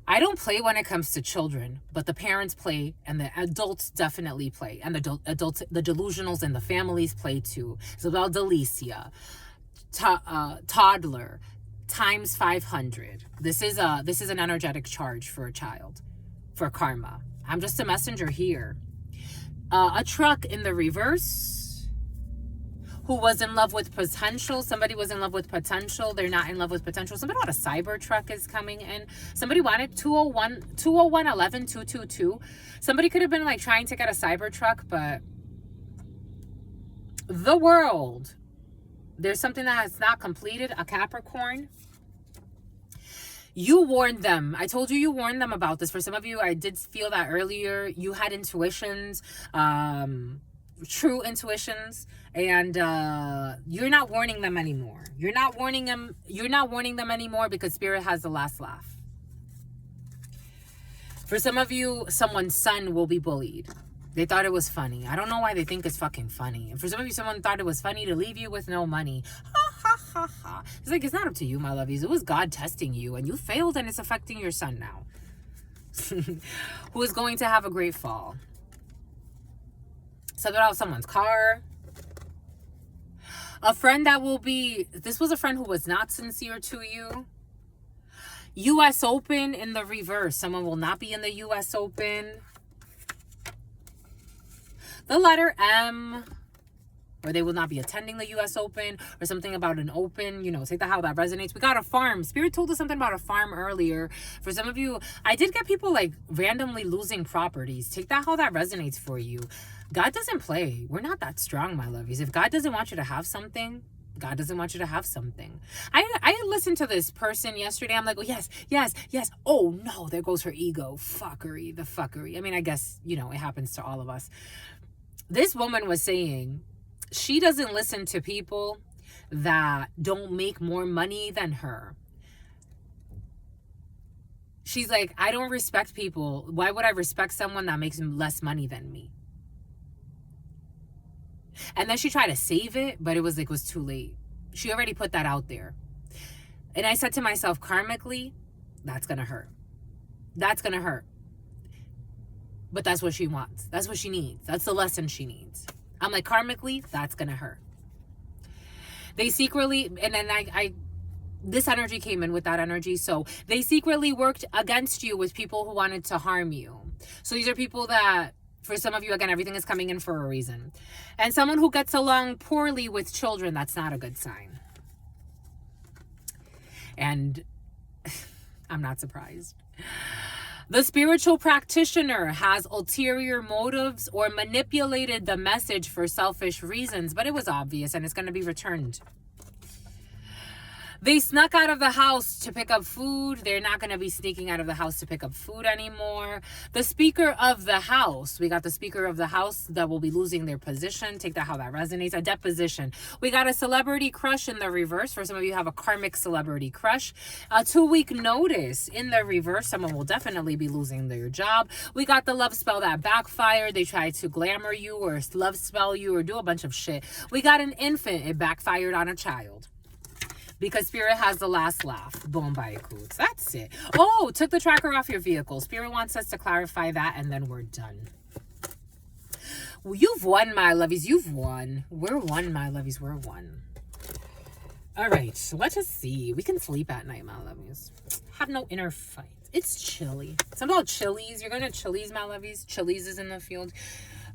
don't play when it comes to children, but the parents play and the adults definitely play. And the adults, the delusionals and the families play too. It's about Delicia, toddler, times 500. This is an energetic charge for a child, for karma. I'm just a messenger here. A truck in the reverse. Who was in love with potential? Somebody was in love with potential. They're not in love with potential. Somebody wanted a cyber truck is coming in. Somebody wanted 201 11 222. Somebody could have been like trying to get a cyber truck, but the world. There's something that has not completed, a Capricorn. You warned them. I told you you warned them about this. For some of you, I did feel that earlier. You had intuitions, true intuitions, and you're not warning them anymore. You're not warning them anymore because Spirit has the last laugh. For some of you, someone's son will be bullied. They thought it was funny. I don't know why they think it's fucking funny. And for some of you, someone thought it was funny to leave you with no money. Ha, ha, ha, ha. It's like, it's not up to you, my lovies. It was God testing you, and you failed, and it's affecting your son now. Who is going to have a great fall. Something about someone's car. A friend that will be... This was a friend who was not sincere to you. U.S. Open in the reverse. Someone will not be in the U.S. Open. The letter M, or they will not be attending the U.S. Open, or something about an open, take that how that resonates. We got a farm. Spirit told us something about a farm earlier. For some of you, I did get people like randomly losing properties. Take that how that resonates for you. God doesn't play. We're not that strong, my lovies. If God doesn't want you to have something, God doesn't want you to have something. I listened to this person yesterday. I'm like, oh, yes. Oh, no, there goes her ego. The fuckery. I mean, I guess, it happens to all of us. This woman was saying she doesn't listen to people that don't make more money than her. She's like, I don't respect people. Why would I respect someone that makes less money than me? And then she tried to save it, but it was too late. She already put that out there. And I said to myself, karmically, that's going to hurt. That's going to hurt. But that's what she wants. That's what she needs. That's the lesson she needs. I'm like, karmically, that's going to hurt. They secretly, and then this energy came in with that energy. So they secretly worked against you with people who wanted to harm you. So these are people that, for some of you, again, everything is coming in for a reason. And someone who gets along poorly with children, that's not a good sign. And I'm not surprised. The spiritual practitioner has ulterior motives or manipulated the message for selfish reasons, but it was obvious and it's going to be returned. They snuck out of the house to pick up food. They're not going to be sneaking out of the house to pick up food anymore. The speaker of the house. We got the speaker of the house that will be losing their position. Take that how that resonates. A deposition. We got a celebrity crush in the reverse. For some of you have a karmic celebrity crush. A 2-week notice in the reverse. Someone will definitely be losing their job. We got the love spell that backfired. They tried to glamour you or love spell you or do a bunch of shit. We got an infant. It backfired on a child. Because Spirit has the last laugh. Boom, by coots. That's it. Oh, took the tracker off your vehicle. Spirit wants us to clarify that, and then we're done. Well, you've won, my lovies. You've won. We're one, my lovies. We're one. All right. So let's just see. We can sleep at night, my lovies. Have no inner fight. It's chilly. Something about chilies. You're going to Chili's, my lovies. Chili's is in the field.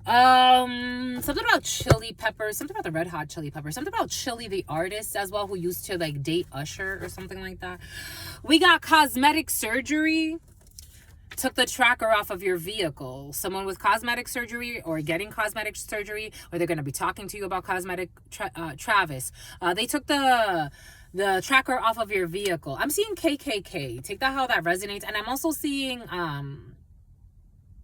Something about chili peppers, something about the Red Hot Chili Peppers, something about Chili the artist as well, who used to like date Usher or something like that. We got cosmetic surgery. Took the tracker off of your vehicle. Someone with cosmetic surgery or getting cosmetic surgery, or they're going to be talking to you about cosmetic Travis. They took the tracker off of your vehicle. I'm seeing KKK. Take that how that resonates. And I'm also seeing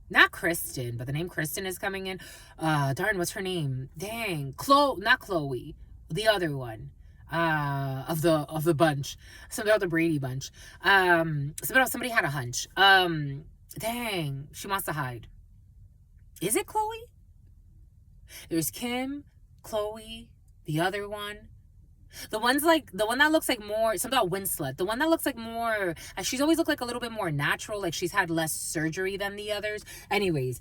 not Kristen, but the name Kristen is coming in. Darn, what's her name? Dang. Not Chloe. The other one. Of the bunch. Somebody of the Brady bunch. Somebody had a hunch. Dang. She wants to hide. Is it Chloe? There's Kim, Chloe, the other one. The one that looks like more, something about Winslet. The one that looks like more, she's always looked like a little bit more natural, like she's had less surgery than the others. Anyways,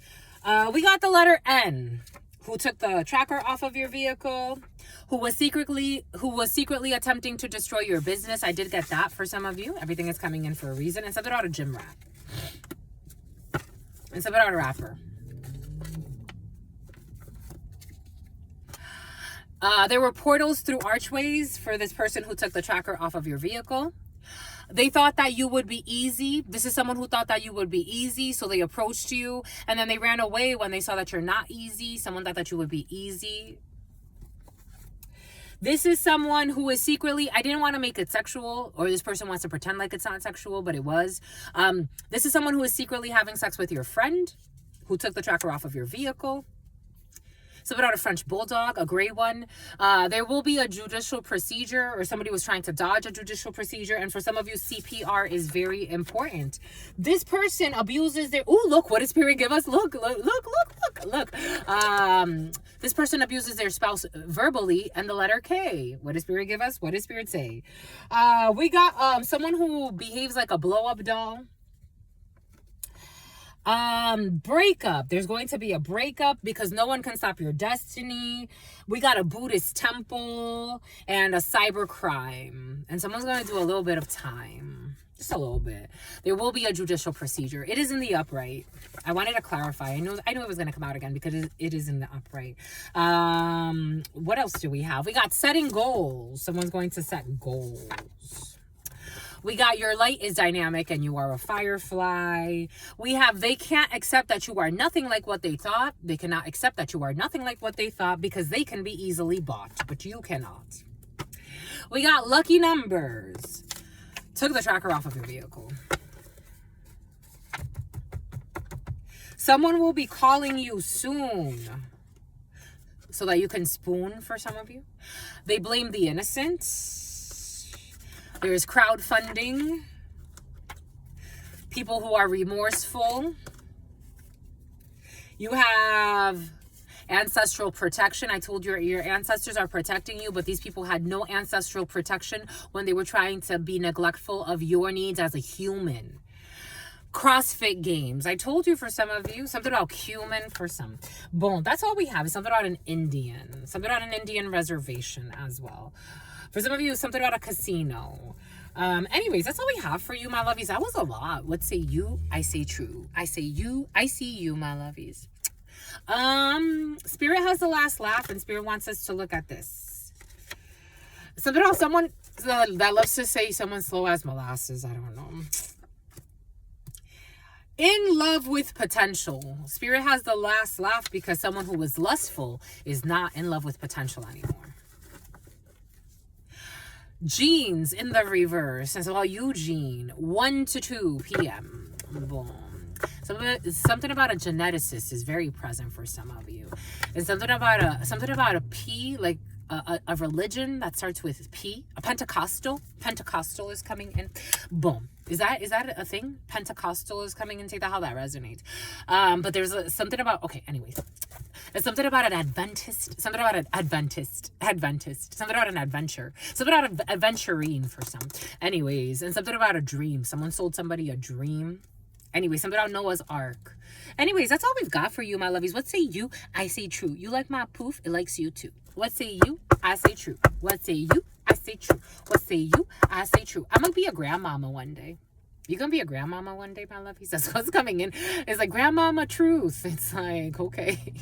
we got the letter N, who took the tracker off of your vehicle, who was secretly attempting to destroy your business. I did get that for some of you. Everything is coming in for a reason. And something about a gym rat. And something about a rapper. There were portals through archways for this person who took the tracker off of your vehicle. They thought that you would be easy. This is someone who thought that you would be easy, so they approached you, and then they ran away when they saw that you're not easy. Someone thought that you would be easy. This is someone who is secretly, I didn't want to make it sexual, or this person wants to pretend like it's not sexual, but it was. This is someone who is secretly having sex with your friend who took the tracker off of your vehicle. Something about a French bulldog, a gray one. There will be a judicial procedure, or somebody was trying to dodge a judicial procedure. And for some of you, CPR is very important. This person abuses their... Oh, look, what did Spirit give us? Look. This person abuses their spouse verbally, and the letter K. What did Spirit give us? What did Spirit say? We got someone who behaves like a blow-up doll. Breakup. There's going to be a breakup because no one can stop your destiny. We got a Buddhist temple and a cyber crime. And someone's going to do a little bit of time. Just a little bit. There will be a judicial procedure. It is in the upright. I wanted to clarify. I knew it was going to come out again because it is in the upright. What else do we have? We got setting goals. Someone's going to set goals. We got your light is dynamic and you are a firefly. We have they can't accept that you are nothing like what they thought. They cannot accept that you are nothing like what they thought because they can be easily bought, but you cannot. We got lucky numbers. Took the tracker off of your vehicle. Someone will be calling you soon so that you can spoon for some of you. They blame the innocent. There's crowdfunding. People who are remorseful. You have ancestral protection. I told you your ancestors are protecting you, but these people had no ancestral protection when they were trying to be neglectful of your needs as a human. CrossFit games. I told you for some of you, something about cumin for some. Boom. That's all we have. Something about an Indian. Something about an Indian reservation as well. For some of you, something about a casino. Anyways, that's all we have for you, my lovies. That was a lot. What say you? I say true. I say you. I see you, my lovies. Spirit has the last laugh, and Spirit wants us to look at this. Something about someone that loves to say someone slow as molasses. I don't know. In love with potential. Spirit has the last laugh because someone who was lustful is not in love with potential anymore. Genes in the reverse. And so Eugene, 1 to 2 p.m. Boom. Something about a geneticist is very present for some of you. And something about a P, like a religion that starts with P. A Pentecostal. Pentecostal is coming in. Boom. Is that a thing? Pentecostal is coming in. Take that how that resonates. But there's something about, okay, anyways. There's something about an Adventist. Something about an Adventist. Something about an adventure. Something about an adventurine for some. Anyways. And something about a dream. Someone sold somebody a dream. Anyway, something about Noah's Ark. Anyways, that's all we've got for you, my lovies. What say you? I say true. You like my poof? It likes you too. What say you? I say true. What say you? I say true. What say you? I say true. I'm going to be a grandmama one day. You're going to be a grandmama one day, my lovies? That's what's coming in. It's like grandmama truth. It's like, okay.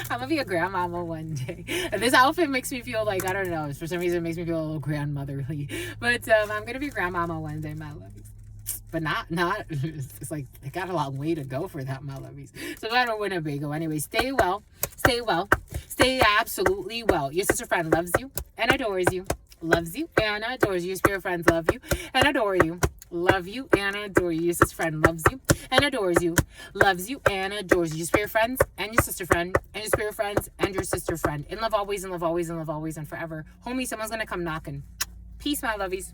I'm gonna be a grandmama one day. And this outfit makes me feel like, I don't know, for some reason it makes me feel a little grandmotherly. But I'm gonna be grandmama one day, my lovies. But not, it's like, I got a long way to go for that, my lovies. So I don't Winnebago. Anyway, stay well, stay absolutely well. Your sister friend loves you and adores you. Loves you and adores you. Your spirit friends love you and adore you. Love you and adore you. Your sister friend loves you and adores you. Loves you and adores you. Your spirit friends and your sister friend and your spirit friends and your sister friend. In love always, in love always, in love always and forever. Homie, someone's gonna come knocking. Peace, my lovies.